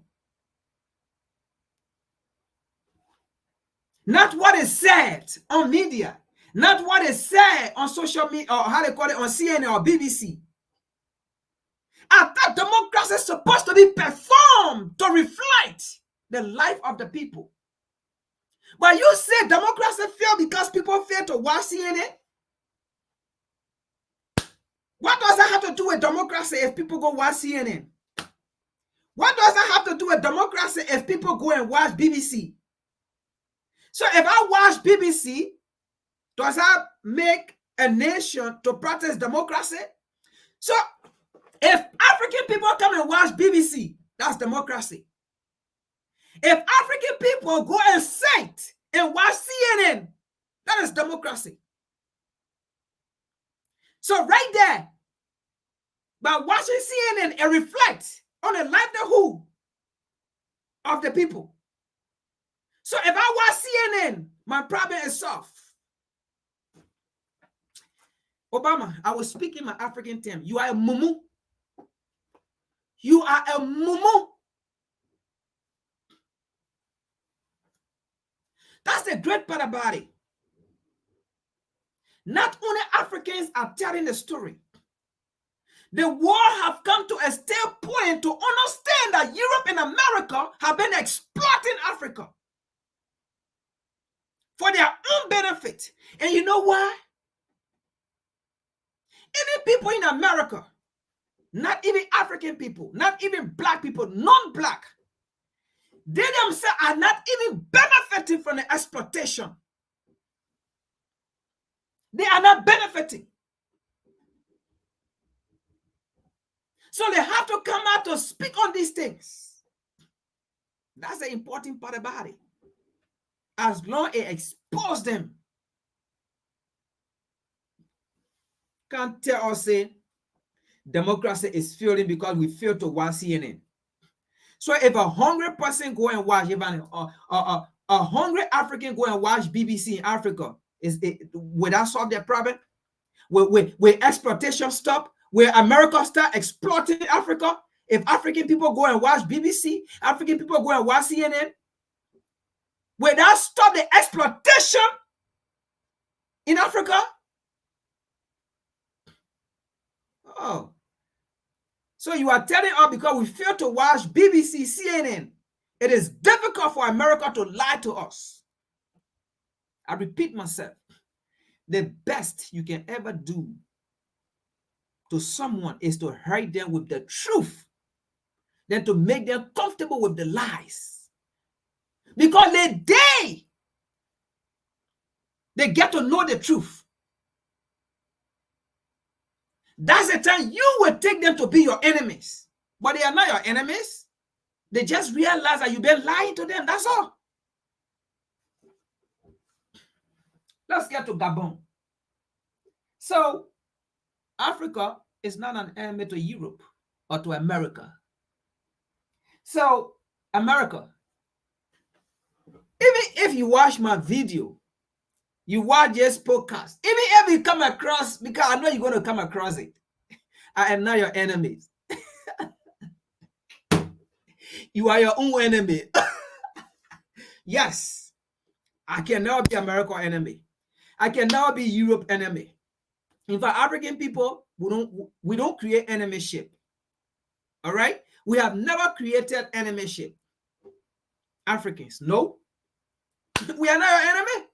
not what is said on media, not what is said on social media, or how they call it, on CNN or BBC. I thought democracy is supposed to be performed to reflect the life of the people. But you say democracy failed because people fail to watch CNN? What does that have to do with democracy if people go watch CNN? What does that have to do with democracy if people go and watch BBC? So if I watch BBC, does that make a nation to practice democracy? So if African people come and watch BBC, that's democracy. If African people go and sit and watch CNN, that is democracy. So right there, But watching CNN, it reflects on the livelihood of the people. So if I watch CNN, my problem is solved. Obama, I was speaking my African term. You are a mumu. You are a mumu. That's the great part about it. Not only Africans are telling the story. The world have come to a stale point to understand that Europe and America have been exploiting Africa for their own benefit. And you know why? Any people in America, not even African people, not even black people, non-black, they themselves are not even benefiting from the exploitation. They are not benefiting. So they have to come out to speak on these things. That's the important part about it. As long as it exposes them. Can't tell us say democracy is failing because we fail to watch CNN. So if a hungry person go and watch, if a hungry African go and watch BBC in Africa, will that solve their problem? Will exploitation stop? Will America start exploiting Africa? If African people go and watch BBC, African people go and watch CNN, will that stop the exploitation in Africa? Oh. So you are telling us because we fail to watch BBC, CNN, it is difficult for America to lie to us. I repeat myself. The best you can ever do to someone is to hurt them with the truth, than to make them comfortable with the lies. Because they get to know the truth. That's the time you will take them to be your enemies. But they are not your enemies. They just realize that you've been lying to them. That's all. Let's get to Gabon. So, Africa is not an enemy to Europe or to America. So, America, even if you watch my video, you watch this podcast, even if you come across, because I know you're going to come across it, I am not your enemies. You are your own enemy. Yes, I cannot be America enemy. I cannot be Europe enemy. In fact, African people, we don't create enemyship. All right? We have never created enemyship. Africans, no. We are not your enemy.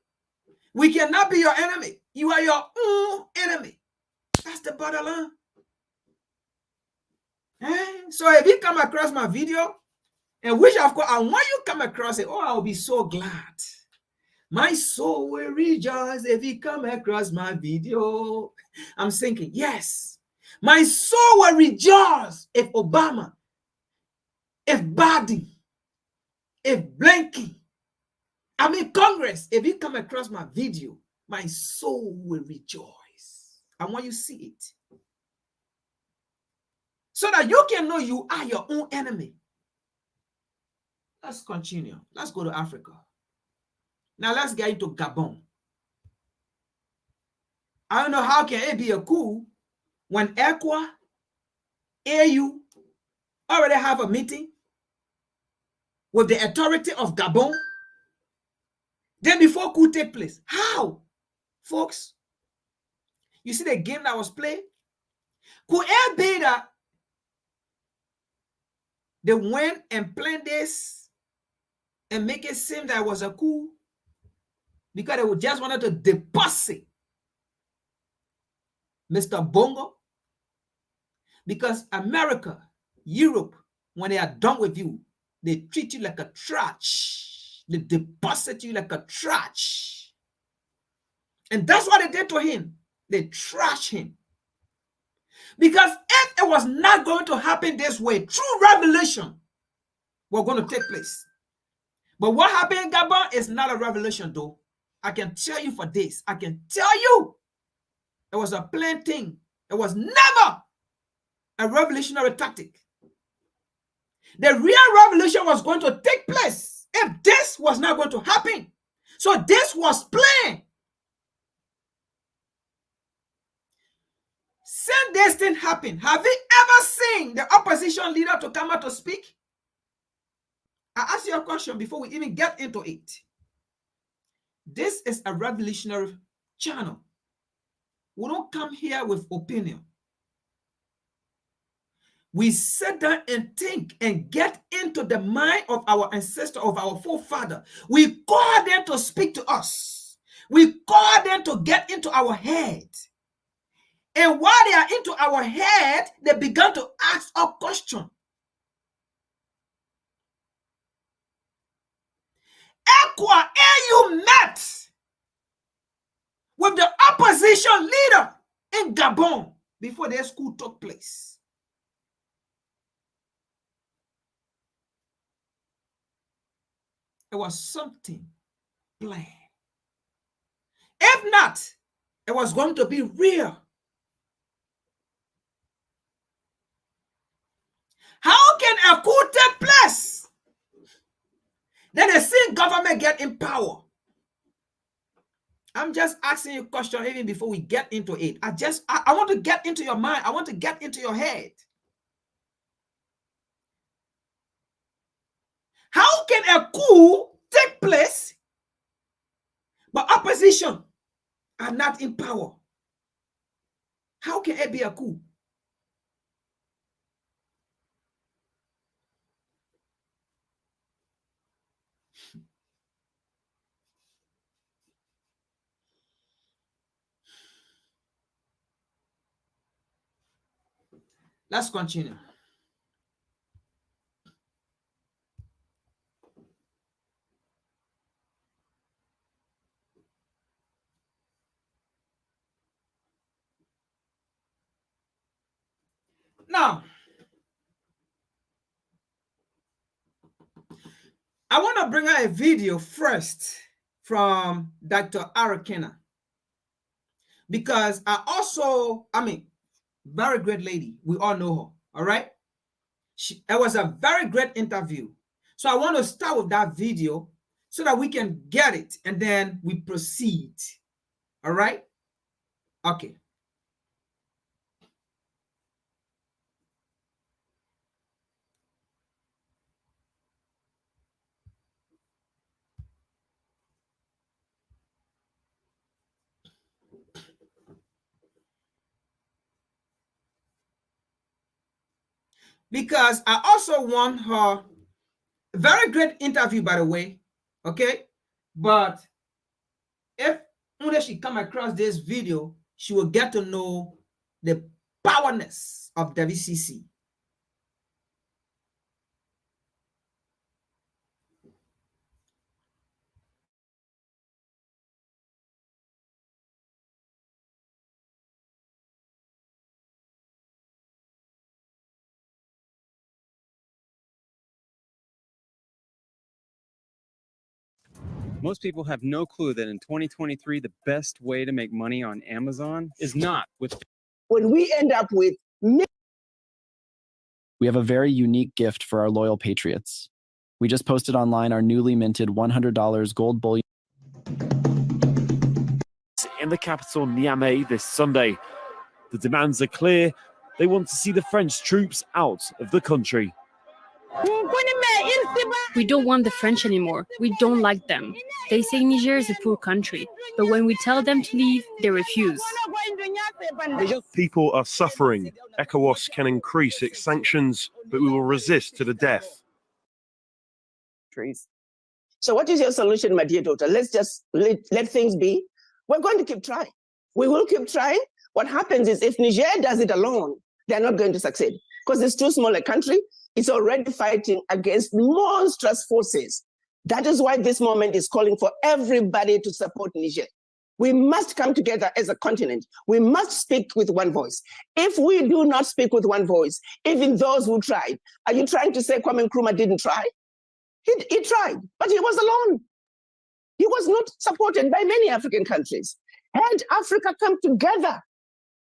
We cannot be your enemy. You are your own enemy. That's the bottom line. So if you come across my video, and which of course I want you to come across it, oh, I'll be so glad. My soul will rejoice if you come across my video. I'm thinking, yes, my soul will rejoice if Obama, if Biden, if Blinken, Congress, if you come across my video, my soul will rejoice. I want you to see it. So that you can know you are your own enemy. Let's continue. Let's go to Africa. Now let's get into Gabon. I don't know how can it be a coup when ECOWAS, AU already have a meeting with the authority of Gabon. Then before coup take place. How? Folks, you see the game that was played? Could it be that they went and planned this and make it seem that it was a coup because they just wanted to deposit Mr. Bongo? Because America, Europe, when they are done with you, they treat you like a trash. They deposit you like a trash. And that's what they did to him. They trashed him. Because if it was not going to happen this way, true revelation was going to take place. But what happened in Gabon is not a revelation, though. I can tell you for this. I can tell you it was a plain thing. It was never a revolutionary tactic. The real revolution was going to take place if this was not going to happen. So this was planned. Since this thing happened, have you ever seen the opposition leader to come out to speak? I ask you a question before we even get into it. This is a revolutionary channel. We don't come here with opinion. We sit down and think and get into the mind of our ancestor, of our forefather. We call them to speak to us. We call them to get into our head. And while they are into our head, they began to ask a question. AU met with the opposition leader in Gabon before their coup took place. It was something planned. If not, it was going to be real. How can a coup take place? Then the same government get in power. I'm just asking you a question even before we get into it. I want to get into your mind. I want to get into your head. How can a coup take place but opposition are not in power? How can it be a coup? Let's continue. Now, I want to bring out a video first from Dr. Arakena, because very great lady. We all know her, all right? It was a very great interview. So I want to start with that video so that we can get it and then we proceed, all right? Okay. Because I also want her, very great interview, by the way, okay? But if only she come across this video, she will get to know the powerness of WCC. Most people have no clue that in 2023, the best way to make money on Amazon is not with. When we end up with. We have a very unique gift for our loyal patriots. We just posted online our newly minted $100 gold bullion. In the capital Niamey this Sunday, the demands are clear. They want to see the French troops out of the country. We don't want the French anymore. We don't like them. They say Niger is a poor country, but when we tell them to leave, they refuse. People are suffering. ECOWAS can increase its sanctions, but we will resist to the death. So what is your solution, my dear daughter? Let's just let things be. We're going to keep trying. We will keep trying. What happens is if Niger does it alone, they're not going to succeed because it's too small a country. It's already fighting against monstrous forces. That is why this moment is calling for everybody to support Niger. We must come together as a continent. We must speak with one voice. If we do not speak with one voice, even those who tried, are you trying to say Kwame Nkrumah didn't try? He tried, but he was alone. He was not supported by many African countries. Had Africa come together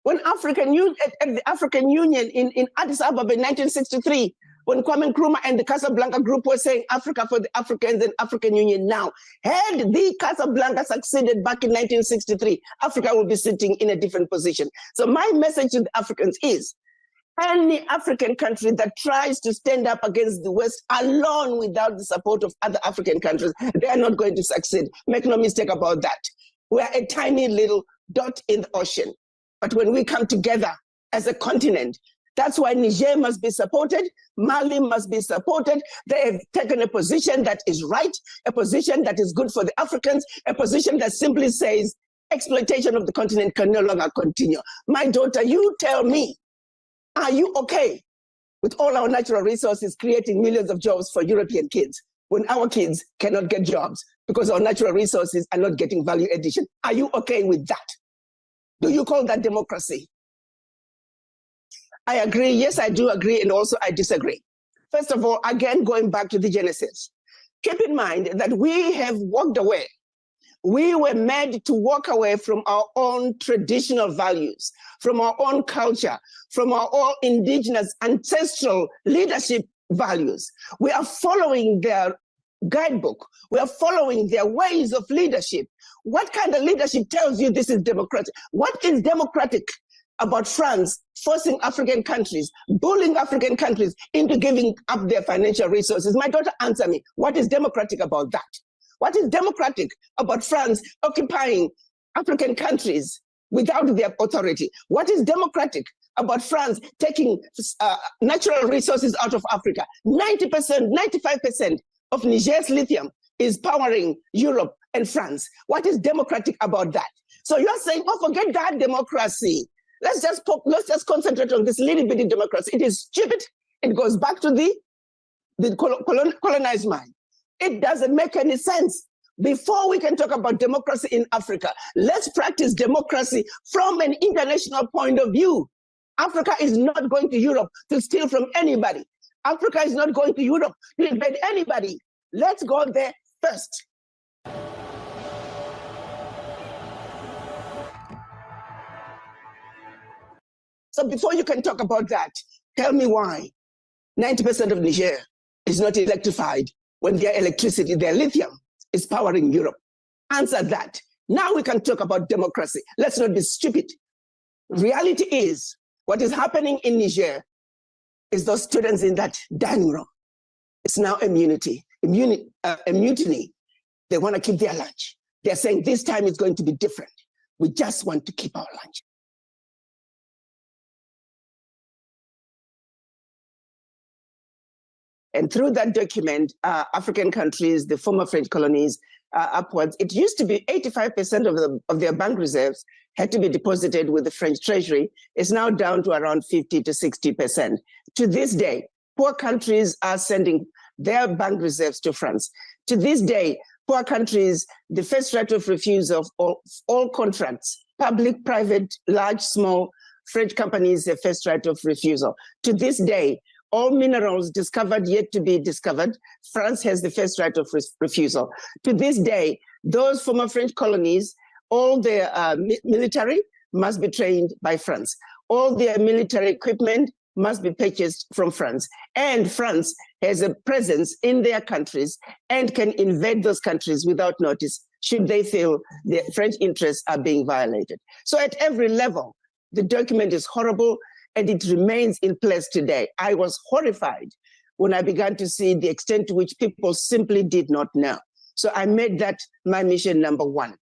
When at the African Union in Addis Ababa in 1963, when Kwame Nkrumah and the Casablanca group were saying Africa for the Africans and African Union now, had the Casablanca succeeded back in 1963, Africa will be sitting in a different position. So my message to the Africans is, any African country that tries to stand up against the West alone without the support of other African countries, they are not going to succeed. Make no mistake about that. We are a tiny little dot in the ocean. But when we come together as a continent, that's why Niger must be supported, Mali must be supported. They have taken a position that is right, a position that is good for the Africans, a position that simply says exploitation of the continent can no longer continue. My daughter, you tell me, are you okay with all our natural resources creating millions of jobs for European kids when our kids cannot get jobs because our natural resources are not getting value addition? Are you okay with that? Do you call that democracy? I agree. Yes, I do agree. And also I disagree. First of all, again, going back to the genesis, keep in mind that we have walked away. We were made to walk away from our own traditional values, from our own culture, from our own indigenous ancestral leadership values. We are following their guidebook. We are following their ways of leadership. What kind of leadership tells you this is democratic? What is democratic about France forcing African countries, bullying African countries into giving up their financial resources? My daughter, answer me. What is democratic about that? What is democratic about France occupying African countries without their authority? What is democratic about France taking natural resources out of Africa? 90%, 95% of Niger's lithium is powering Europe and France. What is democratic about that? So you're saying, oh, forget that democracy. Let's just concentrate on this little bitty democracy. It is stupid. It goes back to the colonized mind. It doesn't make any sense. Before we can talk about democracy in Africa, let's practice democracy from an international point of view. Africa is not going to Europe to steal from anybody. Africa is not going to Europe to invade anybody. Let's go there first. So before you can talk about that, tell me why 90% of Niger is not electrified when their electricity, their lithium, is powering Europe. Answer that. Now we can talk about democracy. Let's not be stupid. Reality is, what is happening in Niger is those students in that dining room. It's now a mutiny. They want to keep their lunch. They're saying this time is going to be different. We just want to keep our lunch. And through that document, African countries, the former French colonies, upwards, it used to be 85% of their bank reserves had to be deposited with the French treasury. It's now down to around 50 to 60%. To this day, poor countries are sending their bank reserves to France. To this day, poor countries, the first right of refusal of all contracts, public, private, large, small, French companies, the first right of refusal. To this day, all minerals discovered yet to be discovered, France has the first right of refusal. To this day, those former French colonies, all their military must be trained by France. All their military equipment must be purchased from France. And France has a presence in their countries and can invade those countries without notice should they feel their French interests are being violated. So at every level, the document is horrible, and it remains in place today. I was horrified when I began to see the extent to which people simply did not know. So I made that my mission number one.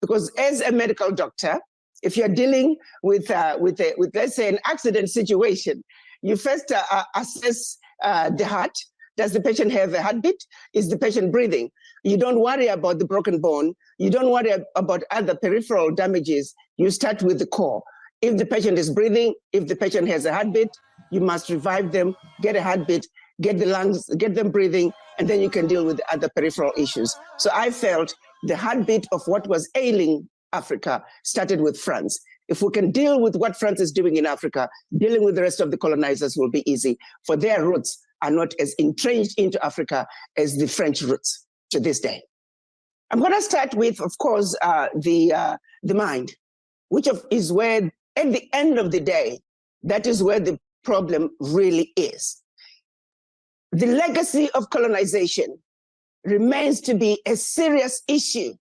Because as a medical doctor, if you're dealing with let's say, an accident situation, you first assess the heart. Does the patient have a heartbeat? Is the patient breathing? You don't worry about the broken bone. You don't worry about other peripheral damages. You start with the core. If the patient is breathing, if the patient has a heartbeat, you must revive them, get a heartbeat, get the lungs, get them breathing, and then you can deal with the other peripheral issues. So I felt the heartbeat of what was ailing Africa started with France. If we can deal with what France is doing in Africa, dealing with the rest of the colonizers will be easy, for their roots are not as entrenched into Africa as the French roots to this day. I'm going to start with, of course, the mind, which is where At the end of the day, that is where the problem really is. The legacy of colonization remains to be a serious issue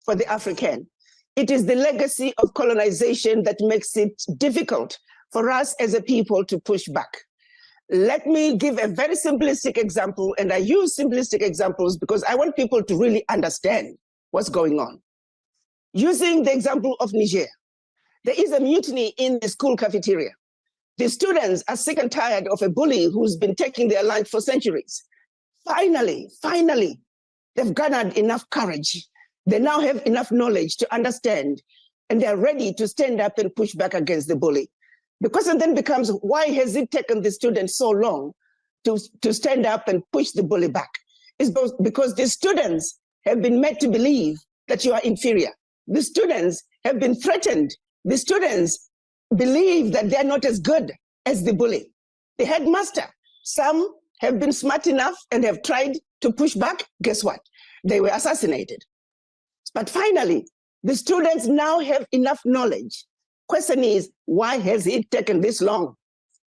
for the African. It is the legacy of colonization that makes it difficult for us as a people to push back. Let me give a very simplistic example, and I use simplistic examples because I want people to really understand what's going on. Using the example of Niger, there is a mutiny in the school cafeteria. The students are sick and tired of a bully who's been taking their lunch for centuries. Finally, they've garnered enough courage. They now have enough knowledge to understand, and they're ready to stand up and push back against the bully. The question then becomes, why has it taken the students so long to stand up and push the bully back? It's because the students have been made to believe that you are inferior. The students have been threatened. The students believe that they're not as good as the bully. The headmaster, some have been smart enough and have tried to push back. Guess what? They were assassinated. But finally, the students now have enough knowledge. Question is, why has it taken this long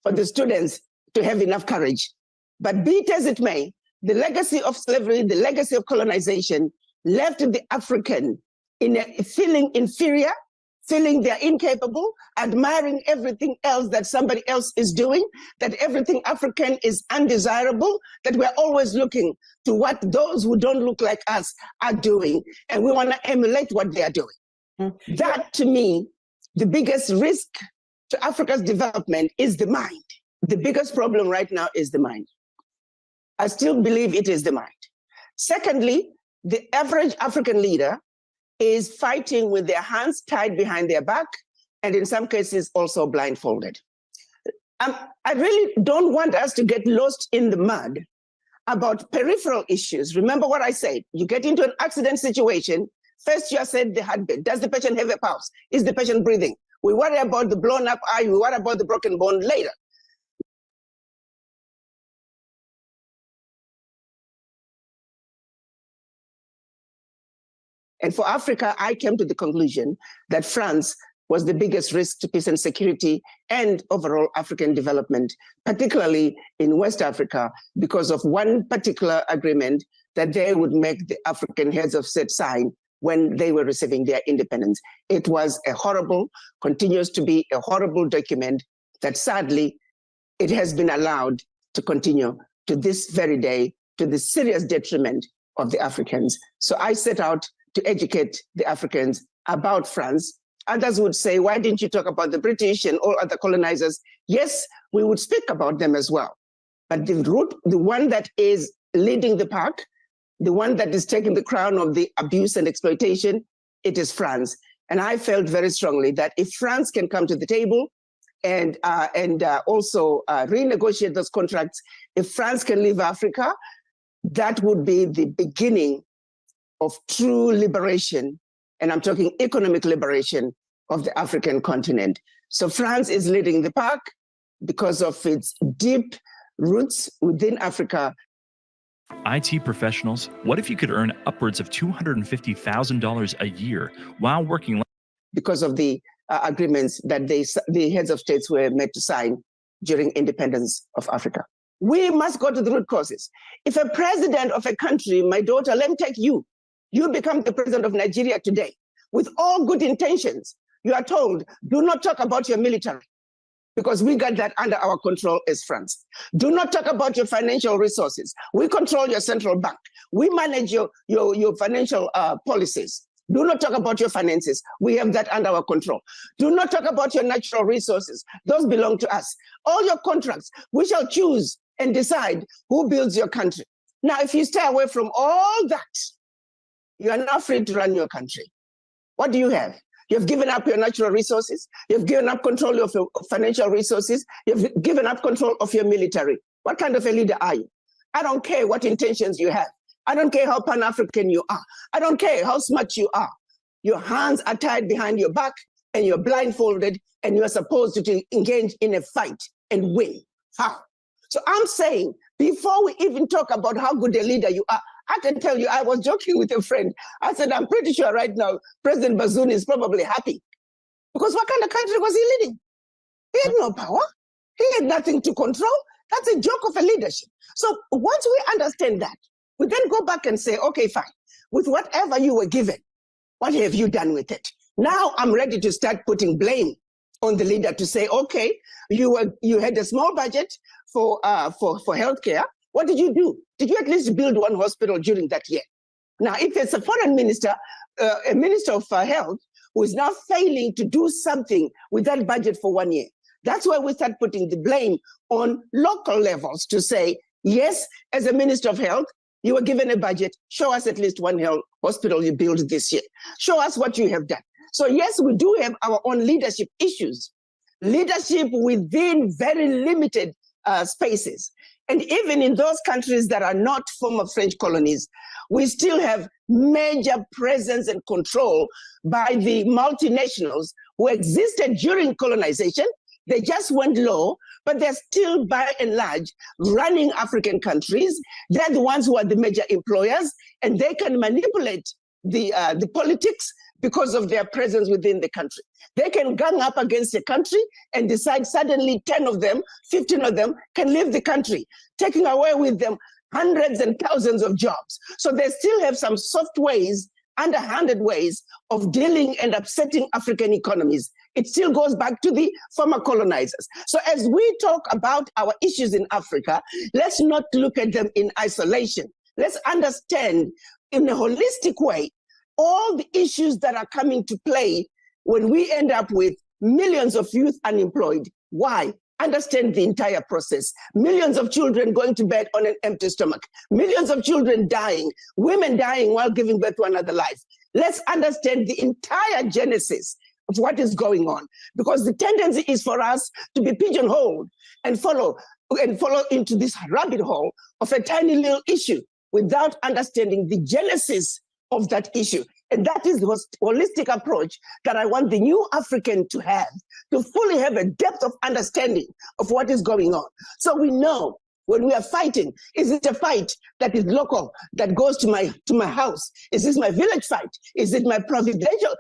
for the students to have enough courage? But be it as it may, the legacy of slavery, the legacy of colonization left the African in feeling inferior, feeling they're incapable, admiring everything else that somebody else is doing, that everything African is undesirable, that we're always looking to what those who don't look like us are doing, and we want to emulate what they are doing. That, to me, the biggest risk to Africa's development is the mind. The biggest problem right now is the mind. I still believe it is the mind. Secondly, the average African leader is fighting with their hands tied behind their back, and in some cases also blindfolded. I really don't want us to get lost in the mud about peripheral issues. Remember what I said, you get into an accident situation, first you assess the heartbeat. Does the patient have a pulse? Is the patient breathing? We worry about the blown up eye, we worry about the broken bone later. And for Africa, I came to the conclusion that France was the biggest risk to peace and security and overall African development, particularly in West Africa, because of one particular agreement that they would make the African heads of state sign when they were receiving their independence. It was a horrible, continues to be a horrible document that sadly, it has been allowed to continue to this very day, to the serious detriment of the Africans. So I set out to educate the Africans about France. Others would say, why didn't you talk about the British and all other colonizers? Yes, we would speak about them as well. But the one that is leading the pack, the one that is taking the crown of the abuse and exploitation, it is France. And I felt very strongly that if France can come to the table and also renegotiate those contracts, if France can leave Africa, that would be the beginning of true liberation, and I'm talking economic liberation of the African continent. So France is leading the pack because of its deep roots within Africa. IT professionals, what if you could earn upwards of $250,000 a year while working? Because of the agreements that the heads of states were made to sign during independence of Africa. We must go to the root causes. If a president of a country, my daughter, let me take you, you become the president of Nigeria today, with all good intentions, you are told, do not talk about your military, because we got that under our control as France. Do not talk about your financial resources. We control your central bank. We manage your financial policies. Do not talk about your finances. We have that under our control. Do not talk about your natural resources. Those belong to us. All your contracts, we shall choose and decide who builds your country. Now, if you stay away from all that, you are not free to run your country. What do you have? You've given up your natural resources. You've given up control of your financial resources. You've given up control of your military. What kind of a leader are you? I don't care what intentions you have. I don't care how Pan-African you are. I don't care how smart you are. Your hands are tied behind your back and you're blindfolded and you're supposed to engage in a fight and win. How? So I'm saying, before we even talk about how good a leader you are, I can tell you, I was joking with a friend. I said, I'm pretty sure right now, President Bazoum is probably happy Because what kind of country was he leading? He had no power. He had nothing to control. That's a joke of a leadership. So once we understand that, we then go back and say, okay, fine. With whatever you were given, what have you done with it? Now I'm ready to start putting blame on the leader to say, okay, you had a small budget for healthcare. What did you do? Did you at least build one hospital during that year? Now, if it's a foreign minister, a minister of health, who is now failing to do something with that budget for 1 year, that's why we start putting the blame on local levels to say, yes, as a minister of health, you were given a budget. Show us at least one health hospital you built this year. Show us what you have done. So yes, we do have our own leadership issues. Leadership within very limited spaces. And even in those countries that are not former French colonies, we still have major presence and control by the multinationals who existed during colonization. They just went low, but they're still by and large running African countries. They're the ones who are the major employers, and they can manipulate the politics because of their presence within the country. They can gang up against a country and decide suddenly 10 of them, 15 of them can leave the country, taking away with them hundreds and thousands of jobs. So they still have some soft ways, underhanded ways of dealing and upsetting African economies. It still goes back to the former colonizers. So as we talk about our issues in Africa, let's not look at them in isolation. Let's understand in a holistic way all the issues that are coming to play when we end up with millions of youth unemployed. Why? Understand the entire process. Millions of children going to bed on an empty stomach. Millions of children dying, women dying while giving birth to another life. Let's understand the entire genesis of what is going on, because the tendency is for us to be pigeonholed and follow into this rabbit hole of a tiny little issue without understanding the genesis of that issue. And that is the holistic approach that I want the new African to fully have a depth of understanding of what is going on. So we know when we are fighting, is it a fight that is local, that goes to my house? Is this my village fight? Is it my provincial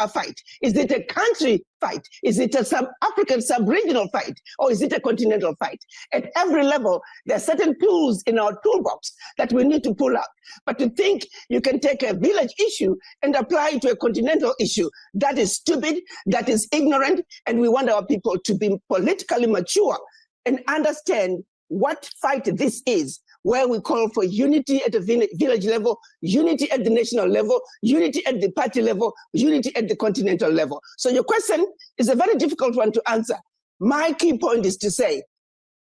fight? Is it a country fight? Is it a sub-African, sub-regional fight? Or is it a continental fight? At every level, there are certain tools in our toolbox that we need to pull out. But to think you can take a village issue and apply it to a continental issue, that is stupid, that is ignorant, and we want our people to be politically mature and understand what fight this is, where we call for unity at the village level, unity at the national level, unity at the party level, unity at the continental level. So your question is a very difficult one to answer. My key point is to say,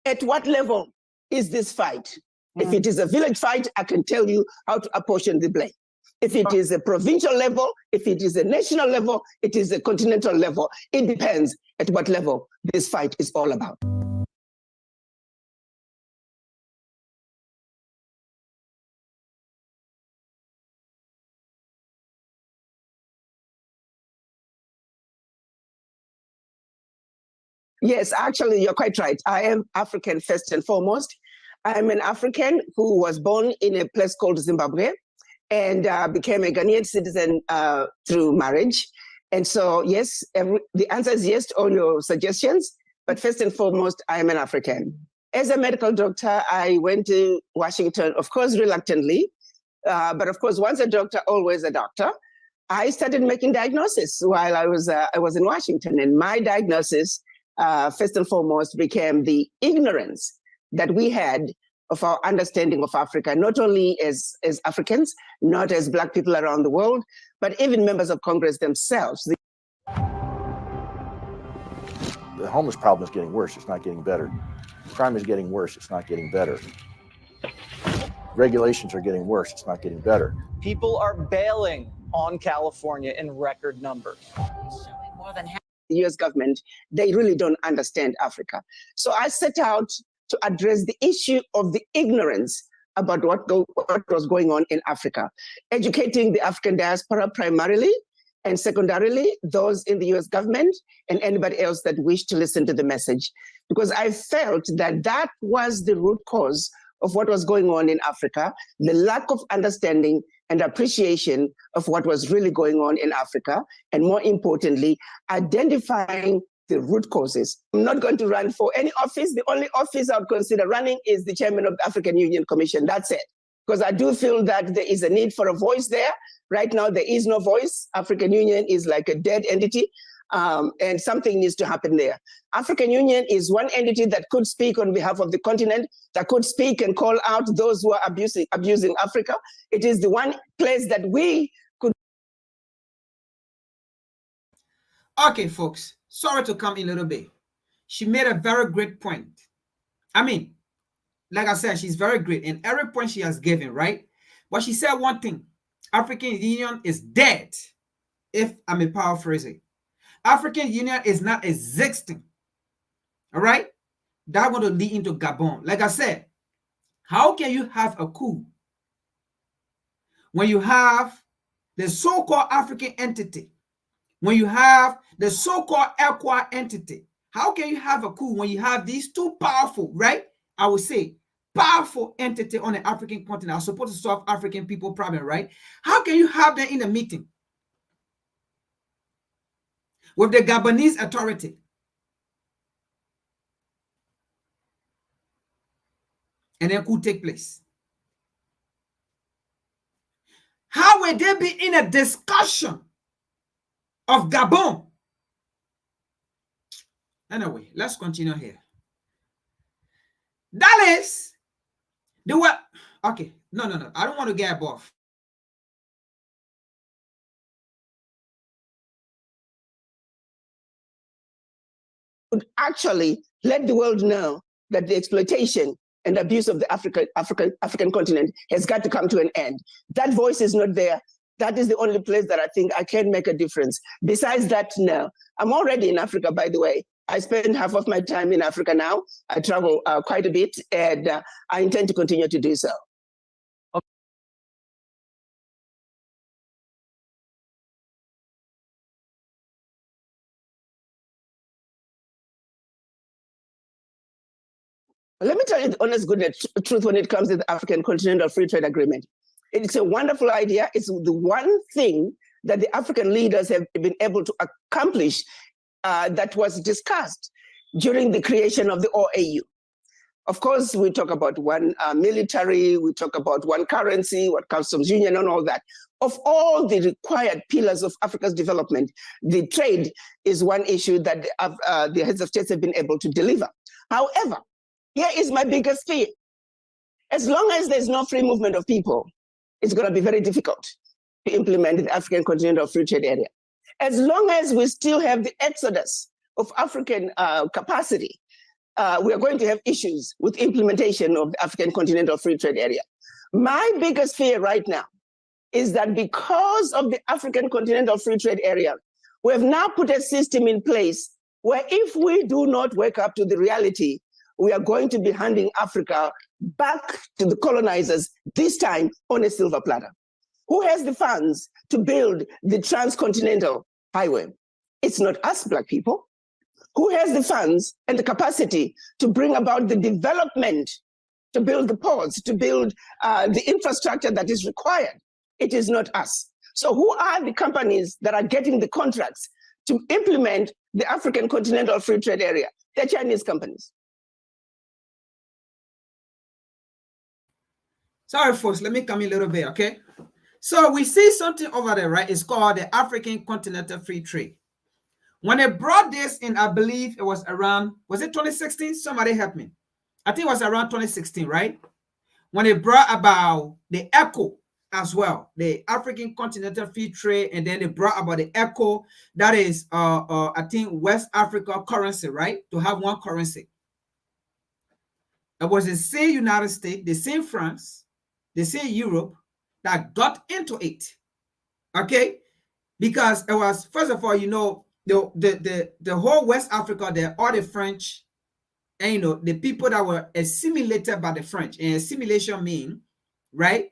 at what level is this fight? If it is a village fight, I can tell you how to apportion the blame. If it is a provincial level, if it is a national level, it is a continental level. It depends at what level this fight is all about. Yes, actually, you're quite right. I am African first and foremost. I'm an African who was born in a place called Zimbabwe and became a Ghanaian citizen through marriage. And so, yes, the answer is yes to all your suggestions. But first and foremost, I am an African. As a medical doctor, I went to Washington, of course, reluctantly. But of course, once a doctor, always a doctor. I started making diagnosis while I was in Washington. And my diagnosis, first and foremost, became the ignorance that we had of our understanding of Africa, not only as Africans, not as Black people around the world, but even members of Congress themselves. The homeless problem is getting worse, it's not getting better. Crime is getting worse, it's not getting better. Regulations are getting worse, it's not getting better. People are bailing on California in record numbers. More than half the US government, they really don't understand Africa. So I set out to address the issue of the ignorance about what was going on in Africa, educating the African diaspora primarily, and secondarily, those in the US government and anybody else that wished to listen to the message. Because I felt that that was the root cause of what was going on in Africa, the lack of understanding and appreciation of what was really going on in Africa, and more importantly, identifying the root causes. I'm not going to run for any office. The only office I would consider running is the chairman of the African Union Commission. That's it. Because I do feel that there is a need for a voice there. Right now, there is no voice. African Union is like a dead entity, and something needs to happen there. African Union is one entity that could speak on behalf of the continent, that could speak and call out those who are abusing Africa. It is the one place that we could. Okay, folks, sorry to come in a little bit. She made a very great point. I mean, like I said, she's very great in every point she has given, right? But she said one thing: African Union is dead. If I may paraphrase it, African Union is not existing. All right, that's going to lead into Gabon. Like I said, how can you have a coup when you have the so-called African entity, when you have the so-called ECOWAS entity? How can you have a coup when you have these two powerful, right? I would say powerful entity on the African continent are supposed to solve African people problem, right? How can you have them in a meeting with the Gabonese authority and then coup take place? How will they be in a discussion of Gabon? Anyway, let's continue here. That is the what? Okay, no. I don't want to get above. Would actually let the world know that the exploitation and abuse of the African continent has got to come to an end. That voice is not there. That is the only place that I think I can make a difference. Besides that, no. I'm already in Africa, by the way. I spend half of my time in Africa now. I travel quite a bit, and I intend to continue to do so. Let me tell you the honest goodness truth when it comes to the African Continental Free Trade Agreement. It's a wonderful idea. It's the one thing that the African leaders have been able to accomplish that was discussed during the creation of the OAU. Of course, we talk about one military, we talk about one currency, one customs union, and all that. Of all the required pillars of Africa's development, the trade is one issue that the heads of states have been able to deliver. However, here is my biggest fear. As long as there's no free movement of people, it's going to be very difficult to implement the African Continental Free Trade Area. As long as we still have the exodus of African capacity, we are going to have issues with implementation of the African Continental Free Trade Area. My biggest fear right now is that because of the African Continental Free Trade Area, we have now put a system in place where if we do not wake up to the reality, we are going to be handing Africa back to the colonizers, this time on a silver platter. Who has the funds to build the transcontinental highway? It's not us, Black people. Who has the funds and the capacity to bring about the development, to build the ports, to build the infrastructure that is required? It is not us. So who are the companies that are getting the contracts to implement the African Continental Free Trade Area? They're Chinese companies. Sorry, folks, let me come in a little bit, okay? So we see something over there, right? It's called the African Continental Free Trade. When they brought this in, I believe it was around, was it 2016? Somebody help me. I think it was around 2016, right? When they brought about the ECO as well, the African Continental Free Trade, and then they brought about the ECO, that is, I think, West Africa currency, right? To have one currency. It was the same United States, the same France, the same Europe that got into it, okay? Because it was, first of all, you know, the whole West Africa, there, all the French, and you know, the people that were assimilated by the French, and assimilation mean, right?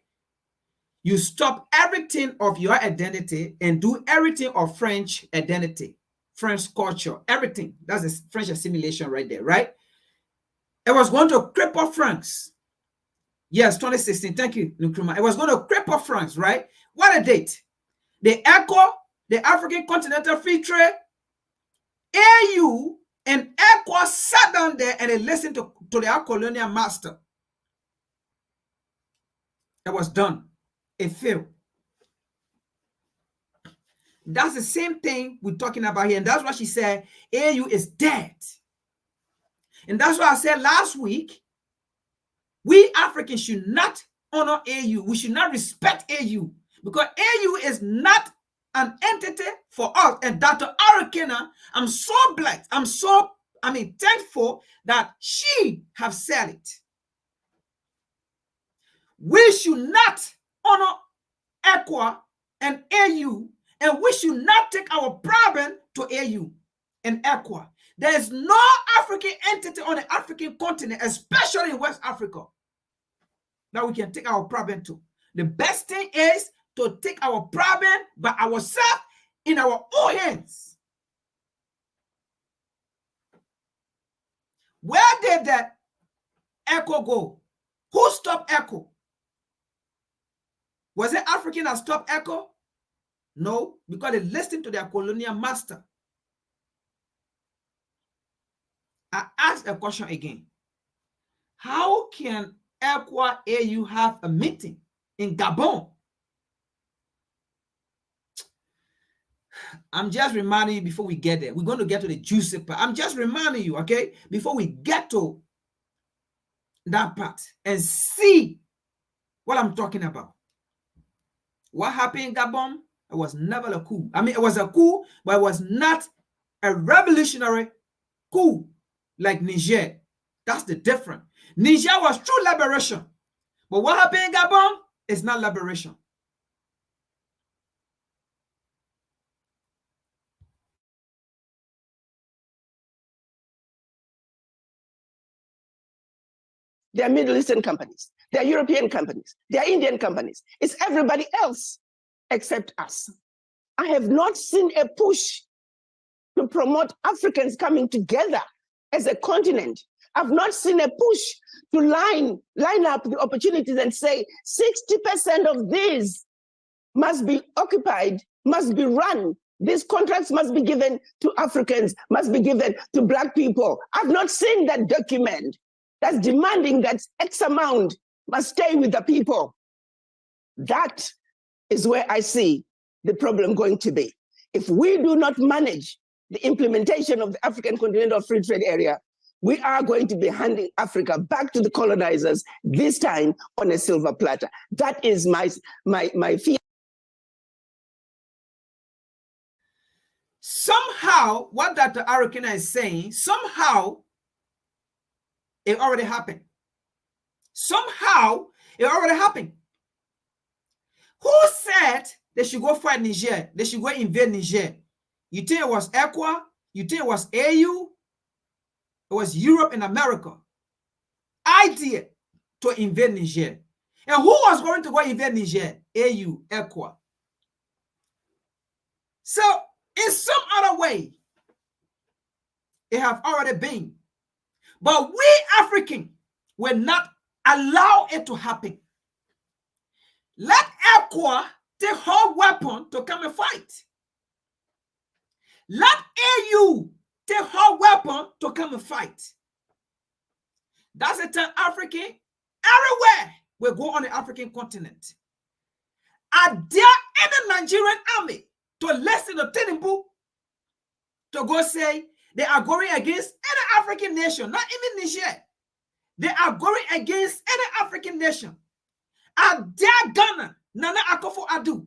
You stop everything of your identity and do everything of French identity, French culture, everything. That's a French assimilation right there, right? It was going to cripple France. Yes, 2016. Thank you, Nkrumah. It was going to cripple France, right? What a date. The ECO, the African Continental Free Trade, AU, and ECO sat down there and they listened to their colonial master. It was done. It failed. That's the same thing we're talking about here. And that's why she said AU is dead. And that's why I said last week, we Africans should not honor AU. We should not respect AU because AU is not an entity for us. And Dr. Arakena, I'm so blessed. Thankful that she have said it. We should not honor ECOWAS and AU, and we should not take our problem to AU and ECOWAS. There is no African entity on the African continent, especially in West Africa, that we can take our problem to. The best thing is to take our problem by ourselves in our own hands. Where did that ECO go? Who stopped ECO? Was it African that stopped ECO? No, because they listened to their colonial master. I ask a question again. How can ECOWAS AU have a meeting in Gabon? I'm just reminding you before we get there. We're going to get to the juicy part. I'm just reminding you, okay, before we get to that part and see what I'm talking about. What happened in Gabon? It was never a coup. I mean, it was a coup, but it was not a revolutionary coup like Niger. That's the difference. Niger was true liberation. But what happened in Gabon is not liberation. There are Middle Eastern companies. There are European companies. There are Indian companies. It's everybody else except us. I have not seen a push to promote Africans coming together as a continent. I've not seen a push to line up the opportunities and say 60% of these must be occupied, must be run. These contracts must be given to Africans, must be given to Black people. I've not seen that document that's demanding that X amount must stay with the people. That is where I see the problem going to be. If we do not manage the implementation of the African Continental Free Trade Area, we are going to be handing Africa back to the colonizers, this time on a silver platter. That is my fear. Somehow, what Dr. Arakena is saying, somehow it already happened. Somehow it already happened. Who said they should go fight Niger? They should go invade Niger. You think it was ECOWAS? You think it was AU? It was Europe and America. Idea to invade Niger. And who was going to go invade Niger? AU, ECOWAS. So, in some other way, it have already been. But we Africans will not allow it to happen. Let ECOWAS take her weapon to come and fight. Let AU take her weapon to come and fight. That's the time African, everywhere will go on the African continent. Are there any Nigerian army to listen to Tinubu to go say they are going against any African nation, not even Niger? They are going against any African nation. Are there Ghana, Nana Akufo-Addo,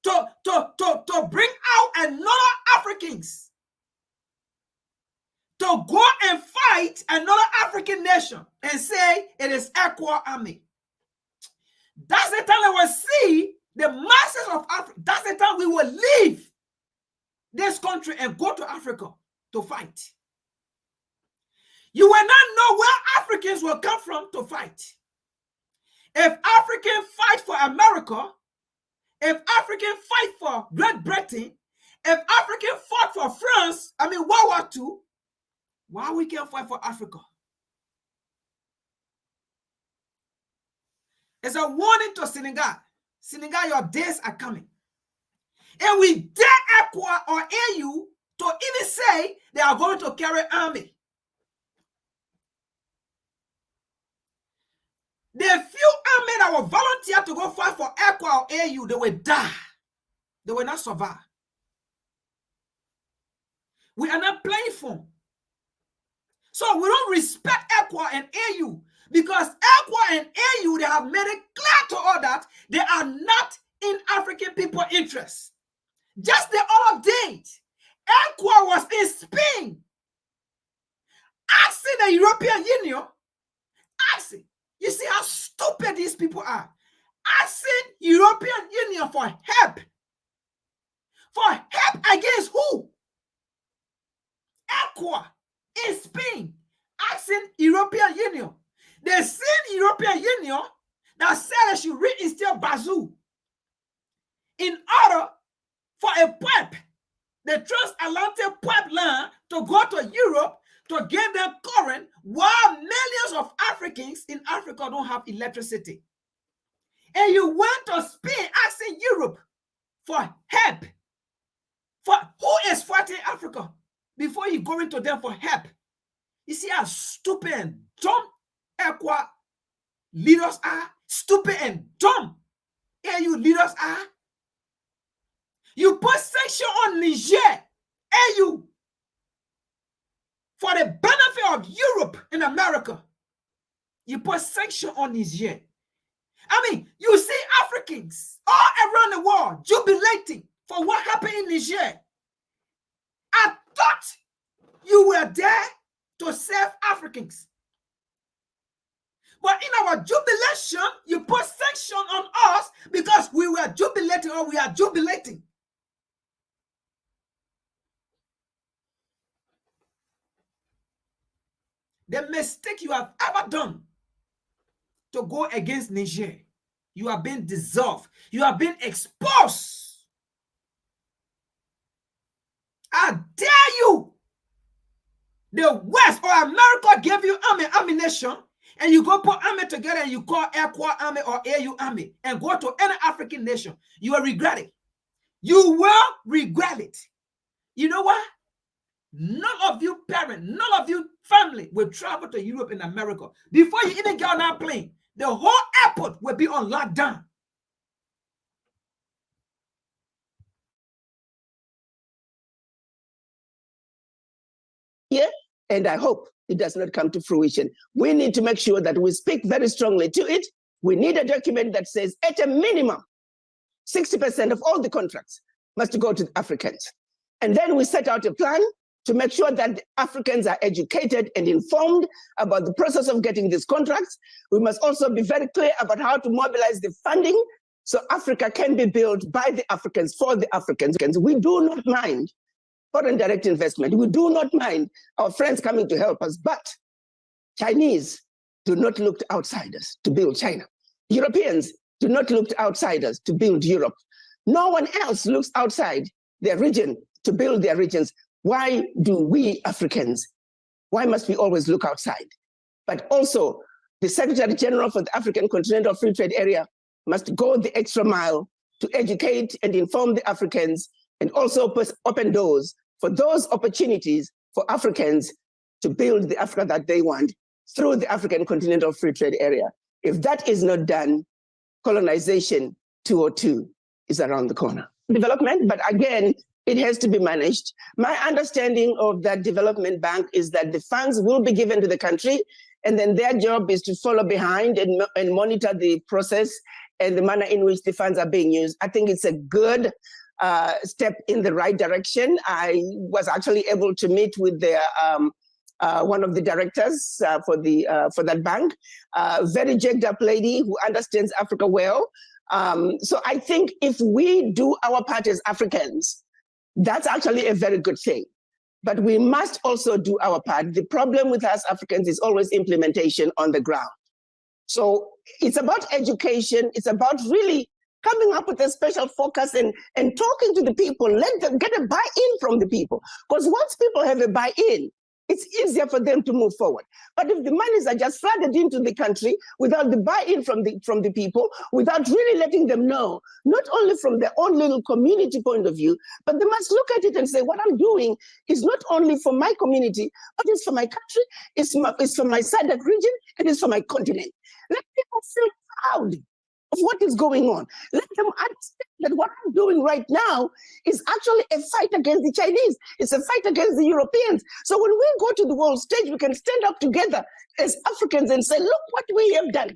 to bring out another Africans to go and fight another African nation and say it is ECOWAS army? That's the time we will see the masses of Africa. That's the time we will leave this country and go to Africa to fight. You will not know where Africans will come from to fight. If Africans fight for America, if Africans fight for Great Britain, if Africans fought for France, World War II, why we can't fight for Africa? It's a warning to Senegal. Senegal, your days are coming. And we dare ECOWAS or AU to even say they are going to carry army. The few army that will volunteer to go fight for ECOWAS or AU, they will die. They will not survive. We are not playing for. So we don't respect ECOWAS and AU because ECOWAS and AU, they have made it clear to all that they are not in African people's interests. Just the other day, ECOWAS was in Spain asking the European Union, asking, you see how stupid these people are, asking European Union for help. For help against who? ECOWAS in Spain asking European Union. The same European Union that said they should reinstill Bazou in order for a pipe, the transatlantic pipeline, to go to Europe to get them current, while millions of Africans in Africa don't have electricity. And you went to Spain asking Europe for help. For who is fighting Africa before you go into them for help? You see how stupid and dumb ECOWAS leaders are? Stupid and dumb AU leaders are? You put sanction on Niger, AU, for the benefit of Europe and America. You put sanction on Niger. I mean, you see Africans all around the world jubilating for what happened in Niger. I thought you were there to serve Africans. But in our jubilation, you put sanction on us because we were jubilating or we are jubilating. The mistake you have ever done to go against Niger, you have been dissolved. You have been exposed. I dare you. The West or America gave you ammunition, and you go put army together and you call ECOWAS army or AU army and go to any African nation. You will regret it. You will regret it. You know what? None of you parents, none of you family will travel to Europe and America. Before you even get on that plane, the whole airport will be on lockdown. Yeah, and I hope it does not come to fruition. We need to make sure that we speak very strongly to it. We need a document that says at a minimum, 60% of all the contracts must go to the Africans. And then we set out a plan to make sure that the Africans are educated and informed about the process of getting these contracts. We must also be very clear about how to mobilize the funding so Africa can be built by the Africans for the Africans. We do not mind foreign direct investment. We do not mind our friends coming to help us, but Chinese do not look to outsiders to build China. Europeans do not look to outsiders to build Europe. No one else looks outside their region to build their regions. Why do we Africans, why must we always look outside? But also, the Secretary General for the African Continental Free Trade Area must go the extra mile to educate and inform the Africans and also open doors for those opportunities for Africans to build the Africa that they want through the African Continental Free Trade Area. If that is not done, colonization 202 is around the corner. Development, but again, it has to be managed. My understanding of that development bank is that the funds will be given to the country, and then their job is to follow behind and monitor the process and the manner in which the funds are being used. I think it's a good step in the right direction. I was actually able to meet with their one of the directors for that bank, very jacked up lady who understands Africa well. So I think if we do our part as Africans, that's actually a very good thing. But we must also do our part. The problem with us Africans is always implementation on the ground. So it's about education. It's about really coming up with a special focus and talking to the people. Let them get a buy-in from the people. Because once people have a buy-in, it's easier for them to move forward. But if the monies are just flooded into the country without the buy-in from the people, without really letting them know, not only from their own little community point of view, but they must look at it and say, what I'm doing is not only for my community, but it's for my country, it's for my SADC region, and it's for my continent. Let people feel proud of what is going on. Let them understand that what I'm doing right now is actually a fight against the Chinese. It's a fight against the Europeans. So when we go to the world stage, we can stand up together as Africans and say, look what we have done.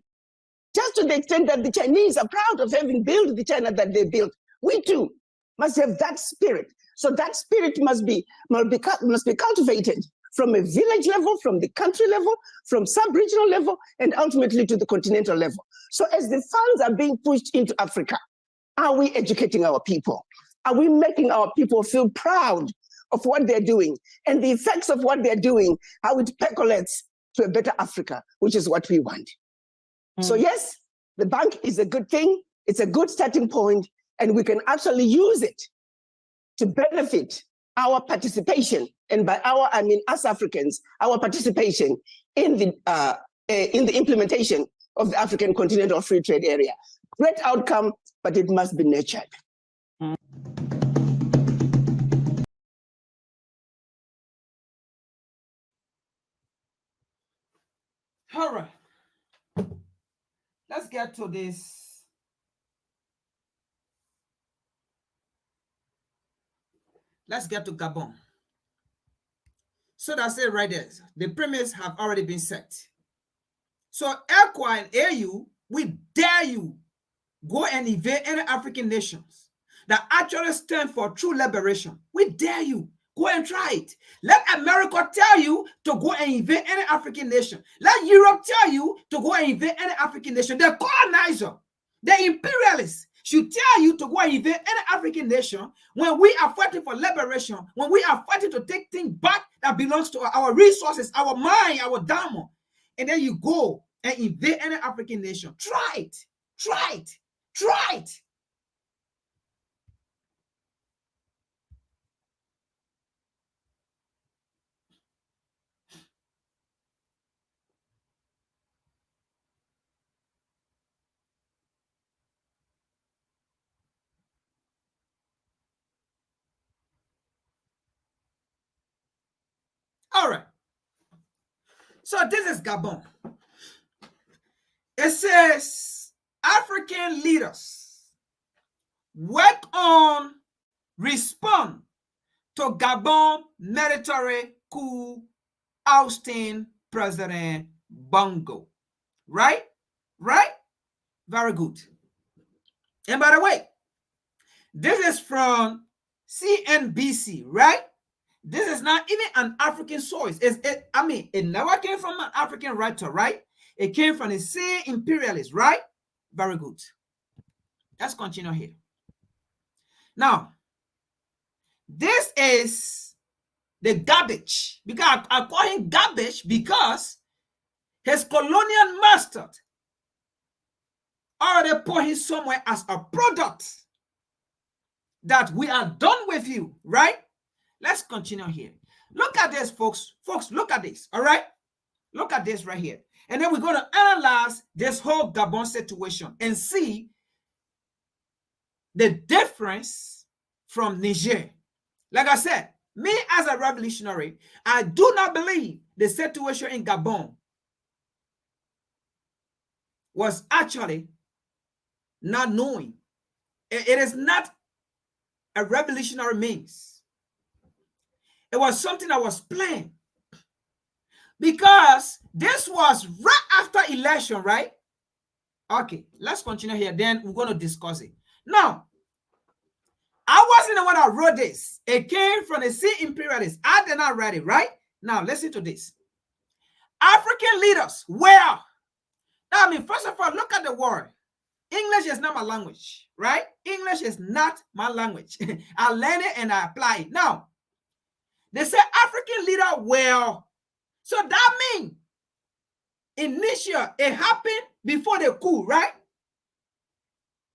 Just to the extent that the Chinese are proud of having built the China that they built. We too must have that spirit. So that spirit must be cultivated from a village level, from the country level, from sub-regional level, and ultimately to the continental level. So as the funds are being pushed into Africa, are we educating our people? Are we making our people feel proud of what they're doing and the effects of what they're doing, how it percolates to a better Africa, which is what we want? So yes, the bank is a good thing. It's a good starting point, and we can actually use it to benefit our participation, and by our, I mean us Africans, our participation in the implementation of the African Continental Free Trade Area. Great outcome, but it must be nurtured. All right. Let's get to this. Let's get to Gabon. So that's it right there. The premise have already been set. So ECOWAS and AU, we dare you go and invade any African nations that actually stand for true liberation. We dare you. Go and try it. Let America tell you to go and invade any African nation. Let Europe tell you to go and invade any African nation. The colonizer, the imperialists should tell you to go and invade any African nation when we are fighting for liberation, when we are fighting to take things back that belongs to our resources, our mind, our dharma. And then you go and invade any African nation. Try it. Try it. Try it. All right. So this is Gabon. It says African leaders work on respond to Gabon military coup ousting President Bongo. Right? Right? Very good. And by the way, this is from CNBC, right? This is not even an African source. It never came from an African writer, right? It came from the same imperialist, right? Very good. Let's continue here. Now, this is the garbage. Because I call him garbage because his colonial master already put him somewhere as a product that we are done with you, right? Let's continue here. Look at this, folks. Folks, look at this, all right? Look at this right here. And then we're going to analyze this whole Gabon situation and see the difference from Niger. Like I said, me as a revolutionary, I do not believe the situation in Gabon was actually not knowing. It is not a revolutionary means. It was something that was planned. Because this was right after election, right? Okay, let's continue here. Then we're going to discuss it. Now, I wasn't the one that wrote this. It came from the sea imperialists. I did not write it, right? Now, listen to this. African leaders, well, I mean, first of all, look at the word. English is not my language, right? English is not my language. I learn it and I apply it. Now, they say African leader, well, so that means initially it happened before the coup, right?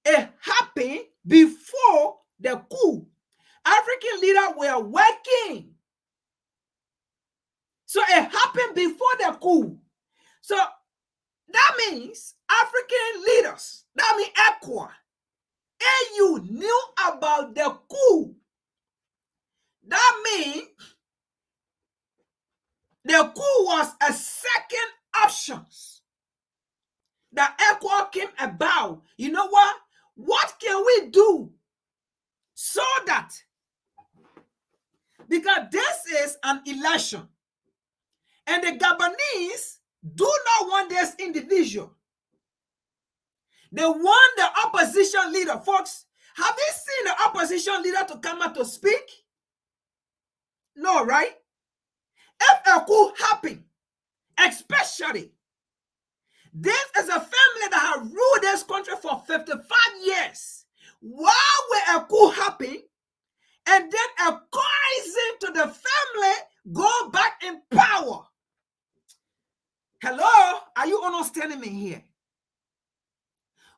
It happened before the coup. African leaders were working. So you knew about the coup, that means the coup was a second option that ECOWAS came about. You know what? What can we do so that, because this is an election, and the Gabonese do not want this individual. They want the opposition leader. Folks, have you seen the opposition leader to come out to speak? No, right? If a coup happened, especially, this is a family that have ruled this country for 55 years. Why will a coup happen and then a cousin to the family go back in power? Hello? Are you understanding me here?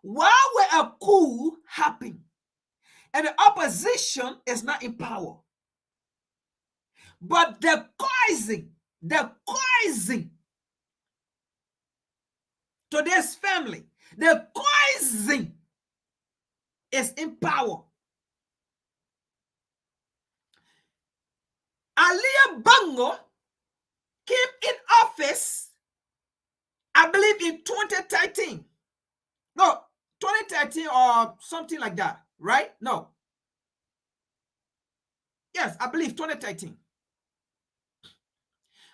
Why will a coup happen and the opposition is not in power? But the cousin to this family, the cousin is in power. Ali Bongo came in office, I believe, in 2013. No, 2013 or something like that, right? No. Yes, I believe 2013.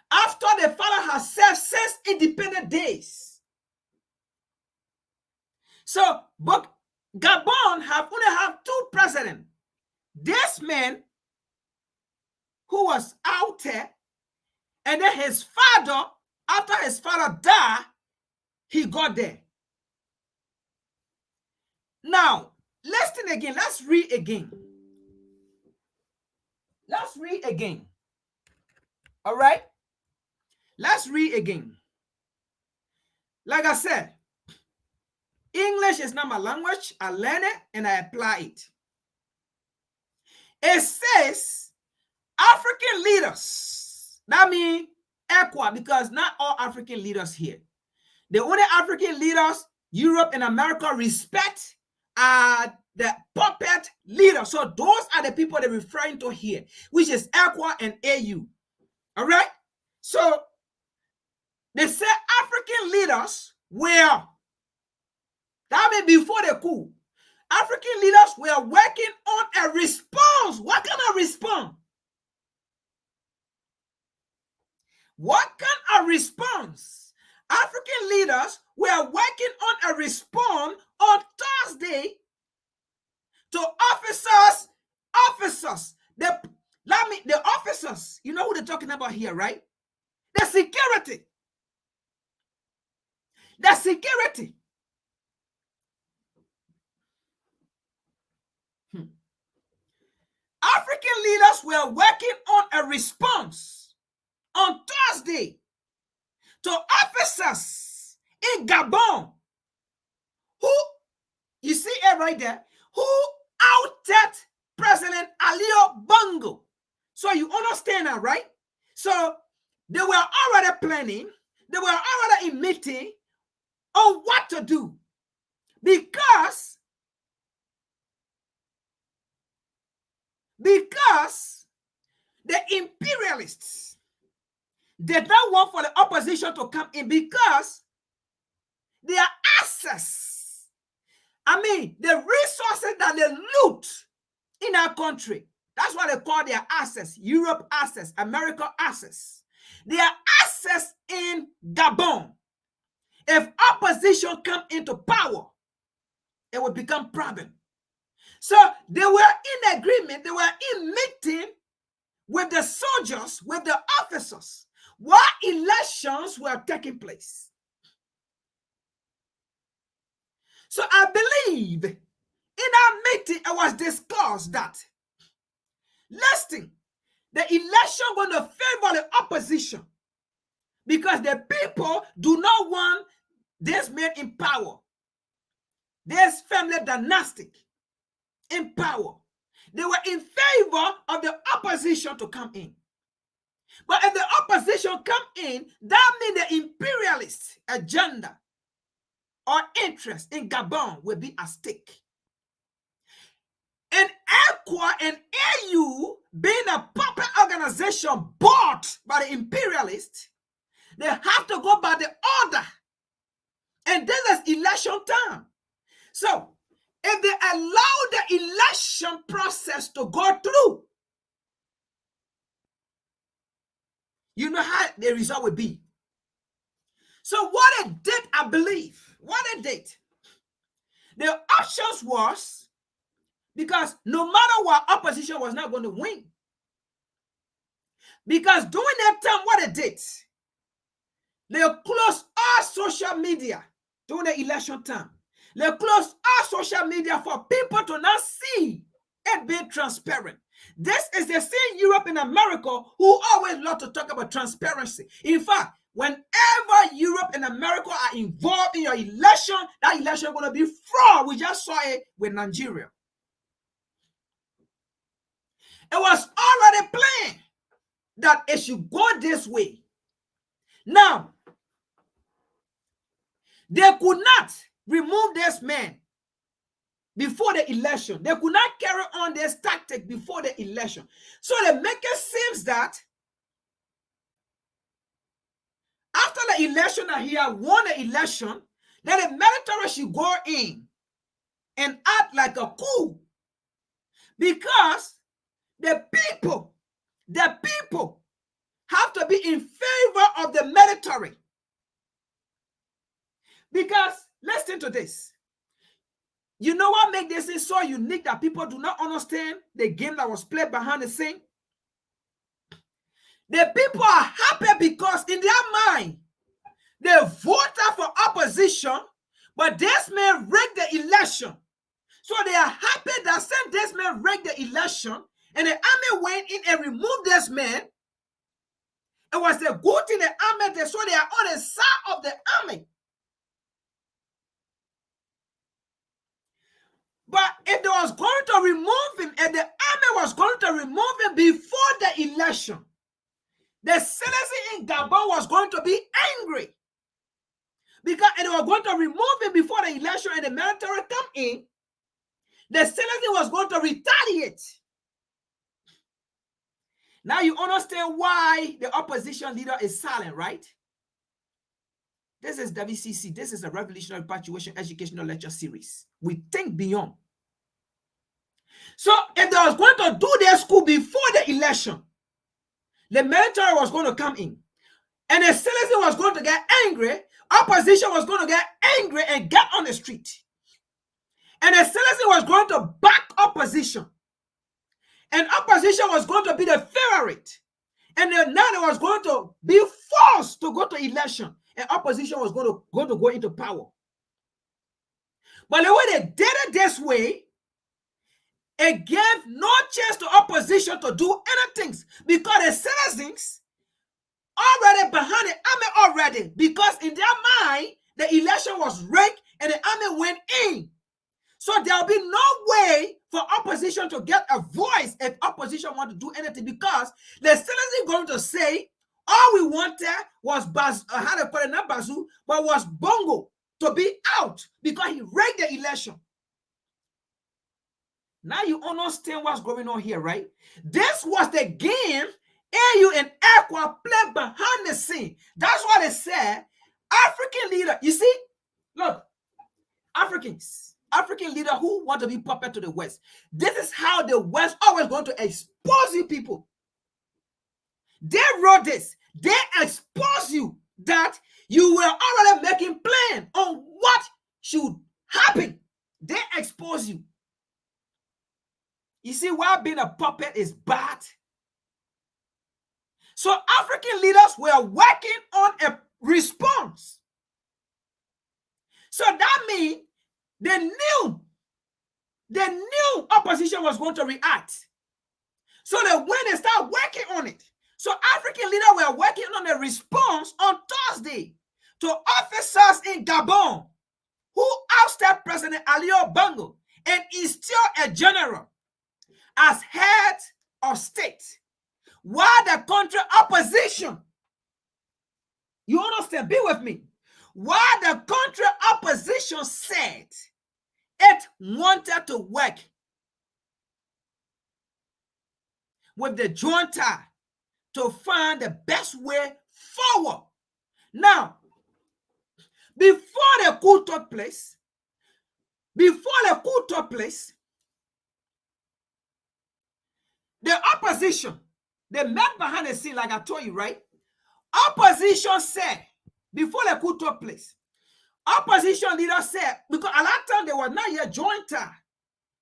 After the father has served 6 independent days. So, but Gabon only have 2 presidents. This man who was out there, and then his father, after his father died, he got there. Now, listen again. Let's read again. Let's read again. All right? Let's read again. Like I said, English is not my language. I learn it and I apply it. It says African leaders. That means ECOWAS, because not all African leaders here. The only African leaders Europe and America respect are the puppet leaders. So those are the people they're referring to here, which is ECOWAS and AU. All right? So they say African leaders were, that means before the coup, African leaders were working on a response. What kind of response? What kind of response? African leaders were working on a response on Thursday to officers. The officers, you know who they're talking about here, right? The security. The security. African leaders were working on a response on Thursday to officers in Gabon who, you see it right there, who outed President Ali Bongo. So you understand that, right? So they were already planning, they were already in meeting on what to do, because the imperialists did not want for the opposition to come in, because their access, I mean, the resources that they loot in our country, that's what they call their access. Europe access, America access. Their access in Gabon. If opposition come into power, it will become problem. So they were in agreement, they were in meeting with the soldiers, with the officers, while elections were taking place. So I believe in our meeting, it was discussed that, listen, the election going to favor the opposition, because the people do not want this man in power, this family dynastic in power. They were in favor of the opposition to come in. But if the opposition come in, that means the imperialist agenda or interest in Gabon will be at stake. ECOWAS and AU, being a puppet organization bought by the imperialists, they have to go by the order. And this is election time. So, if they allow the election process to go through, you know how the result will be. So what they did, I believe, the options was, because no matter what, opposition was not going to win. Because during that time, what they did, they closed all social media during the election time. They closed all social media for people to not see it being transparent. This is the same Europe and America who always love to talk about transparency. In fact, whenever Europe and America are involved in your election, that election is going to be fraud. We just saw it with Nigeria. It was already planned that it should go this way. Now, they could not remove this man before the election. They could not carry on this tactic before the election. So they make it seem that after the election that he had won the election, then the military should go in and act like a coup. Because the people have to be in favor of the military. Because, listen to this. You know what makes this thing so unique that people do not understand the game that was played behind the scene? The people are happy because in their mind, they voted for opposition, but this man rigged the election. So they are happy that since this man rigged the election, and the army went in and removed this man, it was a good thing the army did, so they are on the side of the army. But if they was going to remove him, and the army was going to remove him before the election, the citizens in Gabon was going to be angry. Because if they were going to remove him before the election and the military come in, the citizen was going to retaliate. Now you understand why the opposition leader is silent, right? This is WCC. This is a Revolutionary Punctuation Educational Lecture Series. We think beyond. So if they was going to do their school before the election, the military was going to come in. And the citizen was going to get angry. Opposition was going to get angry and get on the street. And the citizen was going to back opposition. And opposition was going to be the favorite. And then now it was going to be forced to go to election. And opposition was going to go into power. But the way they did it this way, it gave no chance to opposition to do anything. Because the citizens already behind the army already. Because in their mind, the election was rigged and the army went in. So there will be no way for opposition to get a voice if opposition want to do anything, because the citizens going to say all we wanted was how to call it, not Bazoo, but was Bongo to be out because he rigged the election. Now you understand what's going on here, right? This was the game AU and ECOWAS played behind the scene. That's why they said African leader. You see, look, African leader who want to be puppet to the West. This is how the West always going to expose you people. They wrote this. They expose you that you were already making plan on what should happen. They expose you. You see why being a puppet is bad? So African leaders were working on a response. So that means they knew opposition was going to react. So that when they start working on it, so African leaders were working on a response on Thursday to officers in Gabon who ousted President Ali Bongo and installed a general as head of state, while the country opposition, you understand, be with me, while the country opposition said it wanted to work with the junta to find the best way forward. Now, before the coup took place, the opposition, they met behind the scene, like I told you, right? Opposition said, before the coup took place, opposition leaders said, because at that time they were not yet junta.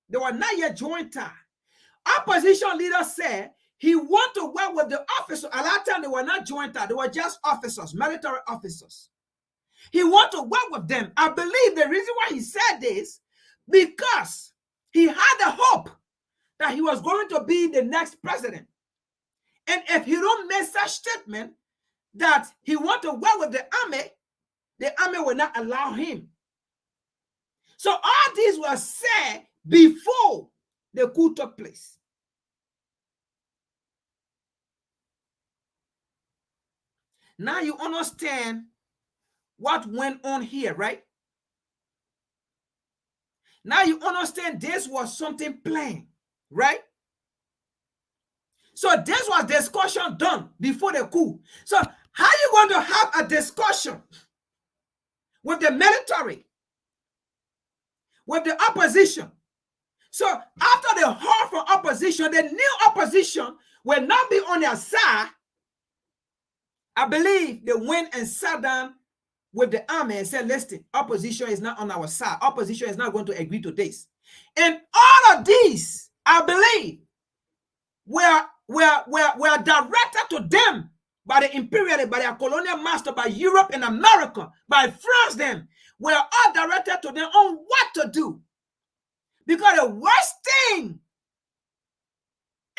They were not yet junta. Opposition leaders said he want to work with the officers. At that time they were not junta. They were just officers, military officers. He want to work with them. I believe the reason why he said this, because he had the hope that he was going to be the next president. And if he don't make such statement that he want to work with the army will not allow him. So all these were said before the coup took place. Now you understand what went on here, right? Now you understand this was something planned, right? So this was discussion done before the coup. So how you going to have a discussion with the military, with the opposition? So after the halt from opposition, the new opposition will not be on their side. I believe they went and sat down with the army and said, listen, opposition is not on our side. Opposition is not going to agree to this. And all of these, I believe, were directed to them by the imperialists, by their colonial master, by Europe and America, by France. Them were all directed to them on what to do. Because the worst thing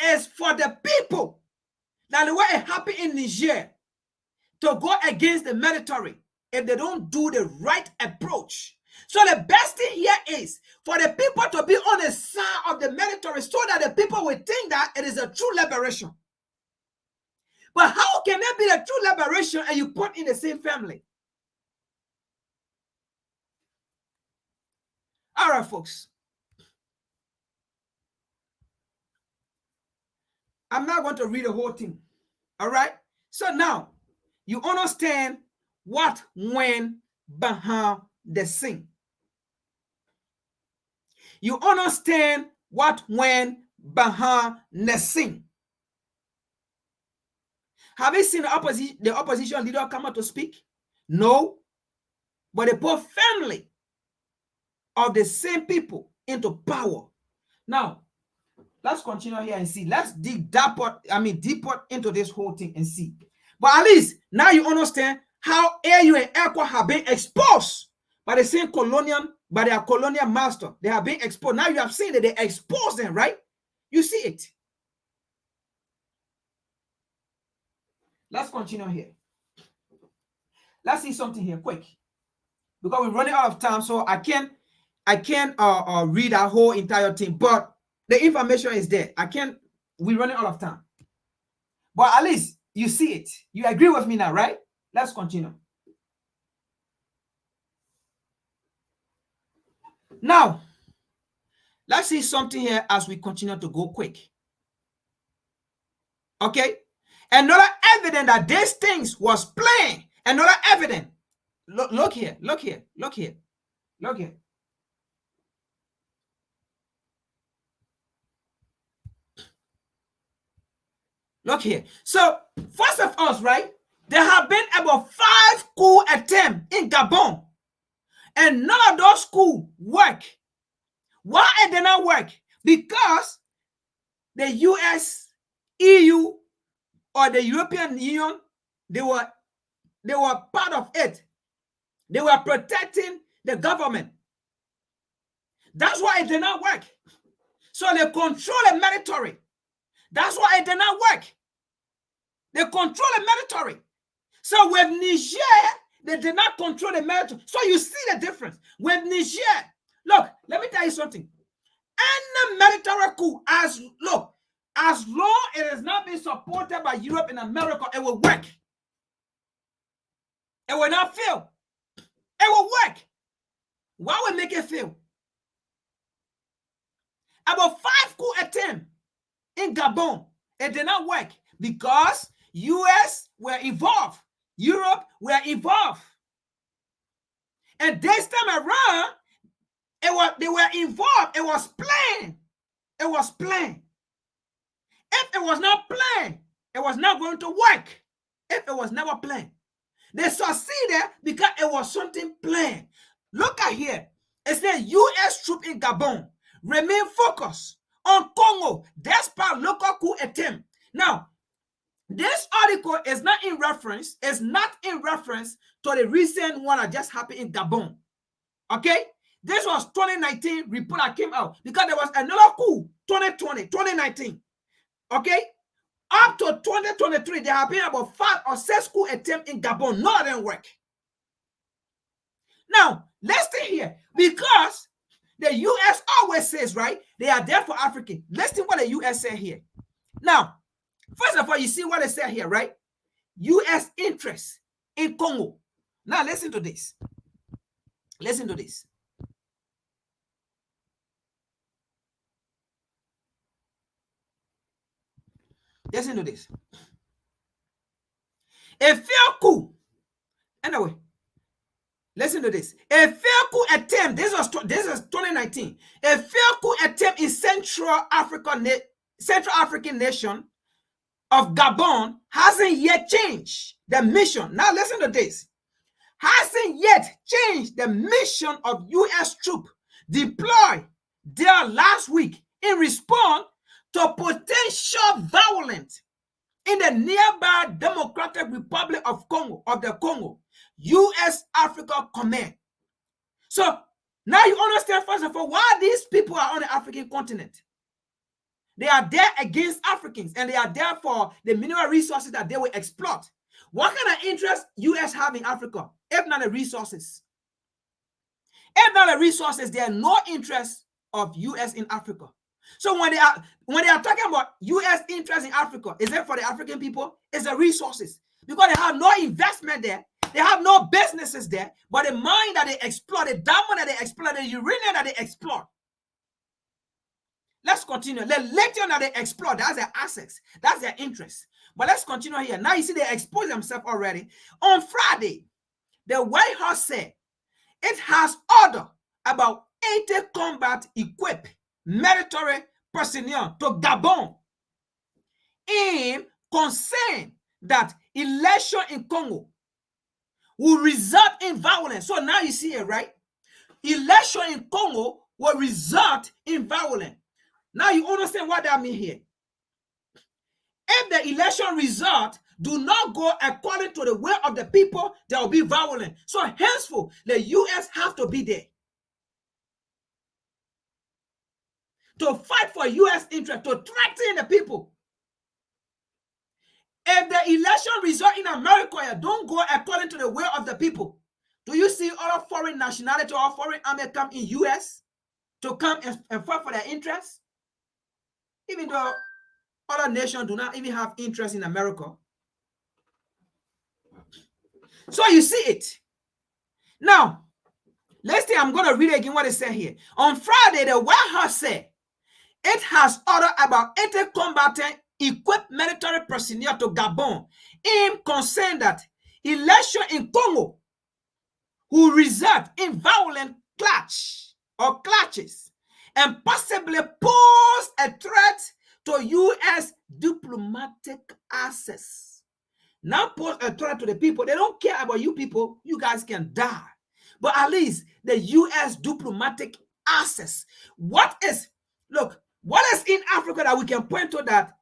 is for the people, that the way it happened in Niger, to go against the military if they don't do the right approach. So the best thing here is for the people to be on the side of the military so that the people will think that it is a true liberation. But how can it be a true liberation and you put in the same family? All right, folks. I'm not going to read the whole thing. All right? So now, you understand what went behind the scene. You understand what went behind the scene. Have you seen the opposition leader come out to speak? No. But they put family of the same people into power. Now, let's continue here and see. Let's dig deeper into this whole thing and see. But at least now you understand how AU and ECWA have been exposed by the same colonial, by their colonial master. They have been exposed. Now you have seen that they exposed them, right? You see it. Let's continue here. Let's see something here quick, because we're running out of time, so I can't read our whole entire thing, but the information is there. We're running out of time. But at least you see it. You agree with me now, right? Let's continue. Now, let's see something here as we continue to go quick. Okay? Another evidence that these things was planned. Another evidence. Look here. Look here. Look here. Look here. Look here. So, first of all, right, there have been about 5 coup attempts in Gabon. And none of those coups work. Why it did not work? Because the US, EU, or the European Union, they were part of it. They were protecting the government. That's why it did not work. So they control the military. That's why it did not work. They control the military. So with Niger, they did not control the military. So you see the difference. With Niger, look, let me tell you something. Any military coup, as long it is not being supported by Europe and America, it will work. It will not fail. It will work. Why would make it fail? About 5 coup attempts in Gabon, It did not work because US were involved. Europe were involved. And this time around, they were involved. It was planned. It was planned. If it was not planned, it was not going to work. If it was never planned. They succeeded because it was something planned. Look at here. It says US troops in Gabon remain focused on Congo despite local coup attempt. Now, this article is not in reference to the recent one that just happened in Gabon. Okay? This was 2019 report that came out because there was another coup 2019. Okay? Up to 2023, there have been about 5 or 6 coup attempts in Gabon. None of them work. Now, listen here. Because the US always says, right, they are there for Africa. Listen what the US said here. Now, first of all, you see what they said here, right? US interest in Congo. Now, listen to this. Listen to this. Listen to this. A failed coup. Anyway, listen to this. A failed coup attempt. This is 2019. A failed coup attempt in Central African nation of Gabon hasn't yet changed the mission. Now listen to this. Hasn't yet changed the mission of U.S. troops deployed there last week in response to potential violence in the nearby Democratic Republic of the Congo, U.S. Africa Command. So now you understand, first of all, why these people are on the African continent. They are there against Africans, and they are there for the mineral resources that they will exploit. What kind of interest U.S. have in Africa, if not the resources? If not the resources, there are no interest of U.S. in Africa. So when they are talking about U.S. interest in Africa, is it for the African people? It's the resources. Because they have no investment there. They have no businesses there. But the mine that they exploit, the diamond that they exploit, the uranium that they exploit. Let's continue. The lithium that they exploit, that's their assets. That's their interest. But let's continue here. Now you see they expose themselves already. On Friday, the White House said it has ordered about 80 combat-equipped military personnel to Gabon in concern that election in Congo will result in violence. So now you see it, right? Election in Congo will result in violence. Now you understand what that means here. If the election result do not go according to the will of the people, there will be violence. So henceforth, the U.S. have to be there to fight for U.S. interest, to threaten the people. If the election result in America don't go according to the will of the people, do you see other foreign nationality or foreign army come in U.S. to come and fight for their interests? Even though other nations do not even have interest in America. So you see it. Now, let's say I'm going to read again what it said here. On Friday, the White House said it has ordered about 80 combatant equipped military personnel to Gabon in concern that election in Congo will result in violent clashes and possibly pose a threat to U.S. diplomatic access. Now pose a threat to the people. They don't care about you people. You guys can die. But at least the U.S. diplomatic access. What is in Africa that we can point to that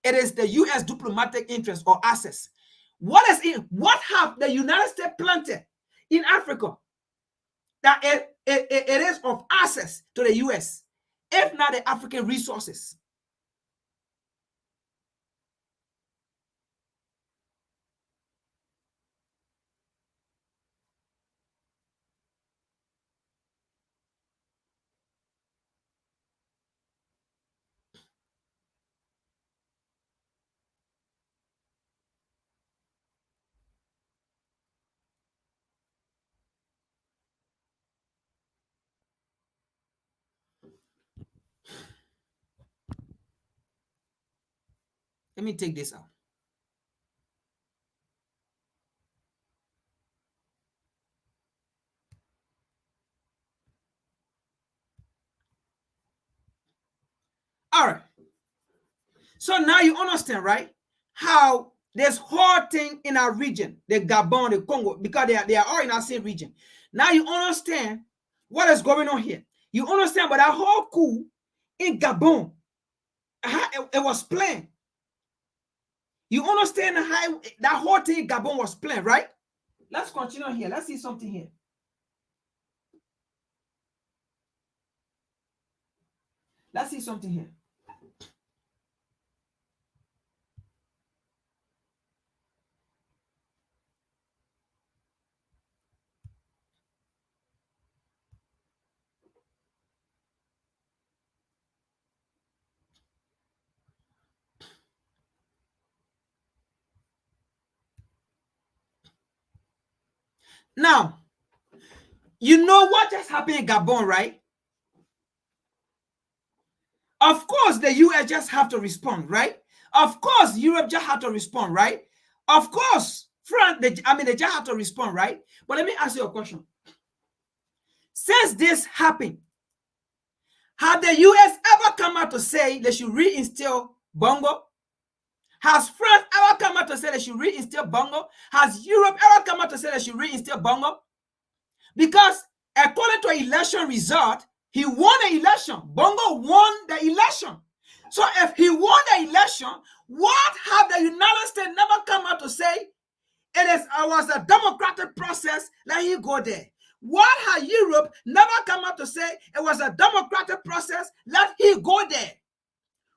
it is the U.S. diplomatic interest or access? What have the United States planted in Africa that it is of access to the U.S., if not the African resources? Let me take this out. All right. So now you understand, right? How there's whole thing in our region, the Gabon, the Congo, because they are all in our same region. Now you understand what is going on here. You understand, but that whole coup in Gabon, it was planned. You understand how that whole thing in Gabon was planned, right? Let's continue here. Let's see something here. Let's see something here. Now, you know what just happened in Gabon, right? Of course, the US just have to respond, right? Of course, Europe just have to respond, right? Of course, France, they just have to respond, right? But let me ask you a question. Since this happened, have the US ever come out to say they should reinstill Bongo? Has France ever come out to say they should reinstill Bongo? Has Europe ever come out to say they should reinstill Bongo? Because according to an election result, he won the election. Bongo won the election. So if he won the election, what have the United States never come out to say? It was a democratic process. Let him go there. What had Europe never come out to say? It was a democratic process. Let him go there.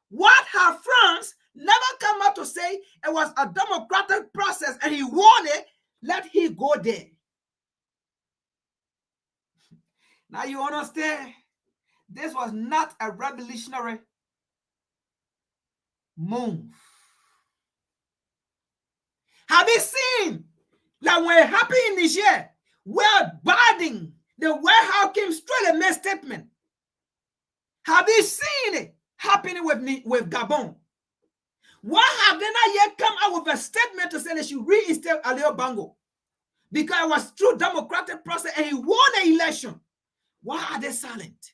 What have France never come out to say? It was a democratic process and he won it. Let him go there. Now you understand, this was not a revolutionary move. Have you seen that when it happened in Niger, where Biden, the White House came straight and made statement? Have you seen it happening with Gabon? Why have they not yet come out with a statement to say they should reinstate Ali Bongo? Because it was through democratic process and he won the election. Why are they silent?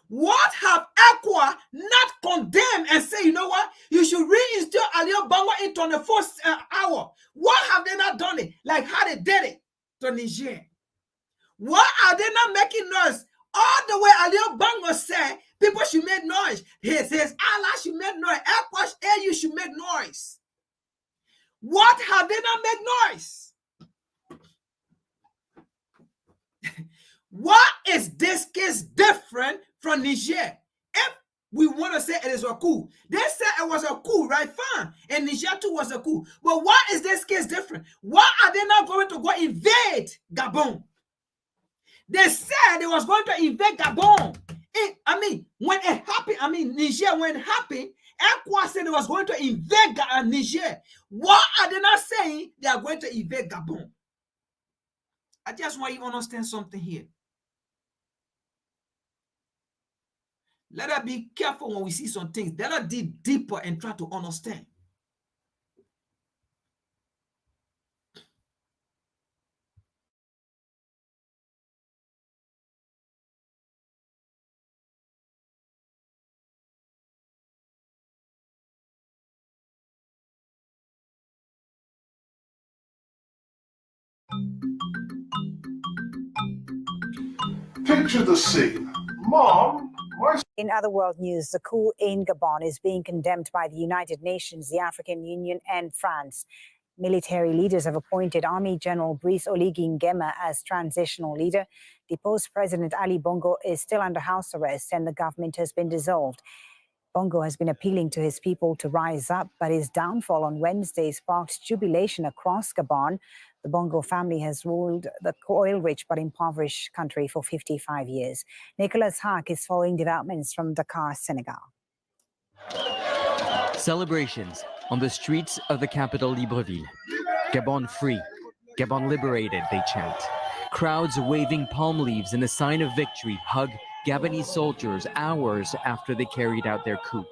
What have ECOWAS not condemned and say, you know what, you should reinstill Ali Bongo in 24th hour? Why have they not done it like how they did it to Niger? Why are they not making noise? All the way Ali Bongo said people should make noise. His allies should make noise. ECOWAS, AU should make noise. What have they not made noise? Why is this case different from Niger? If we want to say it is a coup, they said it was a coup, right? Fine. And Niger too was a coup. But why is this case different? Why are they not going to go invade Gabon? They said they was going to invade Gabon. When it happened, Niger, when it happened, ECOWAS said they was going to invade Niger. Why are they not saying they are going to invade Gabon? I just want you to understand something here. Let us be careful when we see some things. Let us dig deeper and try to understand. Picture the scene. Mom, why... In other world news, the coup in Gabon is being condemned by the United Nations, the African Union, and France. Military leaders have appointed Army General Brice Oligui Nguema as transitional leader. Deposed President Ali Bongo is still under house arrest and the government has been dissolved. Bongo has been appealing to his people to rise up, but his downfall on Wednesday sparked jubilation across Gabon. The Bongo family has ruled the oil-rich but impoverished country for 55 years. Nicholas Haak is following developments from Dakar, Senegal. Celebrations on the streets of the capital Libreville. Gabon free, Gabon liberated, they chant. Crowds waving palm leaves in a sign of victory hug Gabonese soldiers hours after they carried out their coup.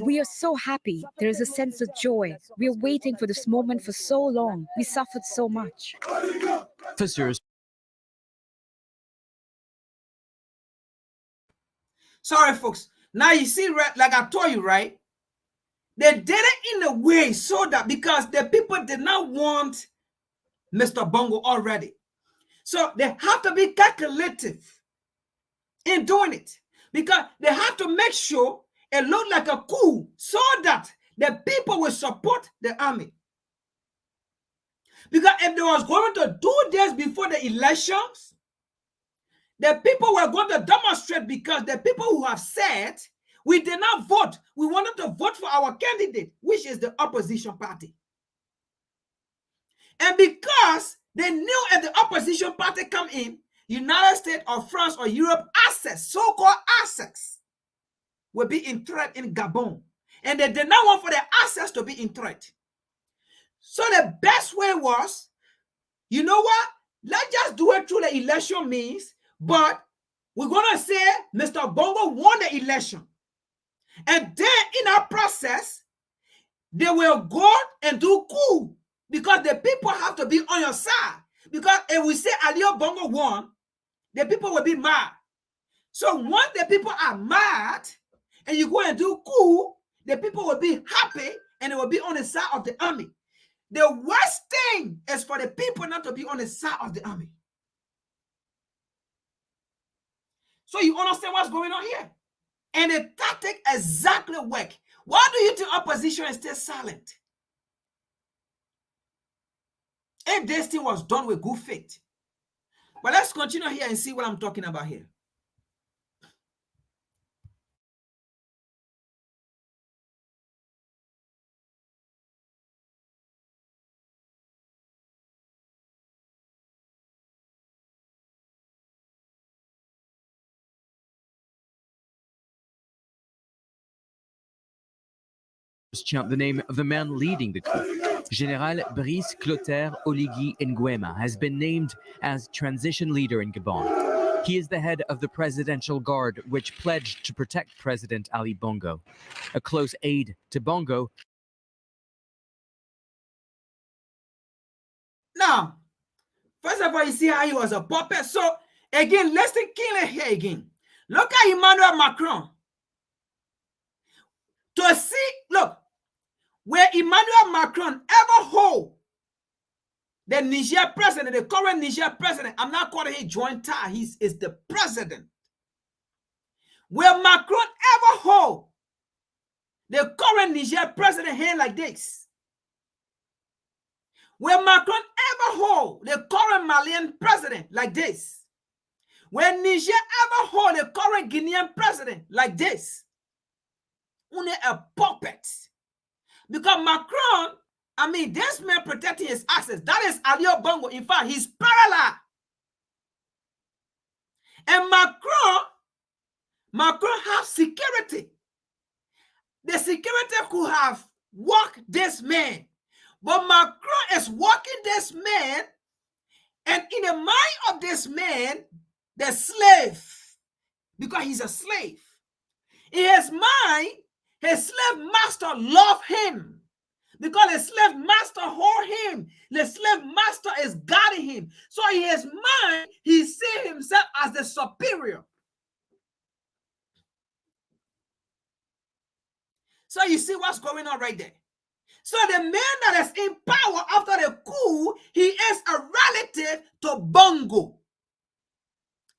We are so happy. There is a sense of joy. We are waiting for this moment for so long. We suffered so much. Officers. Sorry, folks. Now you see, like I told you, right? They did it in a way so that because the people did not want Mr. Bongo already. So they have to be calculative in doing it because they have to make sure it looked like a coup so that the people will support the army. Because if they was going to do this before the elections, the people were going to demonstrate because the people who have said, we did not vote. We wanted to vote for our candidate, which is the opposition party. And because they knew if the opposition party come in, United States or France or Europe assets, so-called assets, will be in threat in Gabon. And they did not want for their assets to be in threat. So the best way was, you know what? Let's just do it through the election means, but we're going to say Mr. Bongo won the election. And then in our process, they will go and do coup because the people have to be on your side. Because if we say Alio Bongo won, the people will be mad. So once the people are mad and you go and do coup, the people will be happy and they will be on the side of the army. The worst thing is for the people not to be on the side of the army. So you understand what's going on here? And the tactic exactly work. Why do you think opposition is still silent? If this thing was done with good faith. But let's continue here and see what I'm talking about here. Chant the name of the man leading the coup. General Brice Clotaire Oligui Nguema has been named as transition leader in Gabon. He is the head of the Presidential Guard, which pledged to protect President Ali Bongo. A close aide to Bongo. Now, first of all, you see how he was a puppet. So, again, let's think killing here again. Look at Emmanuel Macron. To see, look, where Emmanuel Macron ever hold the Niger president, the current Niger president, I'm not calling him joint tie, he is the president. Where Macron ever hold the current Niger president hand like this. Where Macron ever hold the current Malian president like this. Where Niger ever hold the current Guinean president like this. Only a puppet. Because Macron, I mean, this man protecting his assets. That is Alio Bongo. In fact, he's parallel. And Macron has security. The security could have walked this man. But Macron is walking this man. And in the mind of this man, the slave, because he's a slave, in his mind, his slave master loved him because the slave master hold him. The slave master is guarding him. So in his mind, he sees himself as the superior. So you see what's going on right there. So the man that is in power after the coup, he is a relative to Bongo.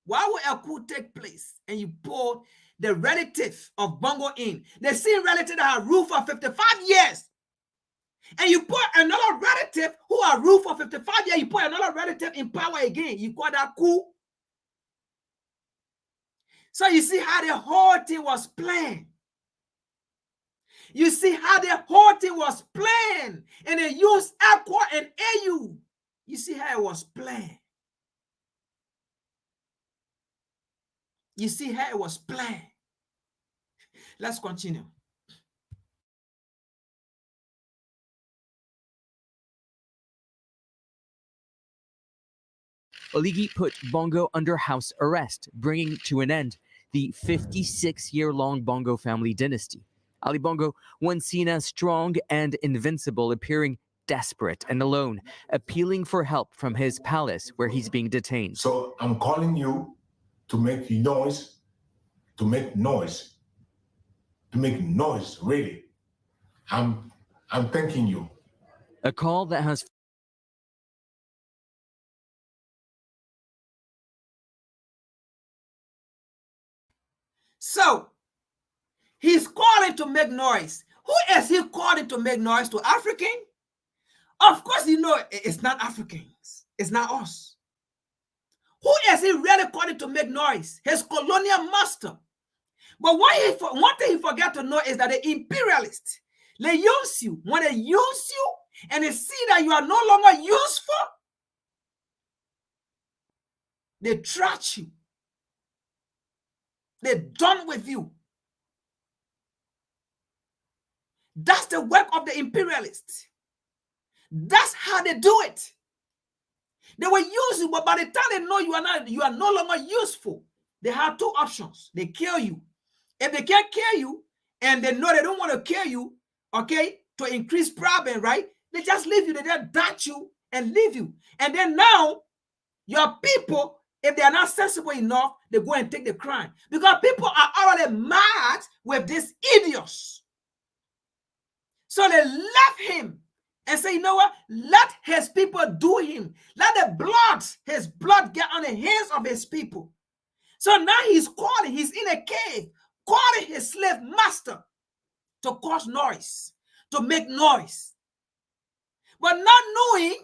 Why would a coup take place and you pull the relative of Bongo in? The same relative that had ruled for 55 years. And you put another relative who had ruled for 55 years, you put another relative in power again. You call that coup? So you see how the whole thing was planned. You see how the whole thing was planned. And they used ACWA and AU. You see how it was planned. You see how it was planned. Let's continue. Oligui put Bongo under house arrest, bringing to an end the 56-year-long Bongo family dynasty. Ali Bongo, once seen as strong and invincible, appearing desperate and alone, appealing for help from his palace where he's being detained. So I'm calling you to make noise, to make noise, to make noise, really. I'm thanking you. A call that has So he's calling to make noise. Who is he calling to make noise to? African? Of course, you know it's not Africans. It's not us. Who is he really calling to make noise? His colonial master. But one thing he forgot to know is that the imperialists, they use you. When they use you and they see that you are no longer useful, they trash you. They're done with you. That's the work of the imperialists. That's how they do it. They will use you, but by the time they know you are no longer useful, they have two options. They kill you. If they can't kill you, and they know they don't want to kill you, okay, to increase problem, right? They just leave you. They just dot you and leave you. And then now, your people, if they are not sensible enough, they go and take the crime. Because people are already mad with these idiots. So they left him and say, you know what? Let his people do him. Let his blood get on the hands of his people. So now he's in a cave, calling his slave master to cause noise, to make noise. But not knowing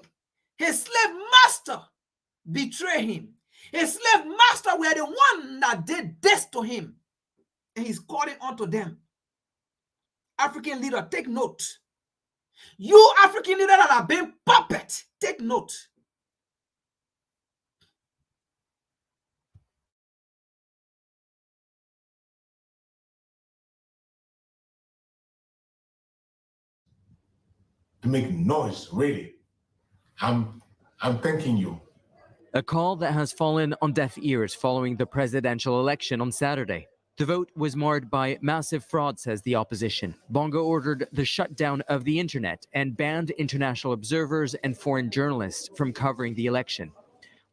his slave master betrayed him. His slave master were the one that did this to him. And he's calling unto them. African leader, take note. You African leader that have been puppet, take note. To make noise, really. I'm thanking you. a call that has fallen on deaf ears following the presidential election on Saturday. The vote was marred by massive fraud, says the opposition. Bongo ordered the shutdown of the internet and banned international observers and foreign journalists from covering the election.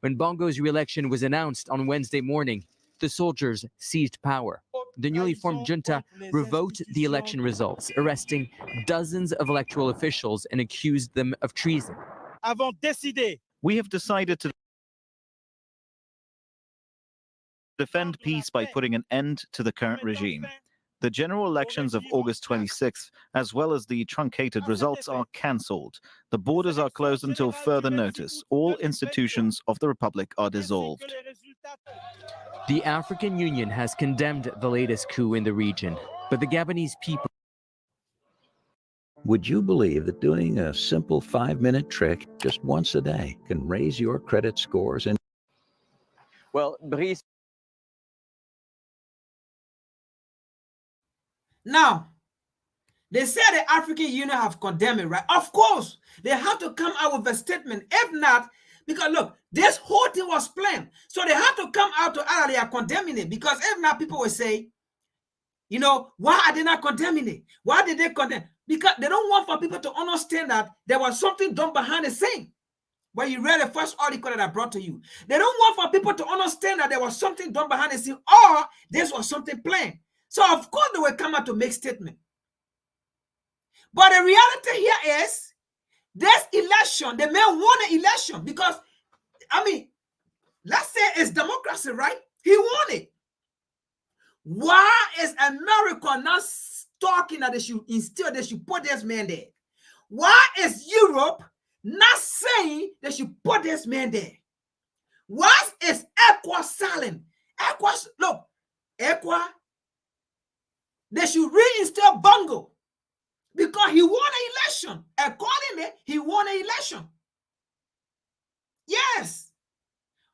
When Bongo's re-election was announced on Wednesday morning, the soldiers seized power. The newly formed junta revoked the election results, arresting dozens of electoral officials and accused them of treason. We have decided to defend peace by putting an end to the current regime. The general elections of August 26th, as well as the truncated results, are cancelled. The borders are closed until further notice. All institutions of the Republic are dissolved. The African Union has condemned the latest coup in the region, but the Gabonese people... Would you believe that doing a simple 5-minute trick just once a day can raise your credit scores? And well, Brice. Now, they say the African Union have condemned it, right? Of course, they have to come out with a statement. If not, because look, this whole thing was planned. So they have to come out to either they are condemning it. Because if not, people will say, you know, why are they not condemning it? Why did they condemn? Because they don't want for people to understand that there was something done behind the scene. When you read the first article that I brought to you, they don't want for people to understand that there was something done behind the scene or this was something planned. So of course they will come out to make statement. But the reality here is this election, the man won the election because, I mean, let's say it's democracy, right? He won it. Why is America not talking that they should put this man there? Why is Europe not saying they should put this man there? Why is ECOWAS silent? ECOWAS, look, ECOWAS, they should reinstall Bongo because he won an election. Accordingly, he won an election. Yes.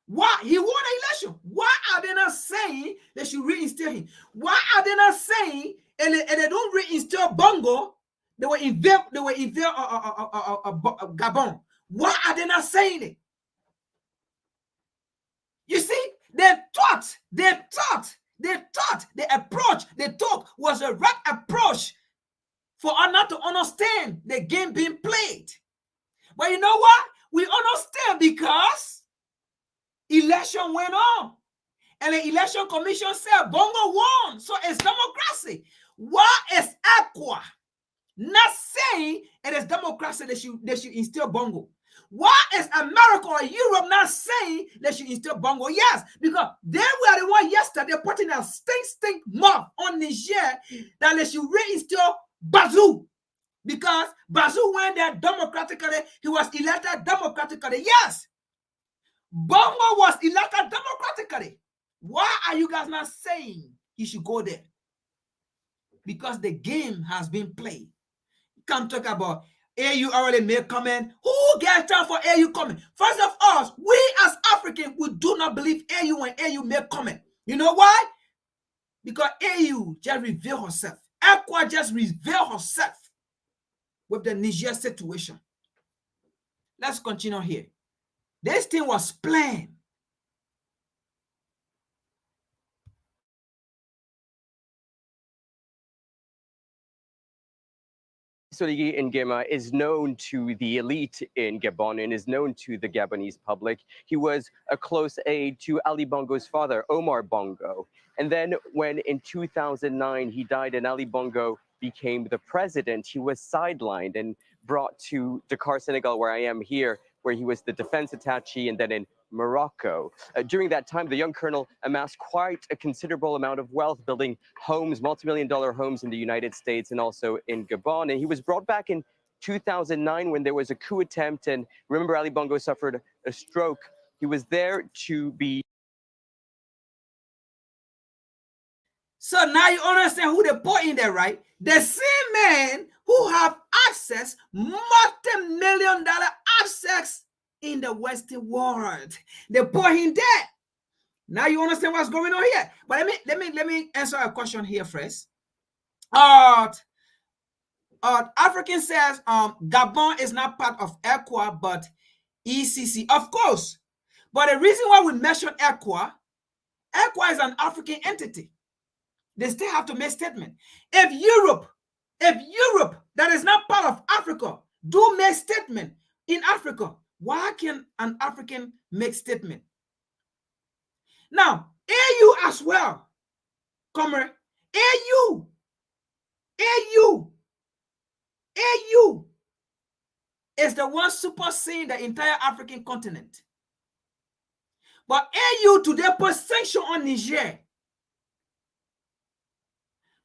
Why? He won an election. Why are they not saying they should reinstall him? Why are they not saying, and they don't reinstall Bongo, they will invade Gabon? Why are they not saying it? You see, they thought They thought the approach they took was the right approach for us not to understand the game being played. But you know what? We understand because election went on. And the election commission said Bongo won. So it's democracy. Why is ECOWAS not saying it is democracy that should instill Bongo? Why is America or Europe not saying they should instill Bongo? Yes, because they were the one yesterday putting a stink mark on Niger that they should reinstill Bazou. Because Bazou went there democratically, he was elected democratically. Yes, Bongo was elected democratically. Why are you guys not saying he should go there? Because the game has been played. Come talk about AU already made comment. Who gets time for AU comment? First of all, we as Africans, we do not believe AU when AU made comment. You know why? Because AU just revealed herself. ECOWAS just revealed herself with the Niger situation. Let's continue here. This thing was planned. Oligui Nguema is known to the elite in Gabon and is known to the Gabonese public. He was a close aide to Ali Bongo's father, Omar Bongo. And then when in 2009 he died and Ali Bongo became the president, he was sidelined and brought to Dakar, Senegal, where I am here, where he was the defense attaché, and then in Morocco. During that time, the young colonel amassed quite a considerable amount of wealth, building homes, multi-million-dollar homes in the United States and also in Gabon. And he was brought back in 2009 when there was a coup attempt. And remember, Ali Bongo suffered a stroke. He was there to be. So now you understand who they put in there, right? The same man who have access, multi-million-dollar access in the Western world. They put him there. Now you understand what's going on here. But let me answer a question here first. African says Gabon is not part of ECOWAS, but ECC. Of course. But the reason why we mention ECOWAS is an African entity. They still have to make statement. If Europe that is not part of Africa do make statement in Africa, why can an African make statement? Now, AU as well. Comrade, AU is the one superseding the entire African continent. But AU today put sanction on Niger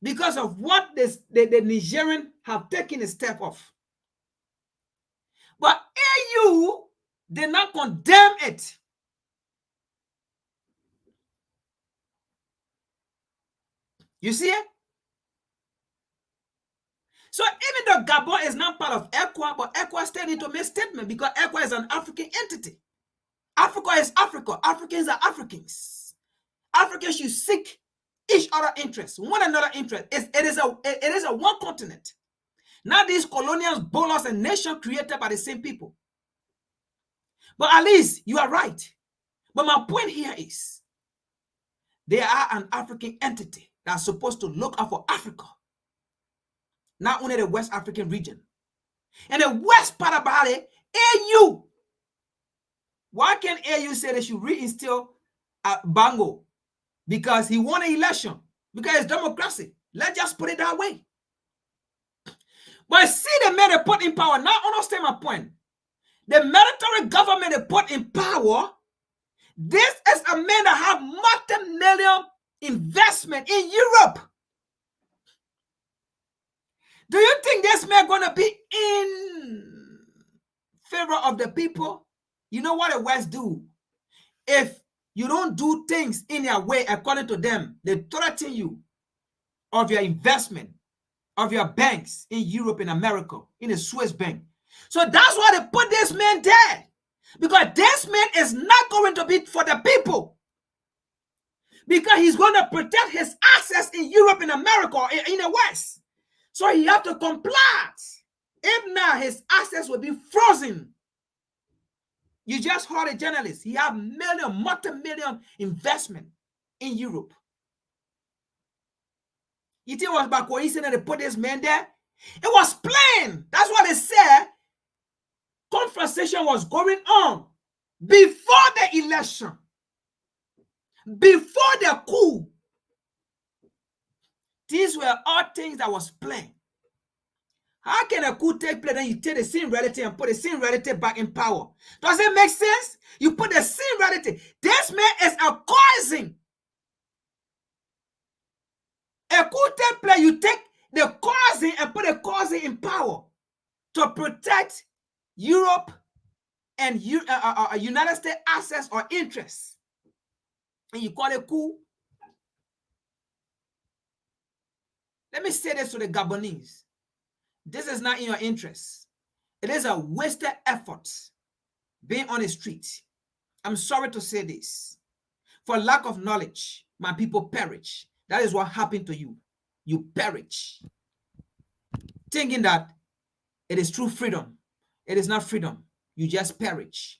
because of what the Nigerian have taken a step off. But AU did not condemn it. You see it? So even though Gabon is not part of ECOWAS, but ECOWAS still need to make statement because ECOWAS is an African entity. Africa is Africa. Africans are Africans. Africans should seek each other interests, one another interest. It is a one continent. Not these colonial bolos and nations created by the same people. But at least you are right. But my point here is they are an African entity that's supposed to look out for Africa, not only the West African region. And the West part about it, AU. Why can't AU say they should reinstill Bongo? Because he won an election. Because it's democracy. Let's just put it that way. But see the men they put in power. Now understand my point. The military government they put in power, this is a man that have multi-million investment in Europe. Do you think this man gonna be in favor of the people? You know what the West do? If you don't do things in their way according to them, they threaten you of your investment, of your banks in Europe and America, in the Swiss bank. So that's why they put this man there. Because this man is not going to be for the people. Because he's going to protect his assets in Europe and America, in the West. So he have to comply. If not, his assets will be frozen. You just heard a journalist. He have multi-million investment in Europe. You think it was by coincidence they put this man there? It was planned. That's what they said. Conversation was going on before the election, before the coup. These were all things that was planned. How can a coup take place and you take the same reality and put the same reality back in power? Does it make sense? You put the same reality. This man is a cousin. A coup take place, you take the cousin and put the cousin in power to protect Europe and United States assets or interests. And you call it coup. Let me say this to the Gabonese. This is not in your interest. It is a wasted effort being on the street. I'm sorry to say this. For lack of knowledge, my people perish. That is what happened to you. You perish. Thinking that it is true freedom. It is not freedom. You just perish.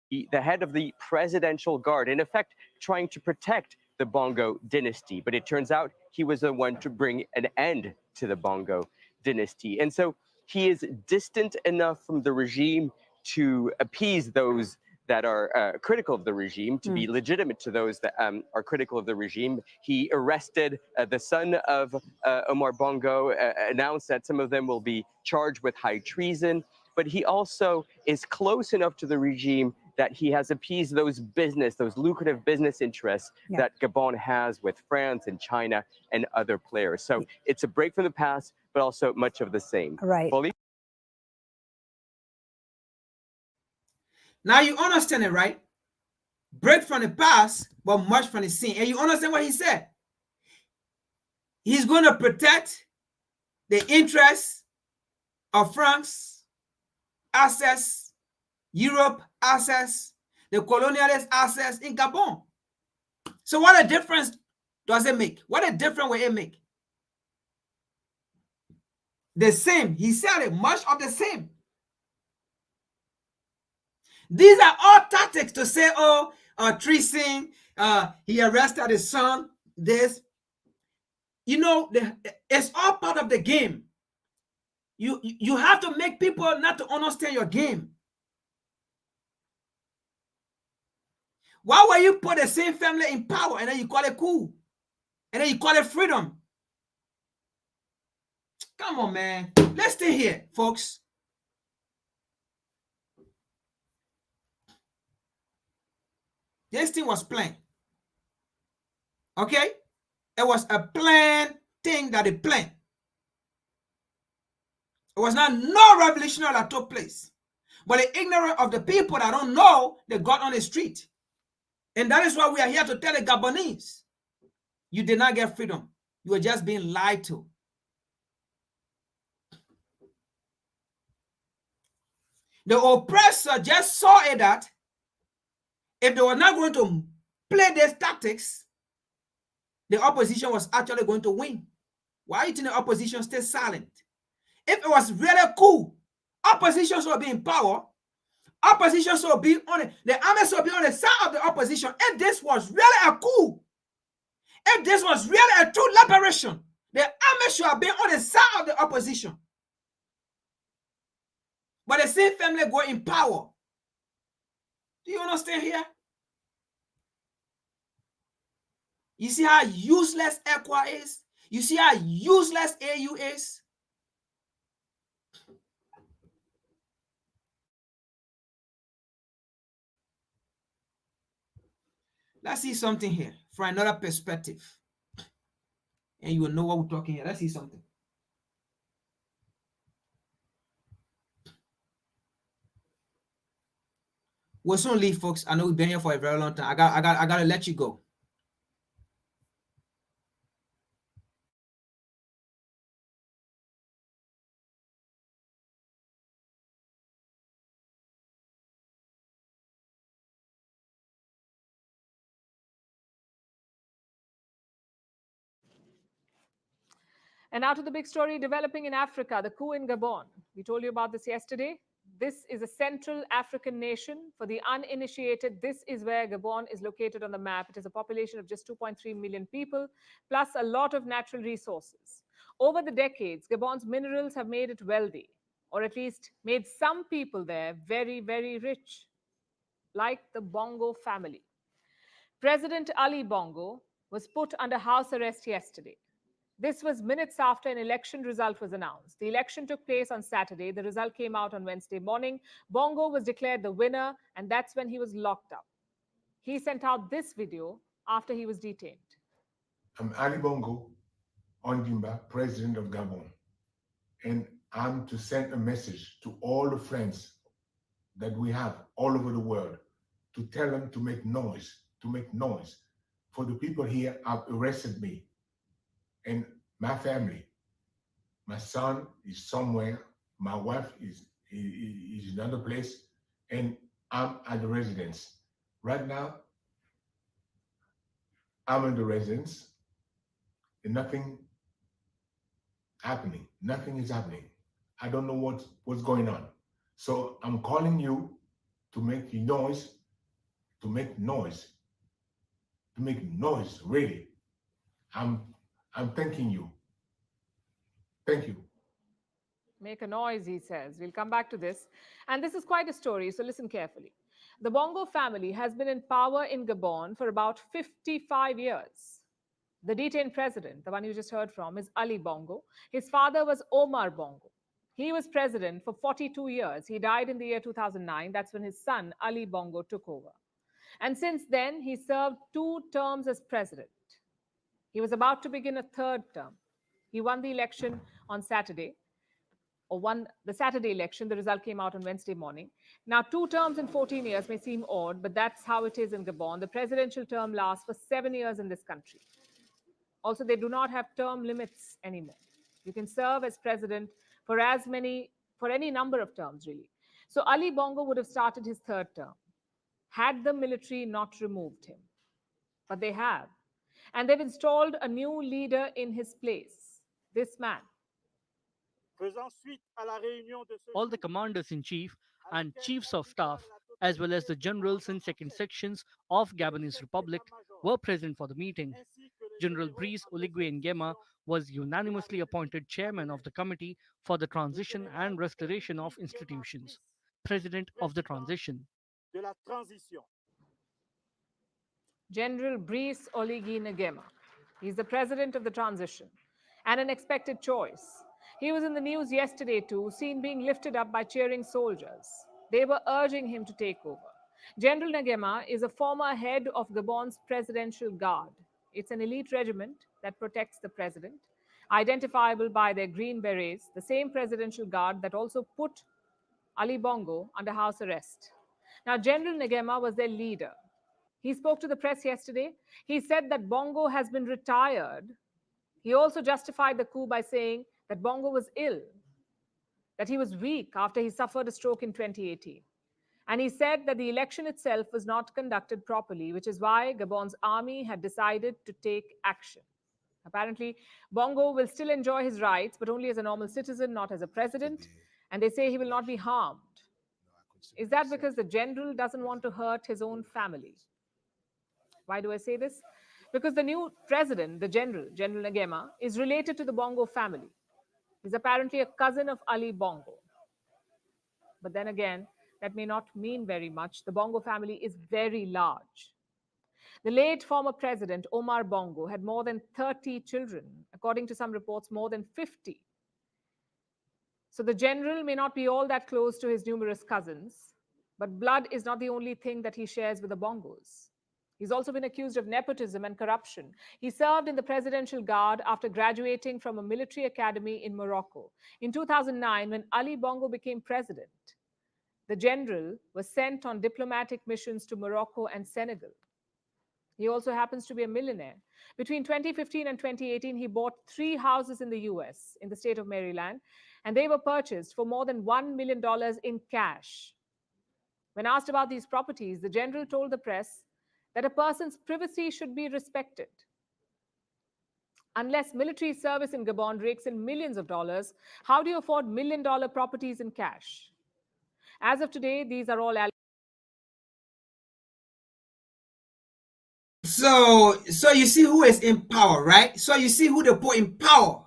The head of the presidential guard, in effect, trying to protect the Bongo dynasty. But it turns out he was the one to bring an end to the Bongo dynasty. And so he is distant enough from the regime to appease those that are critical of the regime, to be legitimate to those that are critical of the regime. He arrested the son of Omar Bongo, announced that some of them will be charged with high treason. But he also is close enough to the regime that he has appeased those lucrative business interests that Gabon has with France and China and other players. So it's a break from the past, but also much of the same. Right. Fully? Now you understand it, right? Break from the past, but much from the scene. And you understand what he said? He's going to protect the interests of France, assets, Europe, assets, the colonialist assets in Gabon. So what a difference does it make? What a difference will it make? The same. He said it, much of the same. These are all tactics to say, oh, treason, he arrested his son, this. You know, it's all part of the game. You have to make people not to understand your game. Why will you put the same family in power and then you call it coup? And then you call it freedom? Come on, man. Let's stay here, folks. This thing was planned. Okay? It was a planned thing that they planned. It was not no revolutionary that took place. But the ignorance of the people that don't know, they got on the street. And that is why we are here to tell the Gabonese, you did not get freedom. You were just being lied to. The oppressor just saw it that if they were not going to play these tactics, the opposition was actually going to win. Why do you think the opposition stayed silent? If it was really cool, opposition should be in power. Opposition should be on it. The army should be on the side of the opposition. If this was really a coup, if this was really a true liberation, the army should have been on the side of the opposition. But the same family go in power. Do you understand here? You see how useless ECWA is? You see how useless AU is? Let's see something here from another perspective. And you will know what we're talking here. Let's see something. We'll soon leave, folks. I know we've been here for a very long time. I gotta let you go. And now to the big story developing in Africa, the coup in Gabon. We told you about this yesterday. This is a Central African nation. For the uninitiated, this is where Gabon is located on the map. It has a population of just 2.3 million people, plus a lot of natural resources. Over the decades, Gabon's minerals have made it wealthy, or at least made some people there very, very rich, like the Bongo family. President Ali Bongo was put under house arrest yesterday. This was minutes after an election result was announced. The election took place on Saturday. The result came out on Wednesday morning. Bongo was declared the winner, and that's when he was locked up. He sent out this video after he was detained. I'm Ali Bongo Ondimba, President of Gabon, and I'm to send a message to all the friends that we have all over the world to tell them to make noise, for the people here have arrested me and my family. My son is somewhere, my wife is in another place, and I'm at the residence. Right now, I'm in the residence and nothing happening. Nothing is happening. I don't know what's going on. So I'm calling you to make noise, really. I'm thanking you. Thank you. Make a noise, he says. We'll come back to this. And this is quite a story, so listen carefully. The Bongo family has been in power in Gabon for about 55 years. The detained president, the one you just heard from, is Ali Bongo. His father was Omar Bongo. He was president for 42 years. He died in the year 2009. That's when his son, Ali Bongo, took over. And since then, he served 2 terms as president. He was about to begin a 3rd term. He won the election on Saturday, or won the Saturday election. The result came out on Wednesday morning. Now, 2 terms in 14 years may seem odd, but that's how it is in Gabon. The presidential term lasts for 7 years in this country. Also, they do not have term limits anymore. You can serve as president for any number of terms, really. So Ali Bongo would have started his 3rd term had the military not removed him. But they have. And they've installed a new leader in his place, this man. All the commanders-in-chief and chiefs of staff, as well as the generals in second sections of Gabonese Republic, were present for the meeting. General Brice-Oligui Nguema was unanimously appointed chairman of the Committee for the Transition and Restoration of Institutions, president of the transition. General Brice-Oligui Nguema. He's the president of the transition, and an expected choice. He was in the news yesterday too, seen being lifted up by cheering soldiers. They were urging him to take over. General Nguema is a former head of Gabon's Presidential Guard. It's an elite regiment that protects the president, identifiable by their green berets, the same Presidential Guard that also put Ali Bongo under house arrest. Now, General Nguema was their leader. He spoke to the press yesterday. He said that Bongo has been retired. He also justified the coup by saying that Bongo was ill, that he was weak after he suffered a stroke in 2018. And he said that the election itself was not conducted properly, which is why Gabon's army had decided to take action. Apparently, Bongo will still enjoy his rights, but only as a normal citizen, not as a president. And they say he will not be harmed. Is that because the general doesn't want to hurt his own family? Why do I say this? Because the new president, the General Nguema, is related to the Bongo family. He's apparently a cousin of Ali Bongo. But then again, that may not mean very much. The Bongo family is very large. The late former president, Omar Bongo, had more than 30 children. According to some reports, more than 50. So the general may not be all that close to his numerous cousins, but blood is not the only thing that he shares with the Bongos. He's also been accused of nepotism and corruption. He served in the Presidential Guard after graduating from a military academy in Morocco. In 2009, when Ali Bongo became president, the general was sent on diplomatic missions to Morocco and Senegal. He also happens to be a millionaire. Between 2015 and 2018, he bought 3 houses in the US, in the state of Maryland, and they were purchased for more than $1 million in cash. When asked about these properties, the general told the press that a person's privacy should be respected. Unless military service in Gabon rakes in millions of dollars, how do you afford $1 million properties in cash? As of today, these are all So you see who is in power, right? So you see who they put in power.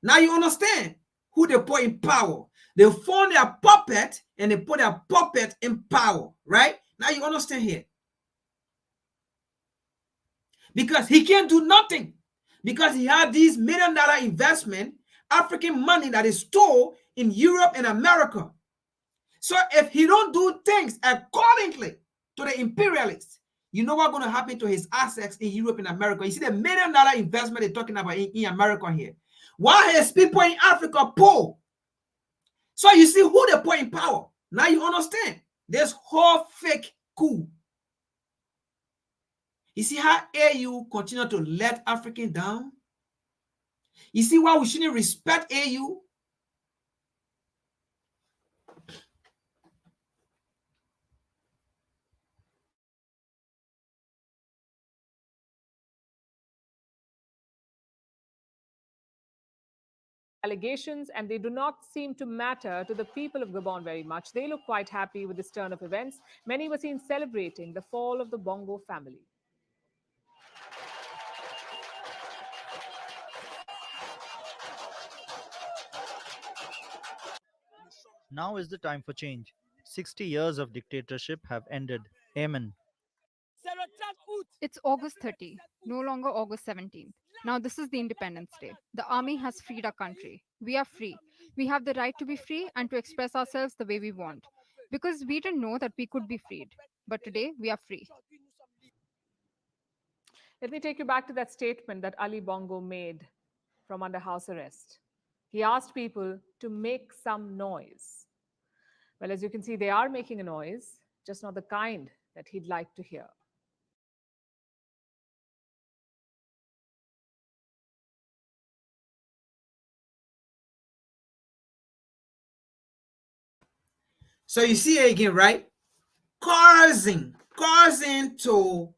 Now you understand who they put in power. They form their puppet and they put their puppet in power, right? Now you understand here. Because he can't do nothing. Because he had these $1 million investment, African money that is stored in Europe and America. So if he don't do things accordingly to the imperialists, you know what's going to happen to his assets in Europe and America? You see the $1 million investment they're talking about in America here. Why his people in Africa poor? So you see who they put in power. Now you understand. This whole fake coup. You see how AU continue to let Africans down? You see why we shouldn't respect AU? allegations, and they do not seem to matter to the people of Gabon very much. They look quite happy with this turn of events. Many were seen celebrating the fall of the Bongo family. Now is the time for change. 60 years of dictatorship have ended. Amen. It's August 30, no longer August 17th. Now this is the Independence Day. The army has freed our country. We are free. We have the right to be free and to express ourselves the way we want. Because we didn't know that we could be freed. But today we are free. Let me take you back to that statement that Ali Bongo made from under house arrest. He asked people to make some noise. Well, as you can see, they are making a noise, just not the kind that he'd like to hear. So you see again, right? Causing to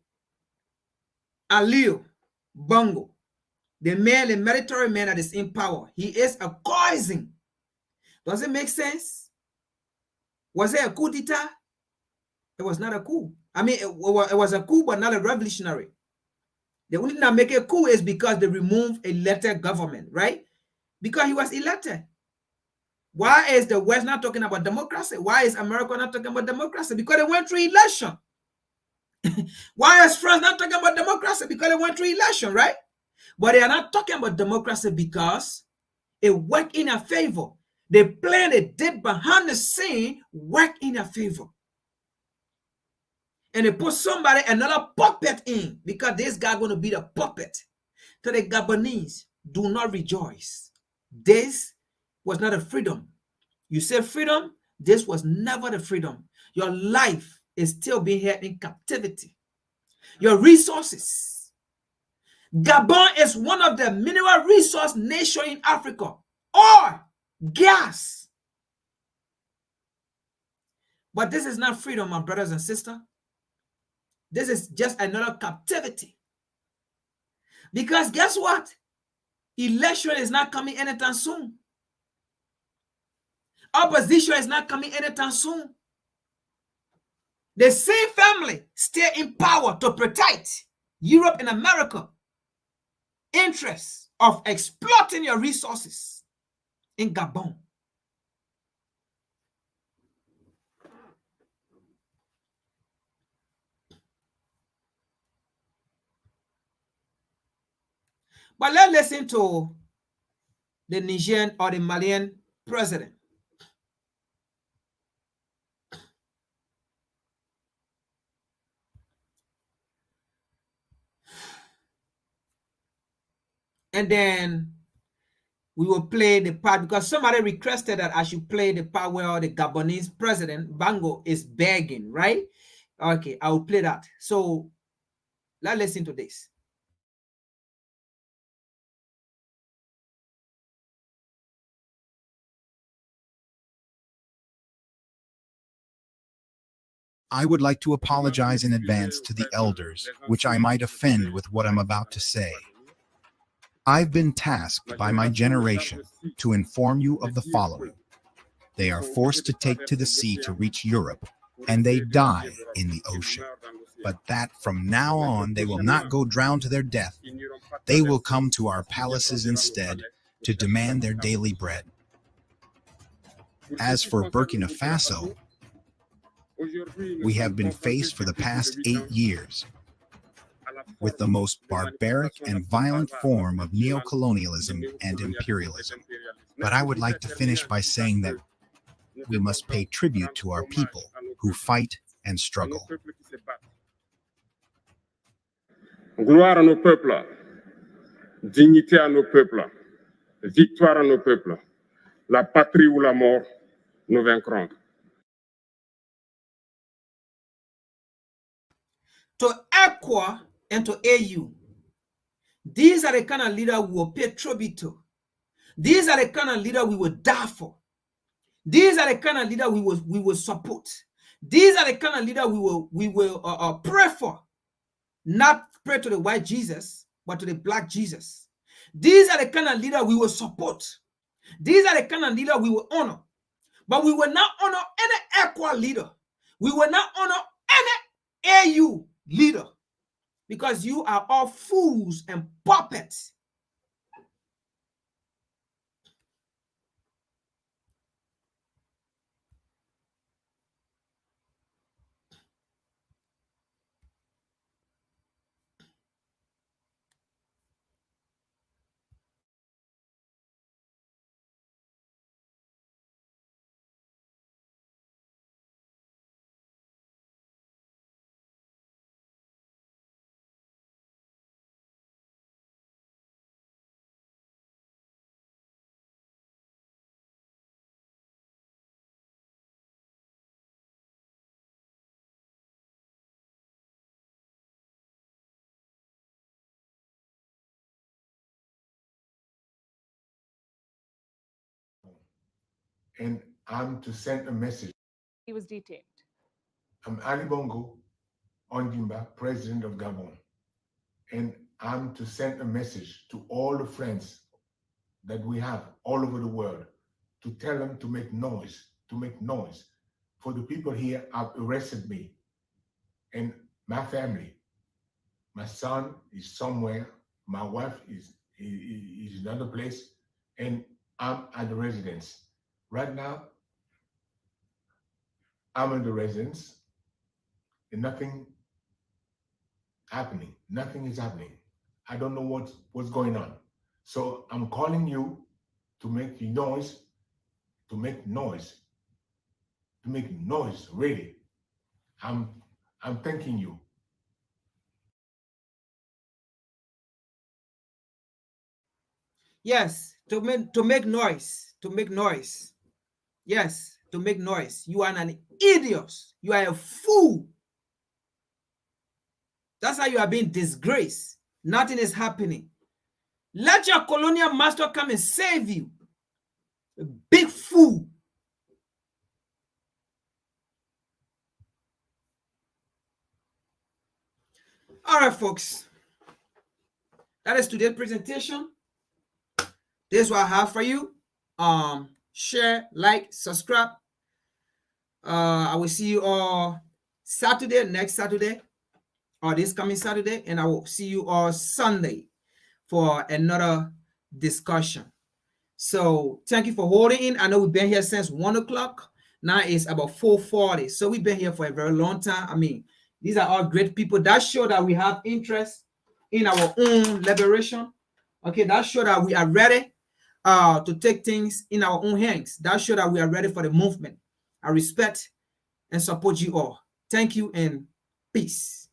Ali Bongo, the military man that is in power. He is a causing. Does it make sense? Was it a coup d'etat? It was not a coup. I mean, it was a coup, but not a revolutionary. The only thing that make a coup is because they removed elected government, right? Because he was elected. Why is the West not talking about democracy? Why is America not talking about democracy? Because they went through election. Why is France not talking about democracy? Because they went through election, right? But they are not talking about democracy because it worked in their favor. The plan they did behind the scene worked in their favor. And they put somebody, another puppet in, because this guy going to be the puppet. To the Gabonese, do not rejoice. This was not a freedom. You say freedom, this was never the freedom. Your life is still being held in captivity. Your resources. Gabon is one of the mineral resource nations in Africa. Oil, gas. But this is not freedom, my brothers and sisters. This is just another captivity. Because guess what? Election is not coming anytime soon. Opposition is not coming anytime soon. The same family stay in power to protect Europe and America interests of exploiting your resources in Gabon. But let's listen to the Nigerian or the Malian president. And then we will play the part because somebody requested that I should play the part where the Gabonese president, Bongo, is begging, right? Okay, I will play that. So let's listen to this. I would like to apologize in advance to the elders, which I might offend with what I'm about to say. I've been tasked by my generation to inform you of the following. They are forced to take to the sea to reach Europe, and they die in the ocean. But that from now on they will not go drown to their death. They will come to our palaces instead to demand their daily bread. As for Burkina Faso, we have been faced for the past 8 years with the most barbaric and violent form of neocolonialism and imperialism. But I would like to finish by saying that we must pay tribute to our people who fight and struggle. Gloire à nos peuples, dignité à nos peuples, victoire à nos peuples. La patrie ou la mort, nous vaincrons. To ECWA and to AU, these are the kind of leader we will pay tribute to. These are the kind of leader we will die for. These are the kind of leader we will support. These are the kind of leader we will pray for. Not pray to the white Jesus, but to the black Jesus. These are the kind of leader we will support. These are the kind of leader we will honor. But we will not honor any ECWA leader. We will not honor any AU leader, because you are all fools and puppets. And I'm to send a message. He was detained. I'm Ali Bongo Ondimba, President of Gabon. And I'm to send a message to all the friends that we have all over the world to tell them to make noise, For the people here have arrested me and my family. My son is somewhere, my wife is in another place, and I'm at the residence. Right now, I'm in the residence and nothing happening. Nothing is happening. I don't know what's going on. So I'm calling you to make noise, really. I'm thanking you. Yes, to make noise. Yes, to make noise. You are an idiot. You are a fool. That's how you are being disgraced. Nothing is happening. Let your colonial master come and save you. A big fool. All right, folks. That is today's presentation. This is what I have for you. Share, like, subscribe. I will see you all next Saturday, or this coming Saturday, and I will see you all Sunday for another discussion. So thank you for holding in. I know we've been here since 1 o'clock. Now it's about 4:40. So we've been here for a very long time. I mean, these are all great people. That show that we have interest in our own liberation. Okay, that show that we are ready to take things in our own hands. That show that we are ready for the movement. I respect and support you all. Thank you and peace.